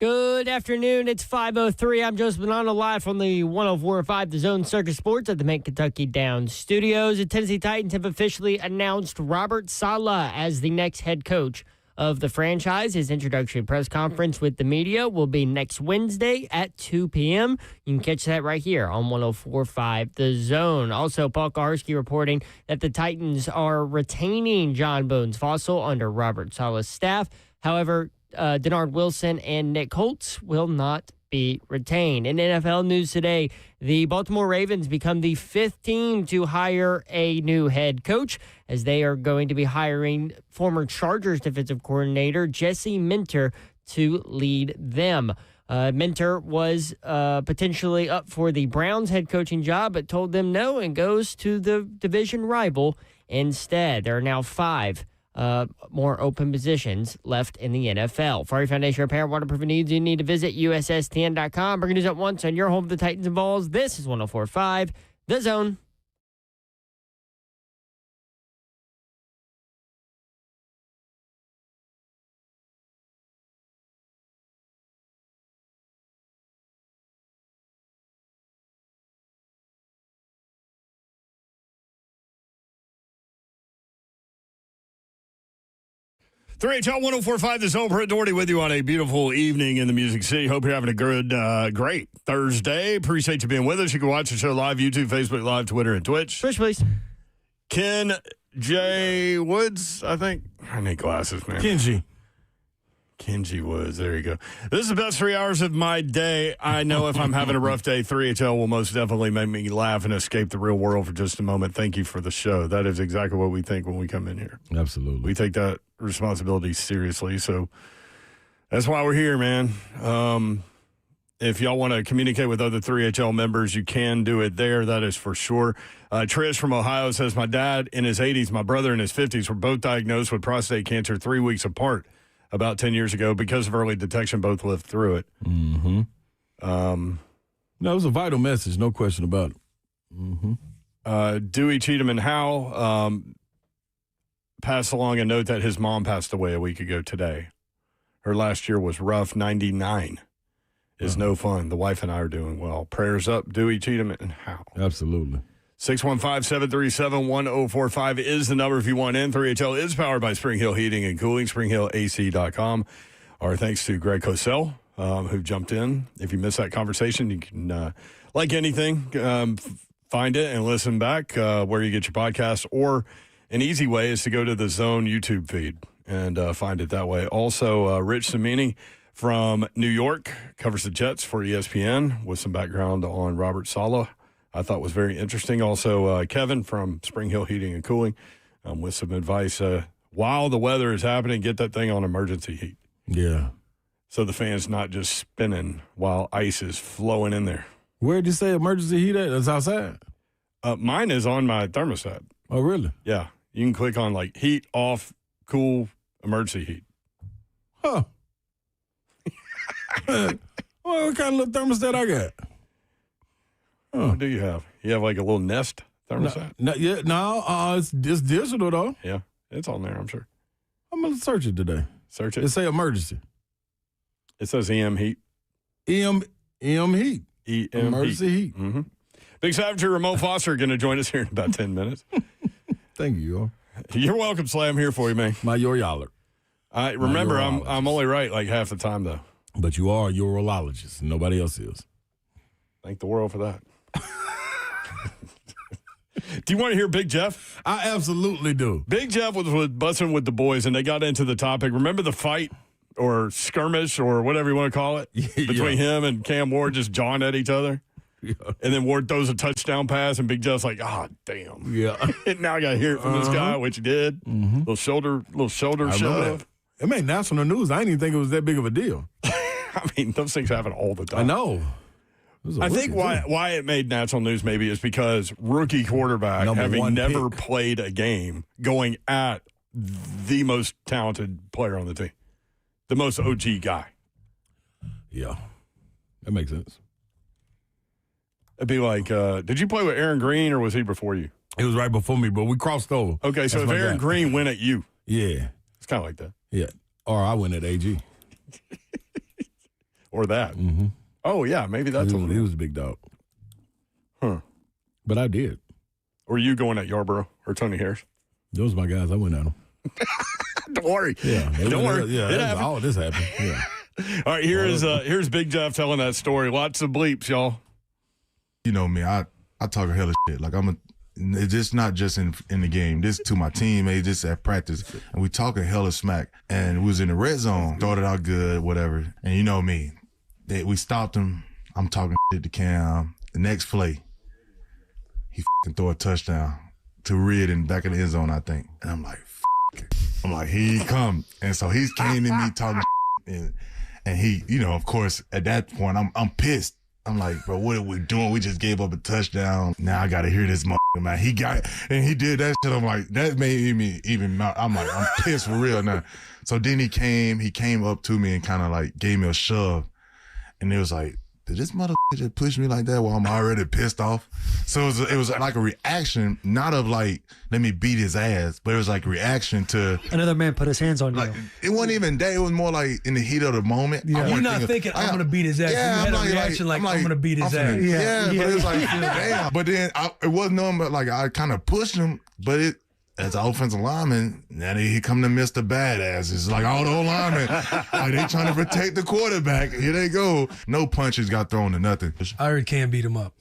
Good afternoon. It's 5:03. I'm Joseph Bonanno, live from the 104.5 The Zone Circus Sports at the Mint Kentucky Downs Studios. The Tennessee Titans have officially announced Robert Saleh as the next head coach of the franchise. His introductory press conference with the media will be next Wednesday at 2 p.m. You can catch that right here on 104.5 The Zone. Also, Paul Kaharski reporting that the Titans are retaining John Bones Fossil under Robert Saleh's staff. However, Denard Wilson and Nick Holtz will not be retained. In NFL news today, the Baltimore Ravens become the 5th team to hire a new head coach, as they are going to be hiring former Chargers defensive coordinator Jesse Minter to lead them. Minter was potentially up for the Browns head coaching job, but told them no and goes to the division rival instead. There are now 5 more open positions left in the NFL. For your foundation repair, waterproofing needs, you need to visit USSTN.com. Bringing news at once on your home of the Titans and Vols. This is 104.5 The Zone. Three HL 104.5, The Zone. Brett Doherty with you on a beautiful evening in the Music City. Hope you're having a good, great Thursday. Appreciate you being with us. You can watch the show live, YouTube, Facebook Live, Twitter, and Twitch. Twitch, please. Ken J. Woods, I think. I need glasses, man. Kenji Woods. There you go. This is the best 3 hours of my day. I know if I'm having a rough day, 3HL will most definitely make me laugh and escape the real world for just a moment. Thank you for the show. That is exactly what we think when we come in here. Absolutely. We take that responsibility seriously. So that's why we're here, man. If y'all want to communicate with other 3HL members, you can do it there. That is for sure. Trish from Ohio says, my dad in his 80s, my brother in his 50s were both diagnosed with prostate cancer 3 weeks apart about 10 years ago. Because of early detection, both lived through it. Mm-hmm. No, it was a vital message, no question about it. Mm-hmm. Dewey Cheatham and Howe passed along a note that his mom passed away a week ago today. Her last year was rough. 99 is no fun. The wife and I are doing well. Prayers up, Dewey Cheatham and Howe. Absolutely. 615-737-1045 is the number if you want in. 3HL is powered by Spring Hill Heating and Cooling, springhillac.com. Our thanks to Greg Cosell, who jumped in. If you missed that conversation, you can, like anything, find it and listen back where you get your podcast. Or an easy way is to go to the Zone YouTube feed and find it that way. Also, Rich Cimini from New York covers the Jets for ESPN with some background on Robert Saleh. I thought was very interesting. Also, Kevin from Spring Hill Heating and Cooling with some advice. While the weather is happening, get that thing on emergency heat. Yeah. So the fan's not just spinning while ice is flowing in there. Where did you say emergency heat at? That's outside? Mine is on my thermostat. Oh, really? Yeah. You can click on, like, heat, off, cool, emergency heat. Huh. Well, what kind of little thermostat I got? Huh. What do you have? You have like a little Nest thermostat? It's digital though. Yeah, it's on there, I'm sure. I'm going to search it today. Search it. It say emergency. It says EM heat. EM heat. Emergency heat. Mm-hmm. Big Savager, Ramon Foster are going to join us here in about 10 minutes. Thank you. You're welcome, Slay. I'm here for you, man. My yoller. I remember I'm only right like half the time though. But you are a urologist. Nobody else is. Thank the world for that. Do you want to hear Big Jeff? I absolutely do. Big Jeff was busting with the boys, and they got into the topic. Remember the fight or skirmish or whatever you want to call it between him and Cam Ward just jawing at each other? Yeah. And then Ward throws a touchdown pass, and Big Jeff's like, damn. Yeah. And now I got to hear it from this guy, which he did. Mm-hmm. Little shoulder shove. It made national news. I didn't even think it was that big of a deal. I mean, those things happen all the time. I know. I think why it made national news maybe is because rookie quarterback having never played a game going at the most talented player on the team, the most OG guy. Yeah, that makes sense. It'd be like, did you play with Aaron Green or was he before you? He was right before me, but we crossed over. Okay, so if Aaron Green went at you. Yeah. It's kind of like that. Yeah. Or I went at AG. or that. Mm-hmm. Oh, yeah, maybe that's he was a big dog. Huh. But I did. Were you going at Yarborough or Tony Harris? Those are my guys. I went at them. Don't worry. Yeah. Don't worry. Yeah, all this happened. Yeah. All right, here's Big Jeff telling that story. Lots of bleeps, y'all. You know me, I talk a hell of shit. Like it's just not just in the game. This to my teammates, just at practice. And we talk a hell of smack. And we was in the red zone. Started out good, whatever. And you know me. We stopped him. I'm talking shit to Cam. The next play, he fucking throw a touchdown to Reed in the back of the end zone, I think. And I'm like, I'm like, here he come. And so he's came to me talking and he, you know, of course, at that point, I'm pissed. I'm like, bro, what are we doing? We just gave up a touchdown. Now I got to hear this motherfucker, man. He did that shit. I'm like, that made me even, I'm like, I'm pissed for real now. So then he came up to me and kind of like gave me a shove. And it was like, did this motherfucker just push me like that while I'm already pissed off? So it was like a reaction, not of like, let me beat his ass, but it was like reaction to another man put his hands on you. Like, it wasn't even that. It was more like in the heat of the moment. Yeah. You're not thinking, I'm going to beat his ass. Yeah, you had a reaction like, I'm going to beat his ass. Yeah, but it was like, damn. But then it wasn't nothing but like I kind of pushed him, but as an offensive lineman, now he come to Mr. Badass. It's like all the old linemen, like they trying to protect the quarterback. Here they go. No punches got thrown to nothing. I heard Cam beat him up.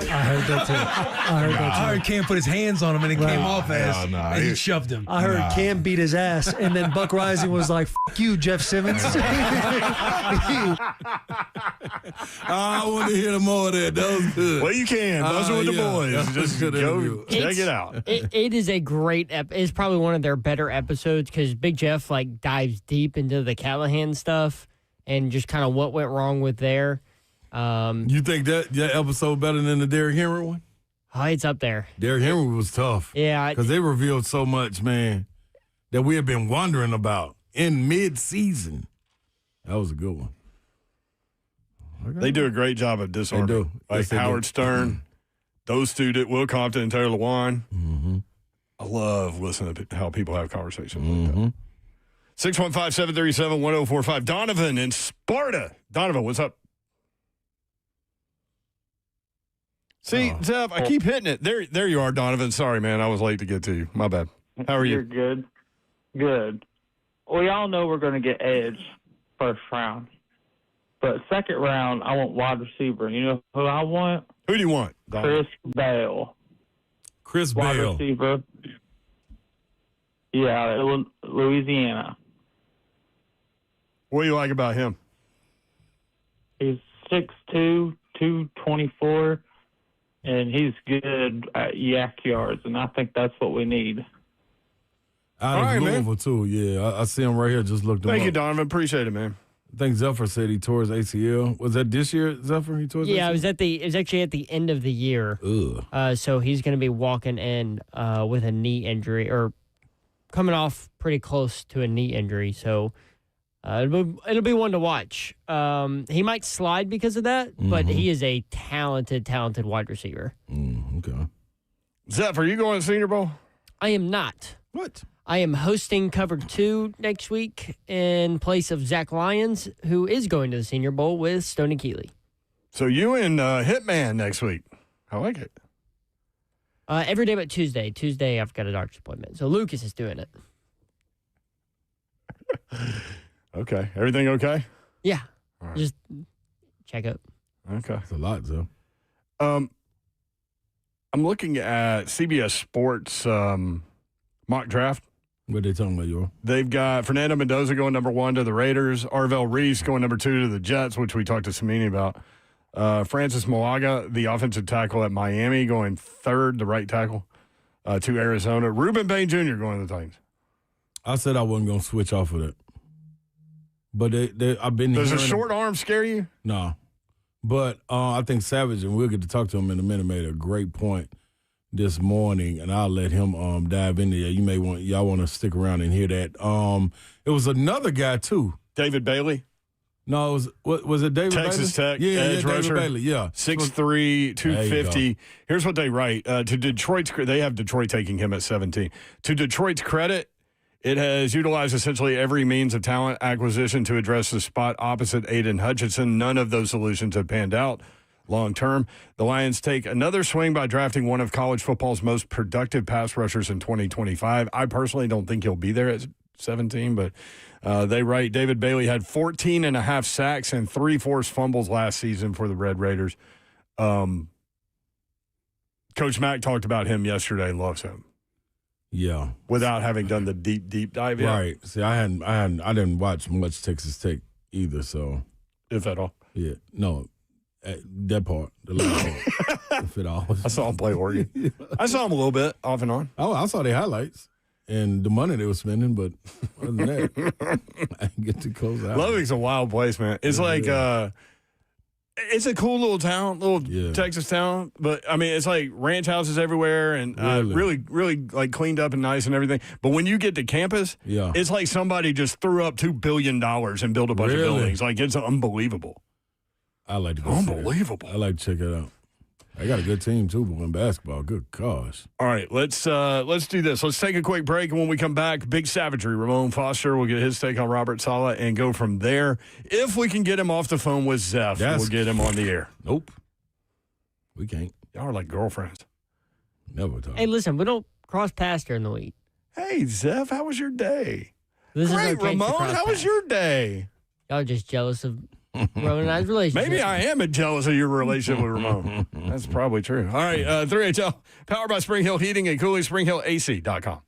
I heard that too. I heard Cam put his hands on him and it came off and he shoved him. I heard Cam beat his ass and then Buck Rising was like, "F you, Jeff Simmons." I want to hear more of that. That was good. Well, you can. Those are with the boys. Just go check it out. It is a great it's probably one of their better episodes because Big Jeff like dives deep into the Callahan stuff and just kind of what went wrong with there. You think that episode better than the Derrick Henry one? Oh, it's up there. Derrick Henry was tough. Yeah. Because they revealed so much, man, that we have been wondering about in mid-season. That was a good one. They do a great job of disarming. They do. Like yes, Howard Stern, those two, Will Compton and Taylor Lewan. Mm-hmm. I love listening to how people have conversations like that. 615-737-1045. Donovan in Sparta. Donovan, what's up? See, Zeph, I keep hitting it. There you are, Donovan. Sorry, man. I was late to get to you. My bad. How are you? You're good. Good. We all know we're going to get edge first round. But second round, I want wide receiver. You know who I want? Who do you want, Donovan? Chris Bale. Chris wide Bale. receiver. Yeah, Louisiana. What do you like about him? He's 6'2", 224. And he's good at yak yards, and I think that's what we need. Out of Louisville, too. Yeah, I see him right here. Just looked him up. Thank you, Donovan. Appreciate it, man. I think Zephyr said he tore his ACL. Was that this year, Zephyr? He tore his ACL? It was actually at the end of the year. So he's going to be walking in with a knee injury or coming off pretty close to a knee injury. So it'll be one to watch. He might slide because of that, but he is a talented wide receiver. Okay. Zeph, are you going to Senior Bowl? I am not. What? I am hosting Cover 2 next week in place of Zach Lyons, who is going to the Senior Bowl with Stoney Keeley. So you and Hitman next week. I like it. Every day but Tuesday. Tuesday, I've got a doctor's appointment. So Lucas is doing it. Okay. Everything okay? Yeah. Right. Just check up. Okay. That's a lot, though. I'm looking at CBS Sports mock draft. What are they talking about, y'all? They've got Fernando Mendoza going number 1 to the Raiders. Arvell Reese going number 2 to the Jets, which we talked to Cimini about. Francis Malaga, the offensive tackle at Miami, going 3rd, the right tackle, to Arizona. Reuben Payne Jr. going to the Titans. I said I wasn't going to switch off of that. But I've been Does a short arm scare you? No. But I think Savage, and we'll get to talk to him in a minute, made a great point this morning, and I'll let him dive into that. Y'all want to stick around and hear that. It was another guy, too. David Bailey? No, was it David Texas Bailey? Tech, Yeah, edge David rusher, Bailey, yeah. 6'3", 250. Here's what they write. To Detroit's, they have Detroit taking him at 17. To Detroit's credit, It has utilized essentially every means of talent acquisition to address the spot opposite Aiden Hutchinson. None of those solutions have panned out long term. The Lions take another swing by drafting one of college football's most productive pass rushers in 2025. I personally don't think he'll be there at 17, but they write David Bailey had 14 and a half sacks and 3 forced fumbles last season for the Red Raiders. Coach Mack talked about him yesterday, loves him. Yeah. Without having done the deep dive yet. Right. See, I didn't watch much Texas Tech either, so. If at all. Yeah. No. That part, the last part, if it all. I saw him play Oregon. I saw him a little bit, off and on. Oh, I saw the highlights and the money they were spending, but other than that, I didn't get to close out. Loving's a wild place, man. It's it's a cool little town, Texas town, but I mean, it's like ranch houses everywhere and really, like cleaned up and nice and everything. But when you get to campus, it's like somebody just threw up $2 billion and built a bunch of buildings. Like, it's unbelievable. I like to go unbelievable. I like to check it out. I got a good team too, but in basketball, good gosh. All right, let's do this. Let's take a quick break, and when we come back, big savagery. Ramon Foster will get his take on Robert Saleh and go from there. If we can get him off the phone with Zeph, we'll get him on the air. Nope, we can't. Y'all are like girlfriends. Never talk. Hey, listen, we don't cross paths during the week. Hey, Zeph, how was your day? This is Great, okay Ramon. to cross How was paths. your day? Y'all are just jealous of Ramon and I's relationship. Maybe I am jealous of your relationship with Ramon. That's probably true. All right, 3HL, powered by Spring Hill Heating and Cooling, springhillac.com.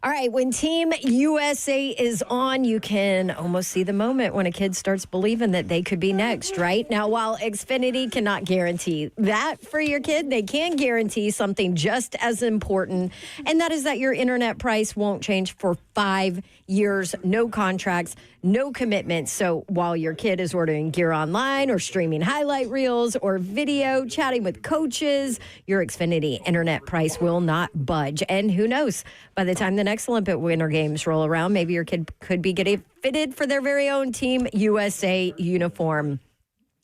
All right, when Team USA is on, you can almost see the moment when a kid starts believing that they could be next, right? Now, while Xfinity cannot guarantee that for your kid, they can guarantee something just as important, and that is that your internet price won't change for 5 years, no contracts, no commitments. So while your kid is ordering gear online or streaming highlight reels or video, chatting with coaches, your Xfinity internet price will not budge. And who knows, by the time the next Olympic Winter Games roll around, maybe your kid could be getting fitted for their very own Team USA uniform.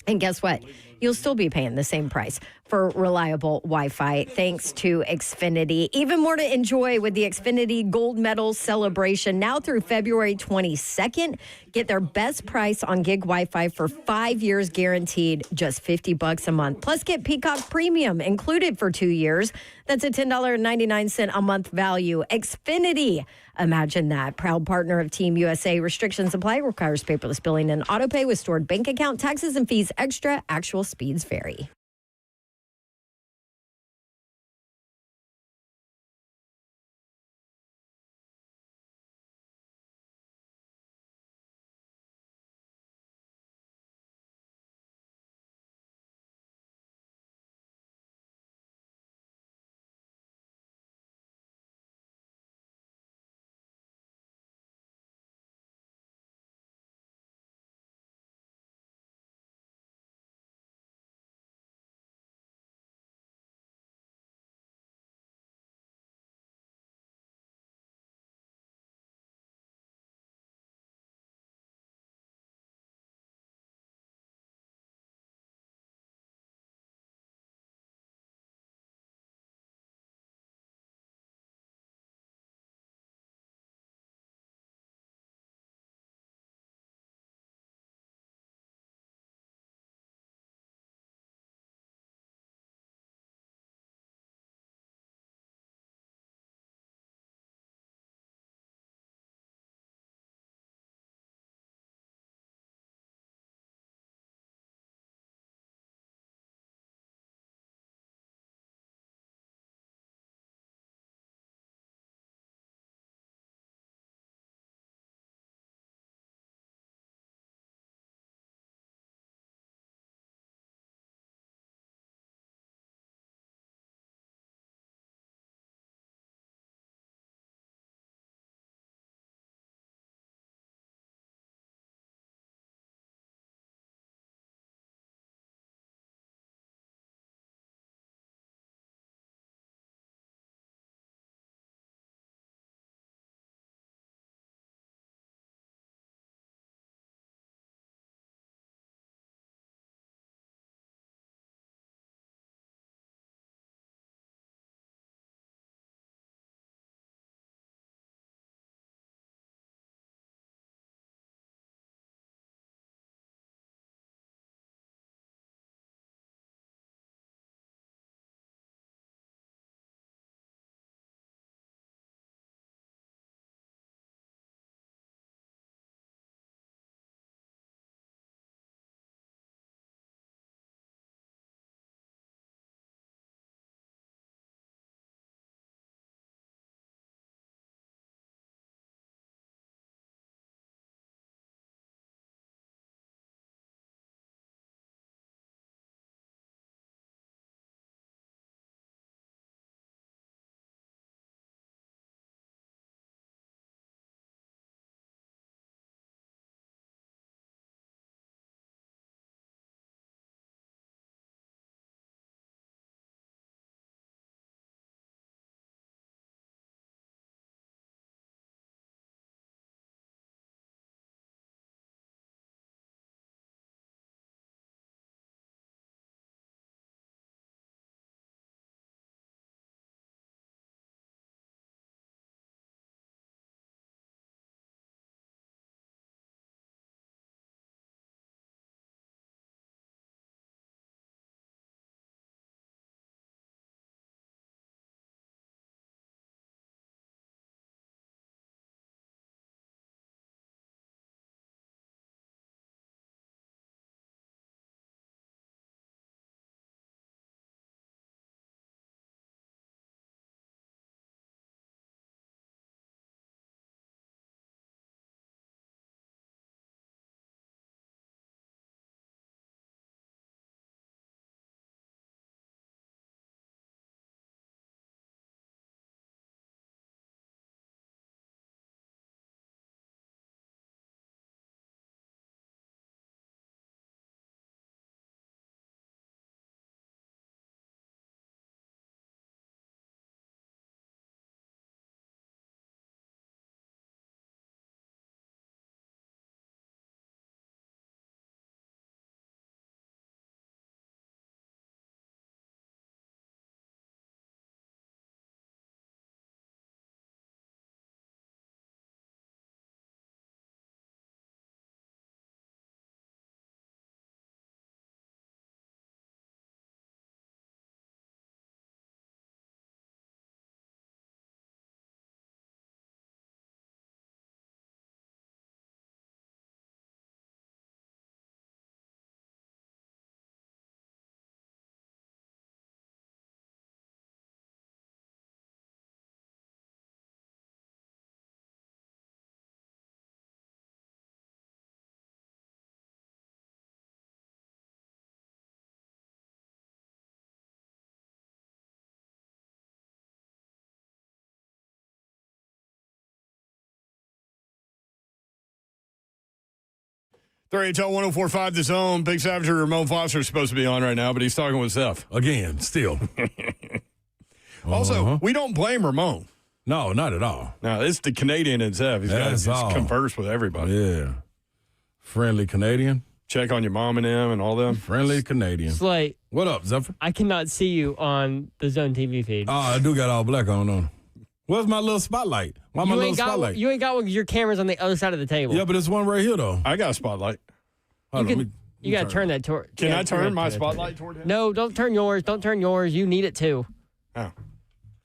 And guess what? You'll still be paying the same price for reliable Wi-Fi thanks to Xfinity. Even more to enjoy with the Xfinity Gold Medal celebration now through February 22nd. Get their best price on gig Wi-Fi for 5 years guaranteed, just $50 a month. Plus get Peacock Premium included for 2 years. That's a $10.99 a month value. Xfinity. Imagine that. Proud partner of Team USA. Restrictions apply. Requires paperless billing and autopay with stored bank account. Taxes and fees extra. Actual speeds vary. 3HL 104.5 The Zone. Big Savage or Ramon Foster is supposed to be on right now, but he's talking with Seth. Again, still. Also, we don't blame Ramon. No, not at all. No, it's the Canadian and Seth. He's got to just converse with everybody. Yeah. Friendly Canadian. Check on your mom and them and all them. Friendly Canadian. Slay. What up, Zephyr? I cannot see you on the Zone TV feed. Oh, I do got all black on. Where's my little spotlight? Why my little spotlight? You ain't got one because your camera's on the other side of the table. Yeah, but it's one right here, though. I got a spotlight. You got to turn that toward. Can I turn my spotlight toward him? No, don't turn yours. Don't turn yours. You need it too. Oh.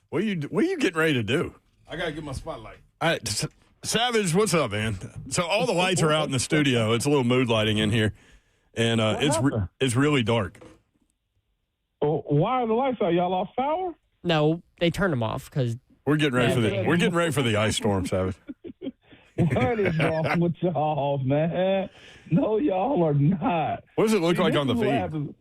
What are you getting ready to do? I got to get my spotlight. Savage, what's up, man? So all the lights are out in the studio. It's a little mood lighting in here. And it's really dark. Why are the lights out? Y'all lost power? No, they turned them off because we're getting ready for the ice storm, Savage. What is wrong with y'all, man? No, y'all are not. What does it look like on the feed?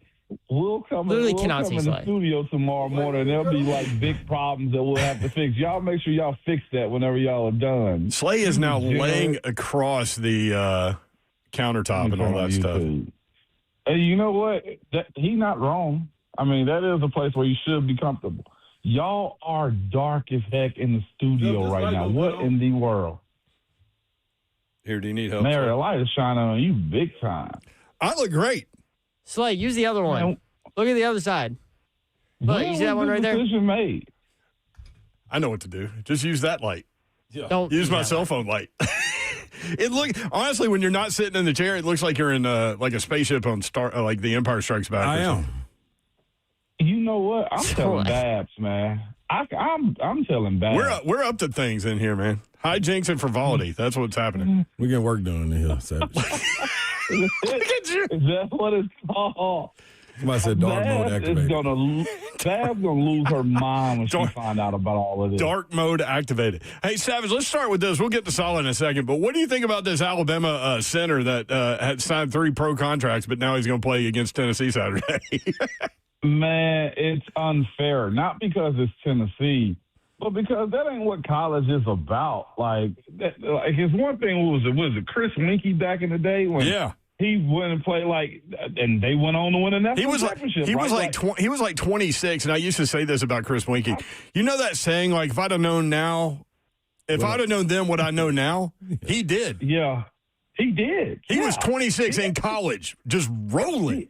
We'll come in the studio tomorrow morning. There'll be like big problems that we'll have to fix. Y'all make sure y'all fix that whenever y'all are done. Slay is now laying across the countertop and all that stuff. Hey, you know what? He's not wrong. I mean, that is a place where you should be comfortable. Y'all are dark as heck in the studio right now. What in the world? Here, do you need help? Mary, the light is shining on you big time. I look great. Slay, use the other one. Man, look at the other side. Look, you see that one right there? Decision made. I know what to do. Just use that light. Yeah. Don't use my cell phone light. Honestly, when you're not sitting in the chair, it looks like you're in like a spaceship on like the Empire Strikes Back. I am. You know what? I'm telling Babs, man. I'm telling Babs. We're up to things in here, man. Hijinks and frivolity. That's what's happening. We getting work done in here, Savage. Is that what it's called? Somebody said dark mode activated. Babs gonna lose her mind when she find out about all of this. Dark mode activated. Hey, Savage, let's start with this. We'll get to Saleh in a second. But what do you think about this Alabama center that had signed 3 pro contracts, but now he's going to play against Tennessee Saturday? Man, it's unfair. Not because it's Tennessee, but because that ain't what college is about. Like it's one thing. Was it Chris Winkie back in the day when? Yeah. He went and played and they went on to win a national championship. He was like 26, and I used to say this about Chris Winkie. You know that saying, like, if I'd have known now, I'd have known then what I know now, he did. Yeah, he did. He was 26 in college, just rolling.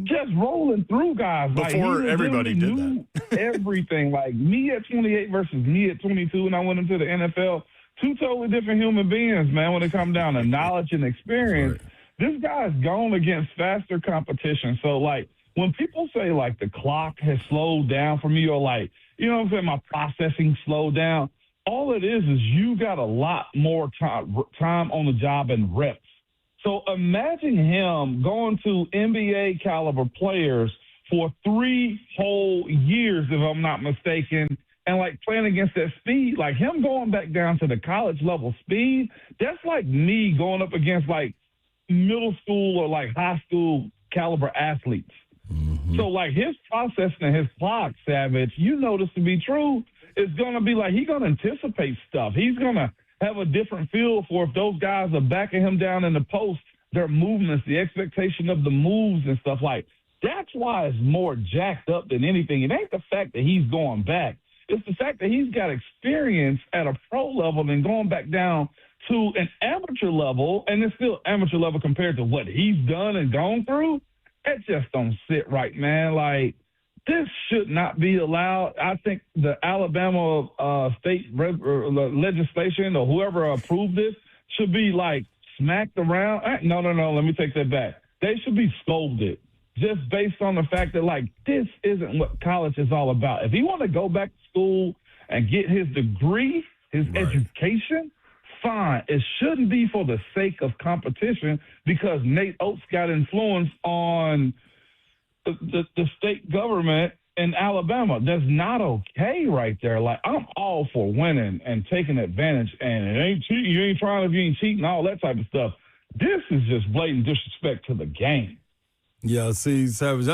Just rolling through guys. Before everybody did that. Everything. Like me at 28 versus me at 22 when I went into the NFL, 2 totally different human beings, man, when it comes down to knowledge and experience. Right. This guy's gone against faster competition. So, like, when people say, like, the clock has slowed down for me or, like, you know what I'm saying, my processing slowed down, all it is you got a lot more time on the job and reps. So imagine him going to NBA caliber players for 3 whole years, if I'm not mistaken, and like playing against that speed, like him going back down to the college level speed, that's like me going up against like middle school or like high school caliber athletes. Mm-hmm. So like his processing and his clock, Savage, you know this to be true, is going to be like he's going to anticipate stuff. He's going to have a different feel for if those guys are backing him down in the post, their movements, the expectation of the moves and stuff like. That's why it's more jacked up than anything. It ain't the fact that he's going back. It's the fact that he's got experience at a pro level and going back down to an amateur level, and it's still amateur level compared to what he's done and gone through. It just don't sit right, man. Like, this should not be allowed. I think the Alabama state legislation or whoever approved this should be, like, smacked around. No, let me take that back. They should be scolded just based on the fact that, like, this isn't what college is all about. If he want to go back to school and get his degree, his education, fine. It shouldn't be for the sake of competition because Nate Oates got influence on the state government in Alabama. That's not okay right there. Like, I'm all for winning and taking advantage, and it ain't cheating. You ain't trying if you ain't cheating, all that type of stuff. This is just blatant disrespect to the game. Yeah, see, Savage,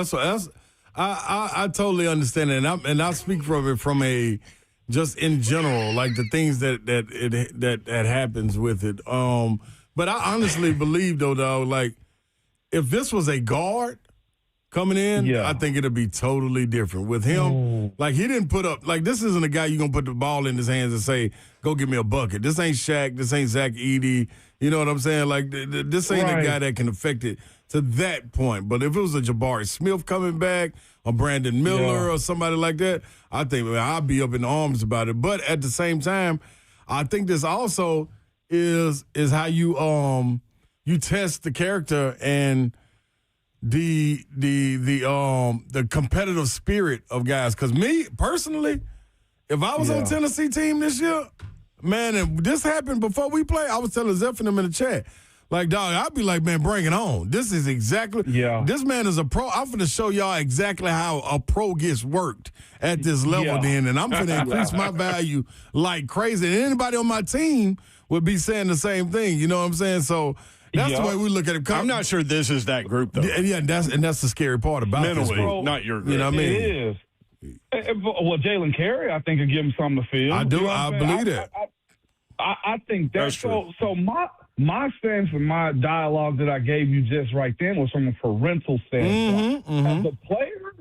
I totally understand it, and I speak from it from a just in general, like the things that happens with it. But I honestly believe, though, dog, like, if this was a guard coming in, I think it'll be totally different. With him, like, he didn't put up, like, this isn't a guy you're going to put the ball in his hands and say, go get me a bucket. This ain't Shaq. This ain't Zach Edey. You know what I'm saying? Like, this ain't a guy that can affect it to that point. But if it was a Jabari Smith coming back, or Brandon Miller or somebody like that, I think I'd be up in arms about it. But at the same time, I think this also is how you test the character and the competitive spirit of guys. Because me personally, if I was on Tennessee team this year, man, and this happened before we play, I was telling Zeph and them in the chat, like, dog, I'd be like, man, bring it on. This is exactly this man is a pro. I'm finna show y'all exactly how a pro gets worked at this level then, and I'm finna increase my value like crazy. And anybody on my team would be saying the same thing. You know what I'm saying? So that's the way we look at it. I'm not sure this is that group, though. Yeah, that's the scary part about mentally, this group. not your group. You know what I mean? It is. Well, Jalen Carey, I think, could give him something to feel. I do. You know I believe that. I think that's true. So my stance and my dialogue that I gave you just right then was from a parental standpoint. As a player,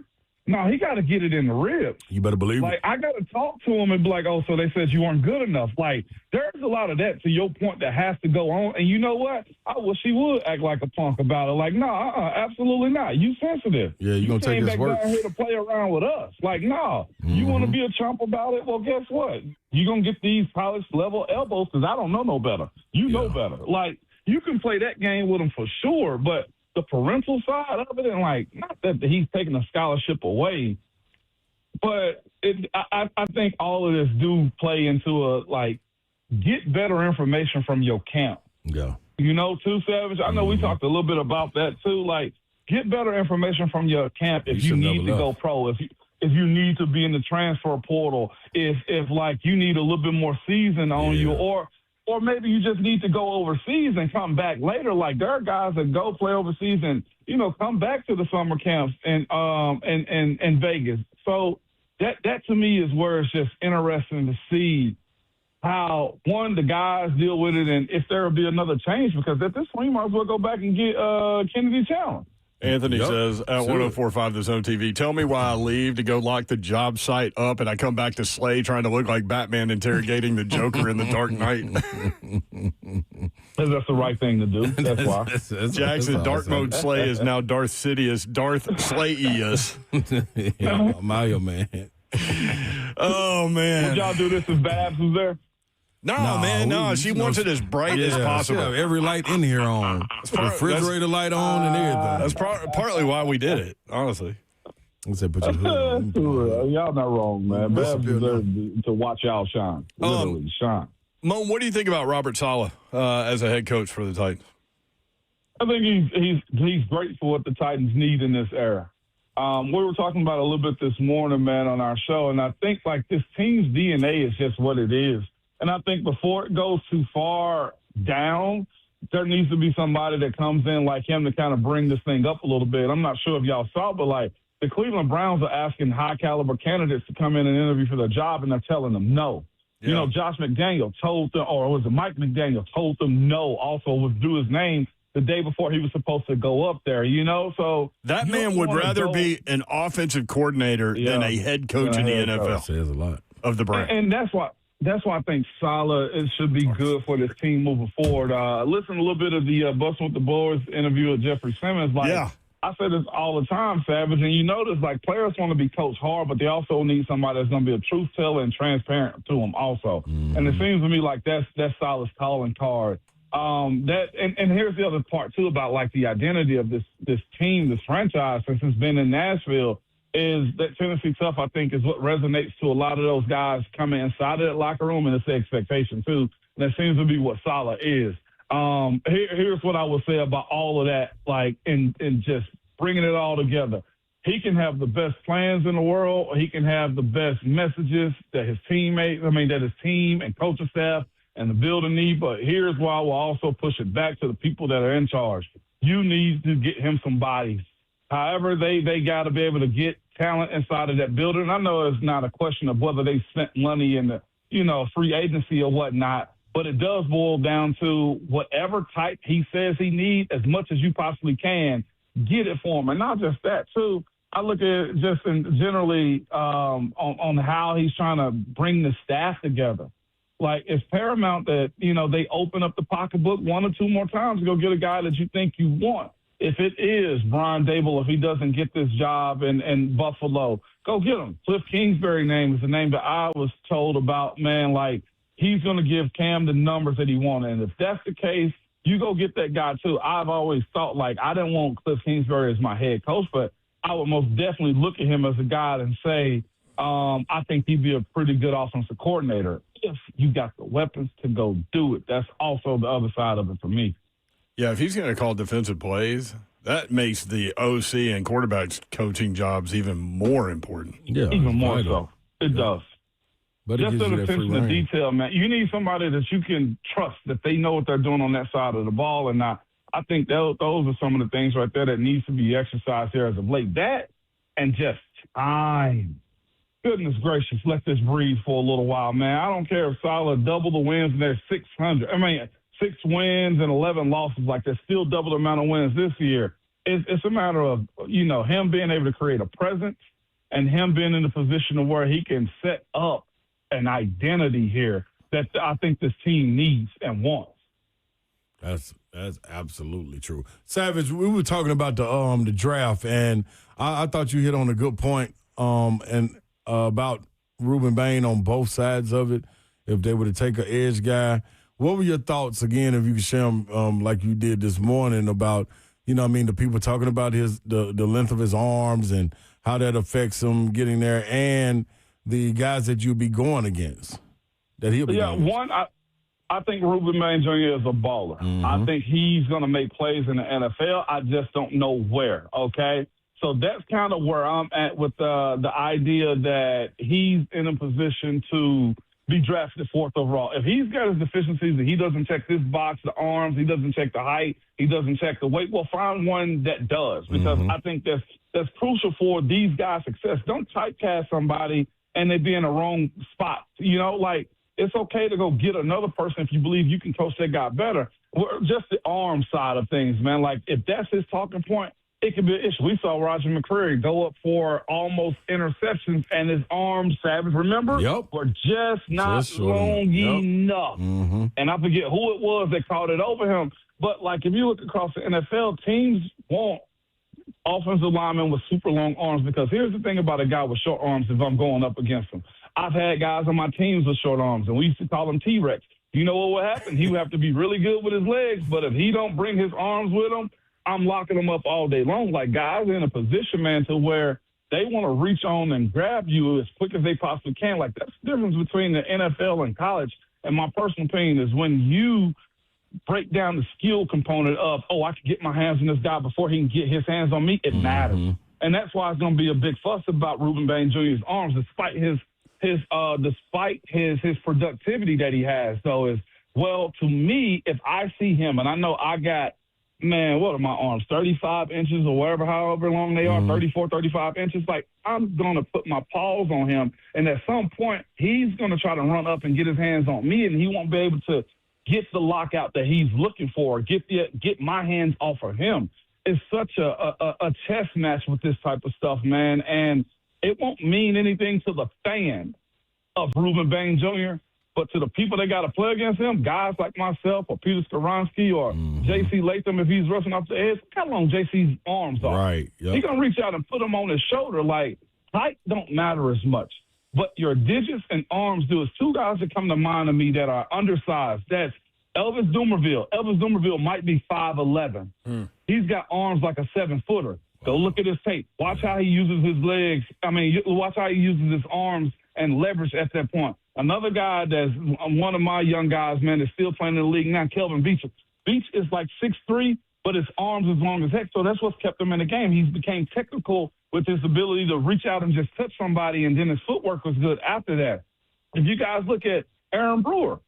no, he got to get it in the ribs. You better believe like, it. I got to talk to him and be like, oh, so they said you weren't good enough. Like, there's a lot of that, to your point, that has to go on. And you know what? I wish he would act like a punk about it. Like, no, absolutely not. You sensitive. Yeah, you're going to take his back work. down here to play around with us. Like, no. You want to be a chump about it? Well, guess what? You're going to get these college-level elbows because I don't know no better. You know better. Like, you can play that game with him for sure, but the parental side of it, and, like, not that he's taking a scholarship away, but I think all of this do play into get better information from your camp. Yeah. You know, too, Savage? I know we talked a little bit about that, too. Like, get better information from your camp if you need to go pro, if you need to be in the transfer portal, if you need a little bit more season on you, or maybe you just need to go overseas and come back later. Like, there are guys that go play overseas and, you know, come back to the summer camps and Vegas. So that to me is where it's just interesting to see how, one, the guys deal with it and if there will be another change, because at this point, you might as well go back and get Kennedy Challen. Anthony says at 104.5 The Zone TV, tell me why I leave to go lock the job site up and I come back to Slay trying to look like Batman interrogating the Joker in The Dark Knight. That's the right thing to do. That's why. Jackson, Dark Mode Slay is now Darth Sidious. Darth Slay-ius. Mario, man. Oh, man. Would y'all do this if Babs was there? No. She wants it as bright as possible. Have every light in here on. Refrigerator light on and everything. That's partly why we did it, honestly. Let's say put your hood on. Y'all not wrong, man. Babs deserves to watch y'all shine. Literally, shine. Moan, what do you think about Robert Saleh as a head coach for the Titans? I think he's great for what the Titans need in this era. We were talking about it a little bit this morning, man, on our show, and I think, like, this team's DNA is just what it is. And I think before it goes too far down, there needs to be somebody that comes in like him to kind of bring this thing up a little bit. I'm not sure if y'all saw, but, like, the Cleveland Browns are asking high-caliber candidates to come in and interview for their job, and they're telling them no. Yeah. You know, Josh McDaniel told them, or was it Mike McDaniel told them no, also withdrew his name the day before he was supposed to go up there, you know? So that man would rather be an offensive coordinator than a head coach in the NFL. That says a lot. Of the Browns. And that's why I think Saleh should be good for this team moving forward. Listen to a little bit of the Bustin' with the Boys interview with Jeffrey Simmons. I say this all the time, Savage, and you notice, like, players want to be coached hard, but they also need somebody that's going to be a truth teller and transparent to them also. And it seems to me like that's Saleh's calling card. And here's the other part, too, about, like, the identity of this team, this franchise, since it's been in Nashville, is that Tennessee Tough, I think, is what resonates to a lot of those guys coming inside of that locker room, and it's the expectation, too. And that seems to be what Saleh is. Here's what I would say about all of that, like, in just bringing it all together. He can have the best plans in the world, or he can have the best messages that his team and coaching staff and the building need. But here's why we'll also push it back to the people that are in charge. You need to get him some bodies. However, they got to be able to get talent inside of that building. I know it's not a question of whether they spent money in the, free agency or whatnot, But it does boil down to whatever type he says he needs, as much as you possibly can, get it for him. And not just that, too. I look at it just generally on how he's trying to bring the staff together. Like, it's paramount that, they open up the pocketbook 1 or 2 more times to go get a guy that you think you want. If it is Brian Dable, if he doesn't get this job in Buffalo, go get him. Cliff Kingsbury name is the name that I was told about, man, like, he's going to give Cam the numbers that he wanted. And if that's the case, you go get that guy, too. I've always thought, like, I didn't want Cliff Kingsbury as my head coach, but I would most definitely look at him as a guy and say, I think he'd be a pretty good offensive coordinator if you got the weapons to go do it. That's also the other side of it for me. Yeah, if he's going to call defensive plays, that makes the OC and quarterbacks coaching jobs even more important. Yeah, even more so. It does. But just an attention to detail, man. You need somebody that you can trust, that they know what they're doing on that side of the ball. And I think those are some of the things right there that needs to be exercised here as of late. That and just time. Goodness gracious, let this breathe for a little while, man. I don't care if Saleh double the wins and they're 600. 6 wins and 11 losses. Like, they're still double the amount of wins this year. It's a matter of, him being able to create a presence and him being in a position of where he can set up an identity here that I think this team needs and wants. That's absolutely true. Savage, we were talking about the draft, and I thought you hit on a good point about Ruben Bain on both sides of it, if they were to take an edge guy. What were your thoughts, again, if you could share them like you did this morning about, the people talking about the length of his arms and how that affects him getting there, and the guys that you'll be going against, that he'll be going against? One, I think Ruben Bain Jr. is a baller. Mm-hmm. I think he's going to make plays in the NFL. I just don't know where, okay? So that's kind of where I'm at with the idea that he's in a position to be drafted 4th overall. If he's got his deficiencies and he doesn't check this box, the arms, he doesn't check the height, he doesn't check the weight, well, find one that does, because I think that's crucial for these guys' success. Don't typecast somebody and they be in the wrong spot. It's okay to go get another person if you believe you can coach that guy better. Just the arm side of things, man. Like, if that's his talking point, it could be an issue. We saw Roger McCreary go up for almost interceptions, and his arms, Savage, remember, were just not long enough. Mm-hmm. And I forget who it was that called it over him. But, like, if you look across the NFL, teams want offensive linemen with super long arms, because here's the thing about a guy with short arms if I'm going up against him. I've had guys on my teams with short arms, and we used to call him T-Rex. You know what would happen? He would have to be really good with his legs, but if he don't bring his arms with him, I'm locking them up all day long. Like, guys are in a position, man, to where they want to reach on and grab you as quick as they possibly can. Like, that's the difference between the NFL and college. And my personal opinion is when you break down the skill component of, I can get my hands on this guy before he can get his hands on me, it matters. And that's why it's going to be a big fuss about Ruben Bain Jr.'s arms, despite his productivity that he has. So to me, if I see him, and I know I got, man, what are my arms, 35 inches or however long they are, 34, 35 inches. Like, I'm going to put my paws on him, and at some point, he's going to try to run up and get his hands on me, and he won't be able to get the lockout that he's looking for, get my hands off of him. It's such a chess match with this type of stuff, man, and it won't mean anything to the fan of Ruben Bain Jr., but to the people that got to play against him, guys like myself or Peter Skoronski or J.C. Latham, if he's rushing off the edge, look how long J.C.'s arms are. Right. Yep. He's going to reach out and put them on his shoulder. Like, height don't matter as much, but your digits and arms do. It's 2 guys that come to mind to me that are undersized. That's Elvis Dumervil. Elvis Dumervil might be 5'11". He's got arms like a 7-footer. Go look at his tape. Watch how he uses his legs. Watch how he uses his arms and leverage at that point. Another guy that's one of my young guys, man, that's still playing in the league now, Kelvin Beach. Beach is like 6'3", but his arms is long as heck, so that's what's kept him in the game. He's became technical with his ability to reach out and just touch somebody, and then his footwork was good after that. If you guys look at Aaron Brewer,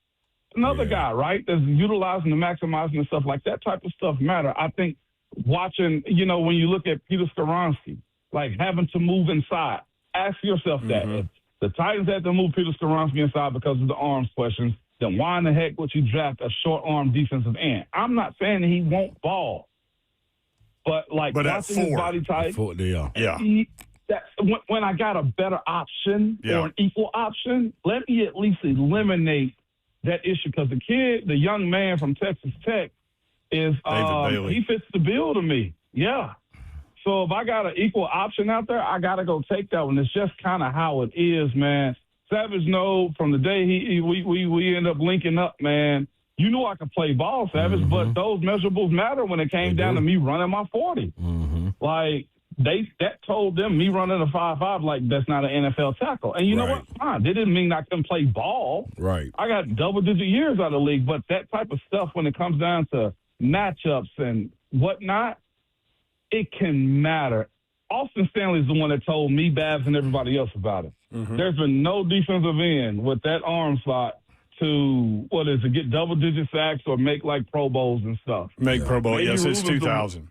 another guy, right, that's utilizing and maximizing and stuff like that type of stuff matter. I think watching, when you look at Peter Skoronski, like having to move inside, ask yourself that. If the Titans had to move Peter Skoronski inside because of the arms questions, then why in the heck would you draft a short-arm defensive end? I'm not saying that he won't ball, but at watching his 4. body type, when I got a better option or an equal option, let me at least eliminate that issue, because the young man from Texas Tech is he fits the bill to me. Yeah. So if I got an equal option out there, I got to go take that one. It's just kind of how it is, man. Savage know from the day we end up linking up, man. You know I can play ball, Savage, but those measurables matter when it came down to me running my 40. Like, that told them me running a 5.5, like, that's not an NFL tackle. And you know what? Fine. That didn't mean I couldn't play ball. Right. I got double-digit years out of the league, but that type of stuff when it comes down to matchups and whatnot, it can matter. Austin Stanley's the one that told me, Babs, and everybody else about it. There's been no defensive end with that arm slot to, get double-digit sacks or make, like, Pro Bowls and stuff. Make Pro Bowl, yes, it's 2000.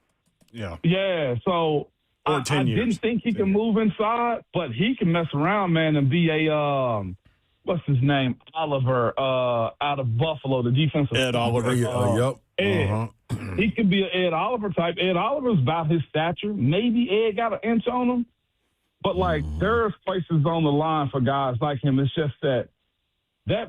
Yeah, so I didn't think he could move inside, but he can mess around, man, and be a, what's his name, Oliver, out of Buffalo, the defensive. Ed Oliver. Ed. He could be an Ed Oliver type. Ed Oliver's about his stature. Maybe Ed got an inch on him. But, there's places on the line for guys like him. It's just that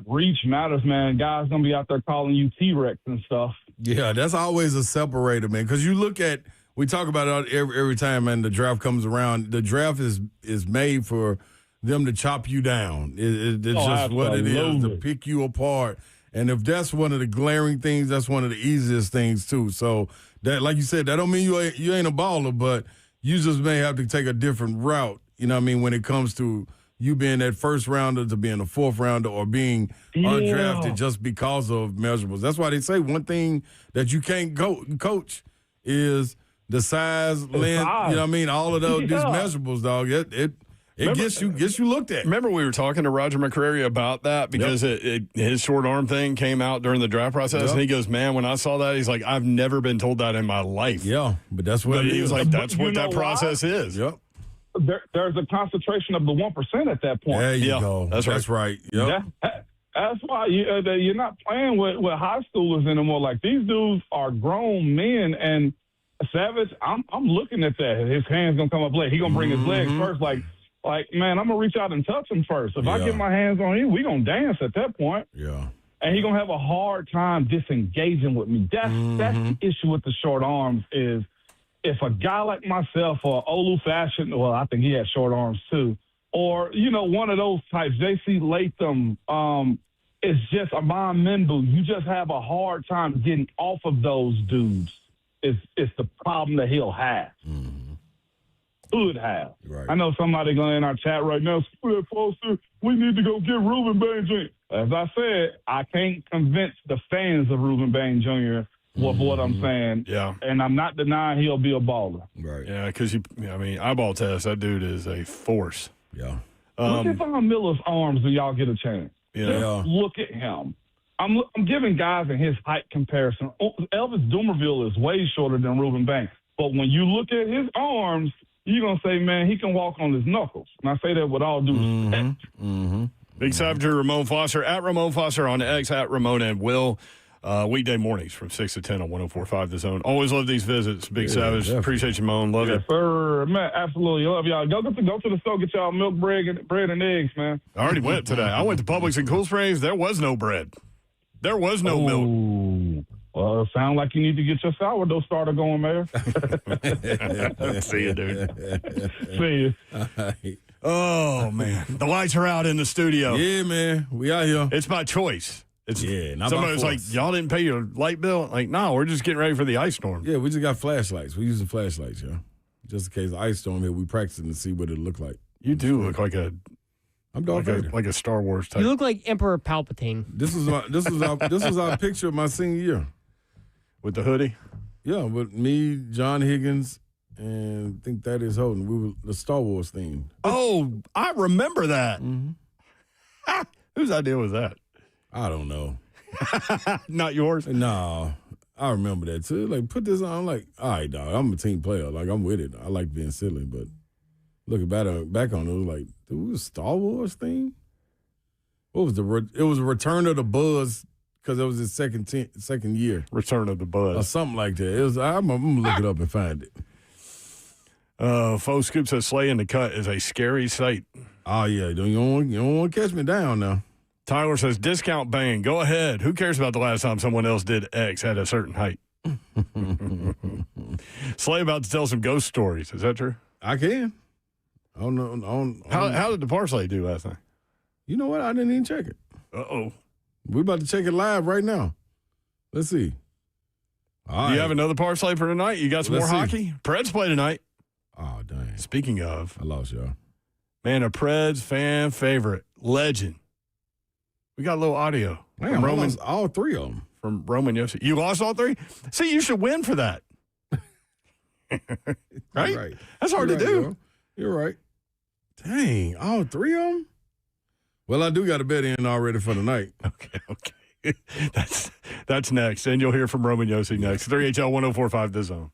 reach matters, man. Guys going to be out there calling you T-Rex and stuff. Yeah, that's always a separator, man, because you look at – we talk about it every time, man, the draft comes around. The draft is made for them to chop you down. It's just what it is, to pick you apart. And if that's one of the glaring things, that's one of the easiest things, too. So, that, like you said, that don't mean you ain't a baller, but you just may have to take a different route, you know what I mean, when it comes to you being that first rounder to being a fourth rounder or being undrafted just because of measurables. That's why they say one thing that you can't coach is – the size, length, you know what I mean? All of those these measurables, dog. It gets you looked at. Remember we were talking to Roger McCreary about that because his short arm thing came out during the draft process, and he goes, "Man, when I saw that, he's like, I've never been told that in my life." Yeah, but that's what he was like. That's what that process is. Yep. There's a concentration of the 1% at that point. There you go. That's right. Yep. That's why you're not playing with high schoolers anymore. Like, these dudes are grown men, and Savage, I'm looking at that. His hand's gonna come up late. He gonna bring his legs first. Like, man, I'm gonna reach out and touch him first. If I get my hands on him, we gonna dance at that point. Yeah. And he gonna have a hard time disengaging with me. That's the issue with the short arms is if a guy like myself or Olu Fashion, well, I think he has short arms too, or one of those types, J.C. Latham, it's just Amon Membu. You just have a hard time getting off of those dudes. It's the problem that he'll have. Could have. Right. I know somebody going in our chat right now, Foster, we need to go get Reuben Bain Jr. As I said, I can't convince the fans of Reuben Bain Jr. with what I'm saying. Yeah. And I'm not denying he'll be a baller. Right. Yeah, because eyeball test, that dude is a force. Yeah. Look at Von Miller's arms when y'all get a chance. Yeah. Just look at him. I'm giving guys in his height comparison. Elvis Dumerville is way shorter than Reuben Banks. But when you look at his arms, you're going to say, man, he can walk on his knuckles. And I say that with all due respect. Big Savager, Ramon Foster, at Ramon Foster on X, at Ramon and Will. Weekday mornings from 6 to 10 on 104.5 The Zone. Always love these visits. Big Savage. Definitely. Appreciate you, Moan. Love Yes, you. sir. Man, absolutely. Love y'all. Go to the store, get y'all milk, bread and eggs, man. I already went today. I went to Publix in Cool Springs. There was no bread. There was no milk. Well, it sounds like you need to get your sourdough starter going, Mayor. See you, dude. See you. Oh, man. The lights are out in the studio. Yeah, man. We out here. It's by choice. Not somebody was like, y'all didn't pay your light bill? Like, no, we're just getting ready for the ice storm. Yeah, we just got flashlights. We're using flashlights, just in case the ice storm here. We practicing to see what it look like. You do look like I'm Darth Vader. Like a Star Wars type. You look like Emperor Palpatine. This was our picture of my senior year. With the hoodie? Yeah, with me, John Higgins, and I think that is Holden. We were the Star Wars theme. Oh, I remember that. Whose idea was that? I don't know. Not yours? No, I remember that too. Like, put this on. I'm like, all right, dog. I'm a team player. Like, I'm with it. I like being silly, but looking back on it, it was like, dude, it was Star Wars theme. What was it was a return of the buzz because it was his second year. Return of the buzz. Or something like that. It was. I'm going to look it up and find it. Faux Scoop says Slay in the Cut is a scary sight. Oh, yeah. You don't want to catch me down now. Tyler says, discount bang. Go ahead. Who cares about the last time someone else did X at a certain height? Slay about to tell some ghost stories. Is that true? I can. I don't know. How did the parlay do last night? You know what? I didn't even check it. Uh-oh. We're about to check it live right now. Let's see. Do you have another parlay for tonight? You got some more hockey? Preds play tonight. Oh, dang. Speaking of. I lost y'all. Man, a Preds fan favorite. Legend. We got a little audio. Man, I lost all three of them. From Roman Yossi. You lost all three? See, you should win for that. Right? That's hard to do. Bro. You're right. Dang, all three of them? Well, I do got a bet in already for the night. Okay. That's next. And you'll hear from Roman Yossi next. 3HL 1045 The Zone.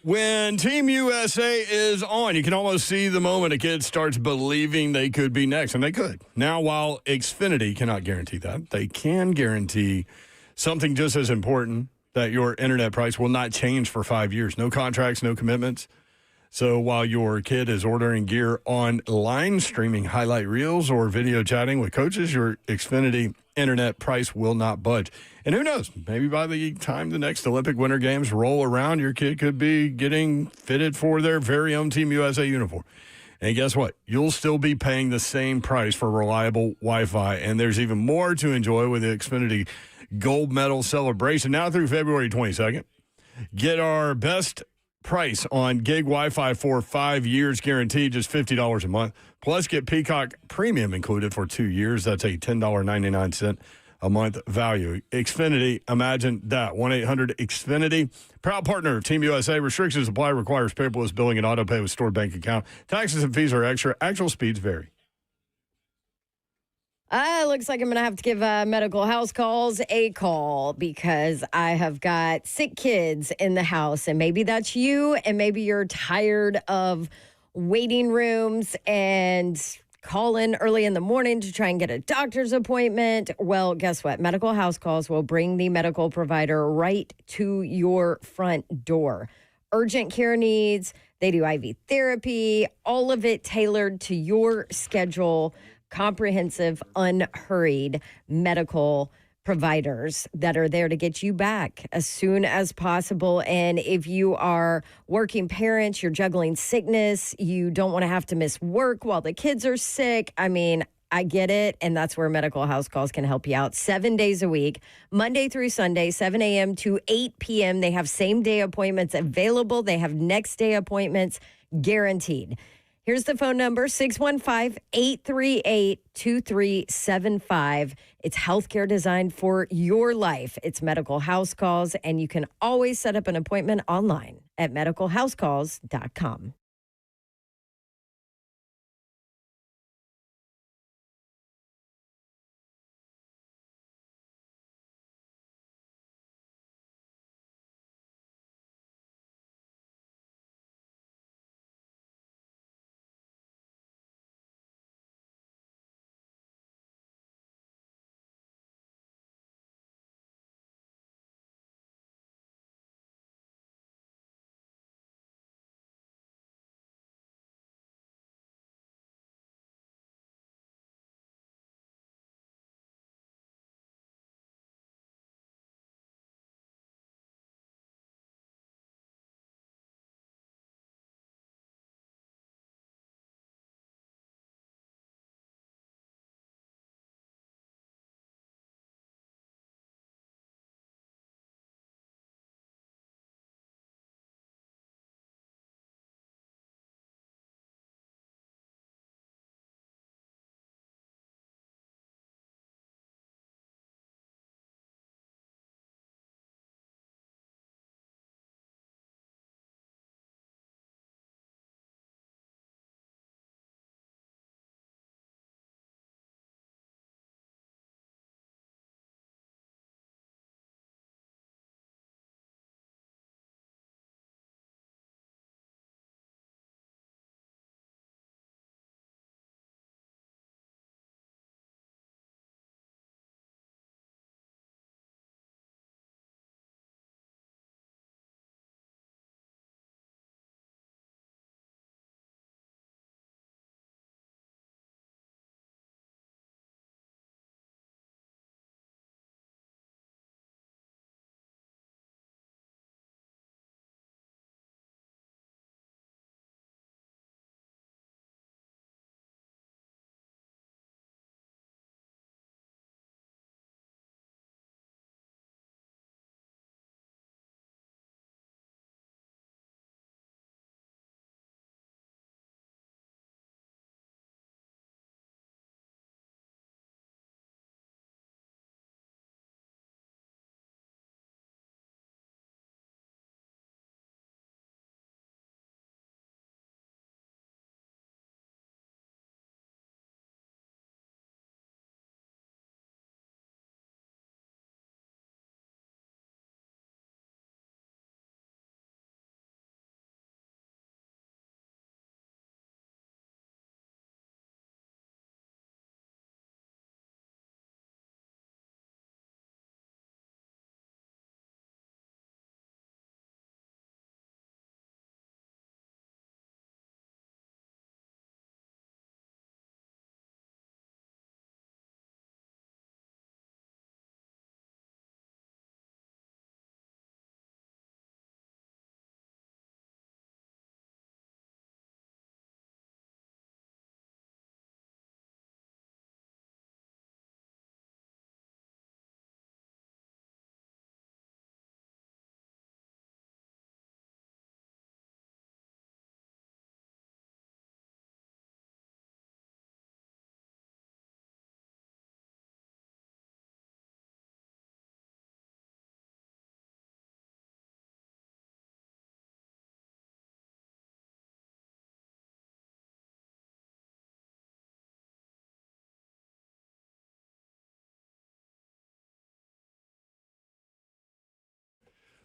When Team USA is on, you can almost see the moment a kid starts believing they could be next, and they could. Now, while Xfinity cannot guarantee that, they can guarantee something just as important, that your internet price will not change for 5 years. No contracts, no commitments. So while your kid is ordering gear online, streaming highlight reels, or video chatting with coaches, your Xfinity internet price will not budge. And who knows, maybe by the time the next Olympic Winter Games roll around, your kid could be getting fitted for their very own Team USA uniform. And guess what? You'll still be paying the same price for reliable Wi-Fi. And there's even more to enjoy with the Xfinity Gold Medal celebration now through February 22nd. Get our best price on gig Wi-Fi for 5 years guaranteed, just $50 a month. Plus, get Peacock Premium included for 2 years. That's a $10.99 a month value. Xfinity, imagine that. 1-800-XFINITY. Proud partner of Team USA. Restrictions apply. Requires paperless billing and auto pay with stored bank account. Taxes and fees are extra. Actual speeds vary. Looks like I'm going to have to give medical house calls a call because I have got sick kids in the house. And maybe that's you, and maybe you're tired of waiting rooms and call in early in the morning to try and get a doctor's appointment. Well, guess what? Medical house calls will bring the medical provider right to your front door. Urgent care needs, they do IV therapy, all of it tailored to your schedule. Comprehensive, unhurried medical providers that are there to get you back as soon as possible. And if you are working parents, you're juggling sickness, you don't want to have to miss work while the kids are sick. I mean, I get it. And that's where medical house calls can help you out 7 days a week, Monday through Sunday, 7 a.m. to 8 p.m. They have same day appointments available. They have next day appointments guaranteed. Here's the phone number, 615-838-2375. It's healthcare designed for your life. It's medical house calls, and you can always set up an appointment online at medicalhousecalls.com.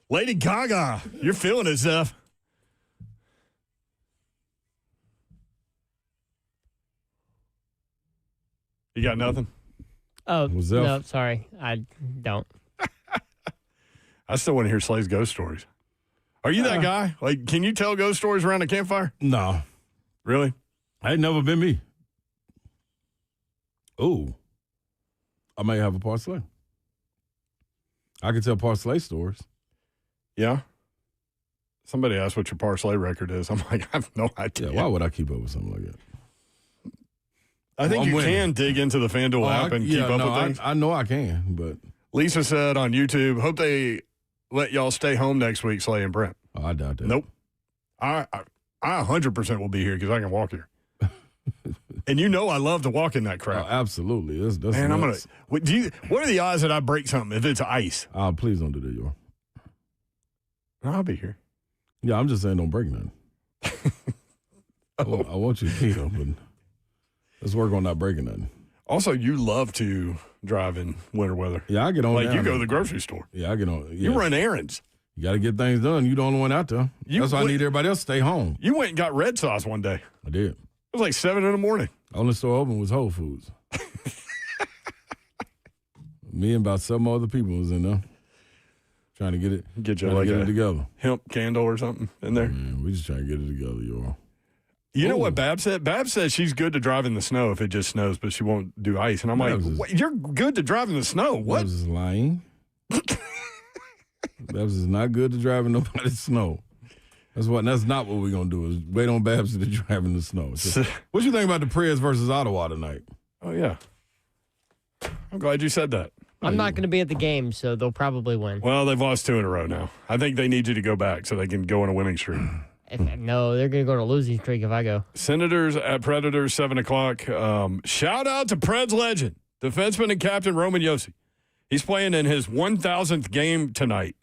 Lady Gaga, you're feeling it, Zeph. You got nothing? Oh, no, sorry. I don't. I still want to hear Slay's ghost stories. Are you that guy? Like, can you tell ghost stories around a campfire? No. Really? Ain't never been me. Ooh. I may have a parsley. I can tell parsley stories. Yeah? Somebody asked what your parsley record is. I'm like, I have no idea. Yeah, why would I keep up with something like that? I think you can dig into the FanDuel app and keep up with things. I know I can, but. Lisa said on YouTube, hope they let y'all stay home next week, Slay and Brent. Oh, I doubt that. Nope. I 100% will be here because I can walk here. And you know I love to walk in that crap. Oh, absolutely. That's Man, nuts. I'm going to. What are the odds that I break something if it's ice? Please don't do that, y'all. I'll be here. Yeah, I'm just saying don't break nothing. I want you to be here, but let's work on not breaking nothing. Also, you love to drive in winter weather. Yeah, I get on. Like down you go to there. the grocery store. Yeah, I get on. Yeah. You run errands. You got to get things done. You the only one out there. That's why I need everybody else to stay home. You went and got red sauce one day. I did. It was like 7 a.m. Only store open was Whole Foods. Me and about 7 other people was in there trying to get it together. Hemp candle or something in there. Man, we just trying to get it together, y'all. You know what Bab said? Bab said she's good to drive in the snow if it just snows, but she won't do ice. And I'm like, you're good to drive in the snow. What? Babs is lying. Babs is not good to drive in nobody's snow. That's not what we're going to do is wait on Babs to drive in the snow. So, what you think about the Preds versus Ottawa tonight? Oh, yeah. I'm glad you said that. I'm not going to be at the game, so they'll probably win. Well, they've lost 2 in a row now. I think they need you to go back so they can go on a winning streak. No, they're going to go on a losing streak if I go. Senators at Predators, 7 o'clock. Shout out to Preds legend, defenseman and captain Roman Josi. He's playing in his 1,000th game tonight.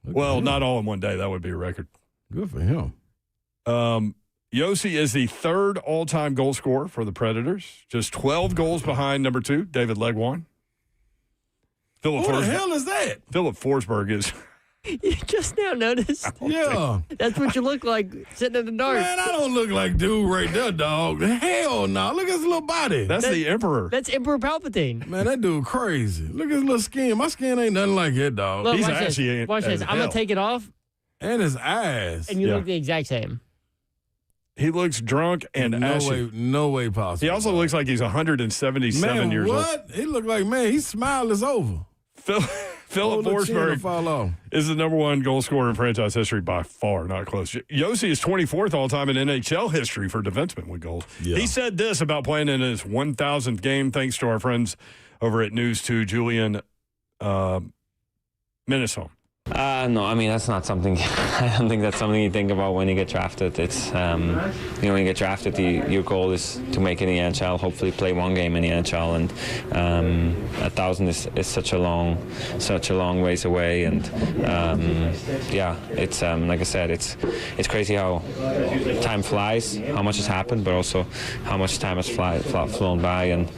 Well, not all in one day. That would be a record. Good for him. Josi is the 3rd all-time goal scorer for the Predators. Just 12 goals behind number 2, David Legwand. Who the hell is that? Philip Forsberg is. You just now noticed? Yeah. That's what you look like sitting in the dark. Man, I don't look like dude right there, dog. Hell no. Look at his little body. That's the Emperor. That's Emperor Palpatine. Man, that dude crazy. Look at his little skin. My skin ain't nothing like that, dog. Look, He's watch ashy. this. Watch this. I'm going to take it off. And his eyes. And you look the exact same. He looks drunk and ashy. No way possible. He also looks like he's 177 years old. What? He look like, man, his smile is over. Philip Forsberg is the number 1 goal scorer in franchise history by far, not close. Josi is 24th all-time in NHL history for defensemen with goals. Yeah. He said this about playing in his 1,000th game, thanks to our friends over at News 2, Julian Minnesota. No, I mean, that's not something, I don't think that's something you think about when you get drafted. It's, when you get drafted, your goal is to make it in the NHL, hopefully play 1 game in the NHL, and 1,000 is such a long ways away, and it's, like I said, it's crazy how time flies, how much has happened, but also how much time has flown by, and,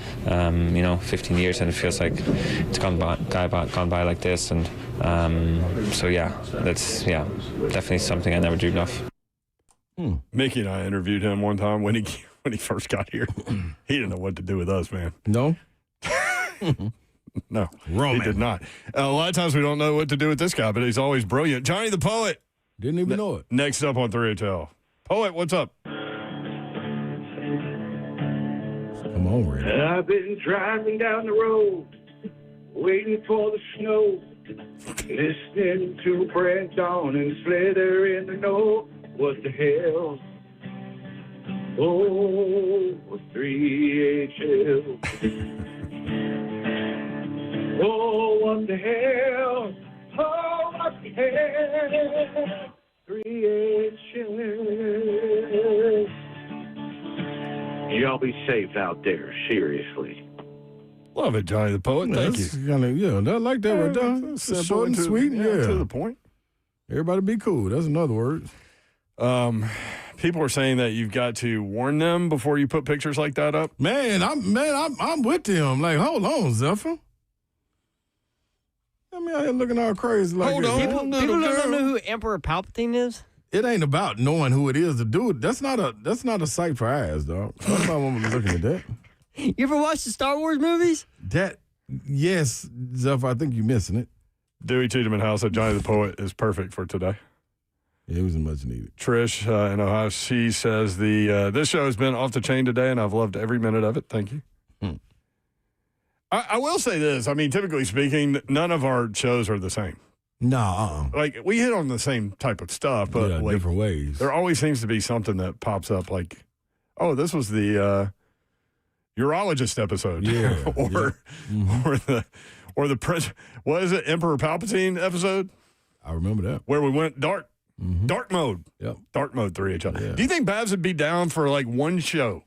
15 years, and it feels like it's gone by like this, and that's definitely something I never dreamed of. Mickey and I interviewed him one time when he first got here. He didn't know what to do with us, man. No? No, Roman. He did not. A lot of times we don't know what to do with this guy, but he's always brilliant. Johnny the Poet. Didn't even know it. Next up on 3 Hotel. Poet, what's up? Come on, Ray. I've been driving down the road, waiting for the snow. Listening to Brent Dawn and Slither in the know. What the hell? Oh, 3HL. Oh, what the hell? Oh, what the hell? 3HL. Y'all be safe out there, seriously. Love it, Johnny the Poet. Thank you. I like that right there. Short and sweet. Yeah. To the point. Everybody be cool. That's another word. People are saying that you've got to warn them before you put pictures like that up. I'm with them. Like, hold on, Zephyr. I mean, out here looking all crazy. Like Hold on, People don't know who Emperor Palpatine is. It ain't about knowing who it is to do it. That's not a sight for eyes, dog. That's not what we're looking at that. You ever watch the Star Wars movies? Yes, Zeph, I think you're missing it. Dewey Cheatham House said Johnny the Poet is perfect for today. Yeah, it wasn't much needed. Trish in Ohio, she says this show has been off the chain today, and I've loved every minute of it. Thank you. I will say this. I mean, typically speaking, none of our shows are the same. No, Like, we hit on the same type of stuff, but like, different ways. There always seems to be something that pops up like, oh, this was the urologist episode. Yeah. or the what is it, Emperor Palpatine episode? I remember that. Where we went dark mode. Yep. Dark mode 3HL. Yeah. Do you think Babs would be down for like one show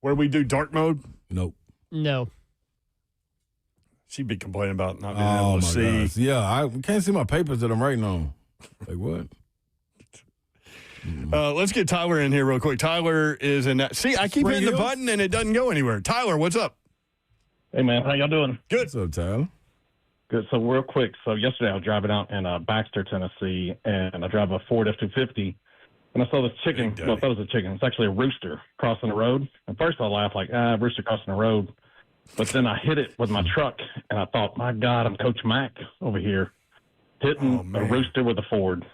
where we do dark mode? Nope. No. She'd be complaining about not being able to see. Gosh. Yeah, I can't see my papers that I'm writing on. Like what? Let's get Tyler in here real quick. Tyler is in that. See, I keep hitting the button and it doesn't go anywhere. Tyler, what's up? Hey, man. How y'all doing? Good. What's up, Tyler? Good. So real quick. So yesterday I was driving out in Baxter, Tennessee, and I drive a Ford F-250, and I saw this chicken. Well, I thought it was a chicken. It's actually a rooster crossing the road. At first I laughed like, rooster crossing the road. But then I hit it with my truck, and I thought, my God, I'm Coach Mack over here hitting a rooster with a Ford.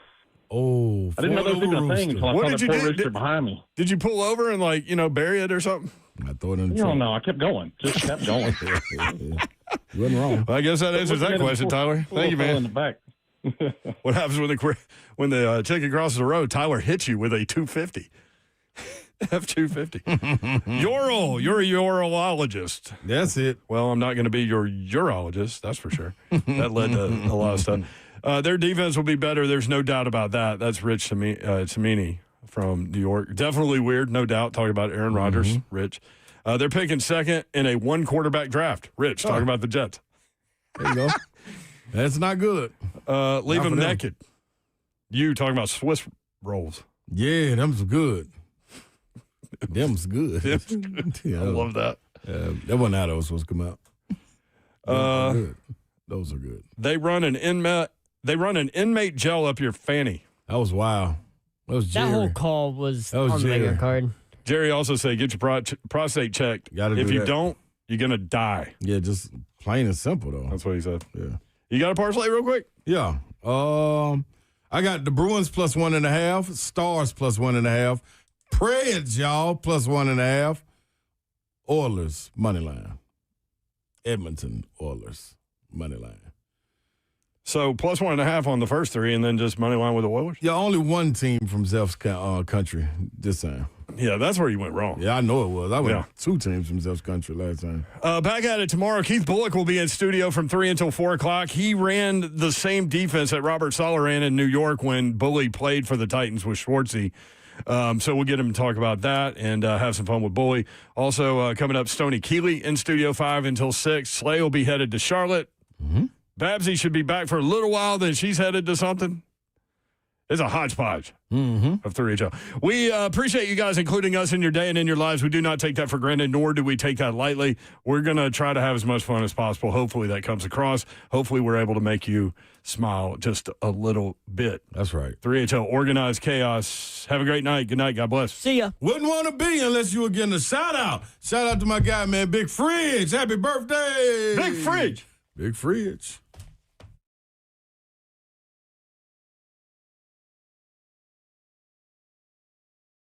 Oh, I didn't know those were a thing until I saw that poor rooster behind me. Did you pull over and, like, bury it or something? I throw it in the You truck. don't know. I kept going. Just kept going. You wasn't wrong. Well, I guess that answers that question, Tyler. Thank you, man. In the back. What happens when the chicken crosses the road? Tyler hits you with a 250. F-250. Ural. You're a urologist. That's it. Well, I'm not going to be your urologist, that's for sure. That led to a lot of stuff. Their defense will be better. There's no doubt about that. That's Rich Cimini from New York. Definitely weird, no doubt. Talking about Aaron Rodgers, Rich. They're picking second in a one-quarterback draft. Rich, talking about the Jets. There you go. That's not good. Leave them naked. You talking about Swiss rolls. Yeah, them's good. Them's good. Yeah, I love that. That wasn't how those supposed to come out. Those are good. They run an inmate gel up your fanny. That was wild. That was Jerry. That whole call was That was on the Jerry. mega card. Jerry also said, get your prostate checked. If you don't, you're going to die. Yeah, just plain and simple, though. That's what he said. Yeah. You got a parlay real quick? Yeah. I got the Bruins plus 1.5, Stars plus 1.5, Preds, y'all, plus 1.5, Oilers, money line. Edmonton Oilers, money line. So plus 1.5 on the first three, and then just money line with the Oilers? Yeah, only one team from Zeph's country this time. Yeah, that's where you went wrong. Yeah, I know it was. I went two teams from Zeph's country last time. Back at it tomorrow. Keith Bullock will be in studio from 3 until 4 o'clock. He ran the same defense that Robert Saleh ran in New York when Bully played for the Titans with Schwartzy. So we'll get him to talk about that and have some fun with Bully. Also coming up, Stoney Keeley in studio 5 until 6. Slay will be headed to Charlotte. Babsy should be back for a little while, then she's headed to something. It's a hodgepodge of 3HL. We appreciate you guys including us in your day and in your lives. We do not take that for granted, nor do we take that lightly. We're going to try to have as much fun as possible. Hopefully that comes across. Hopefully we're able to make you smile just a little bit. That's right. 3HL, organized chaos. Have a great night. Good night. God bless. See ya. Wouldn't want to be unless you were getting a shout out. Shout out to my guy, man, Big Fridge. Happy birthday. Big Fridge. Big Fridge.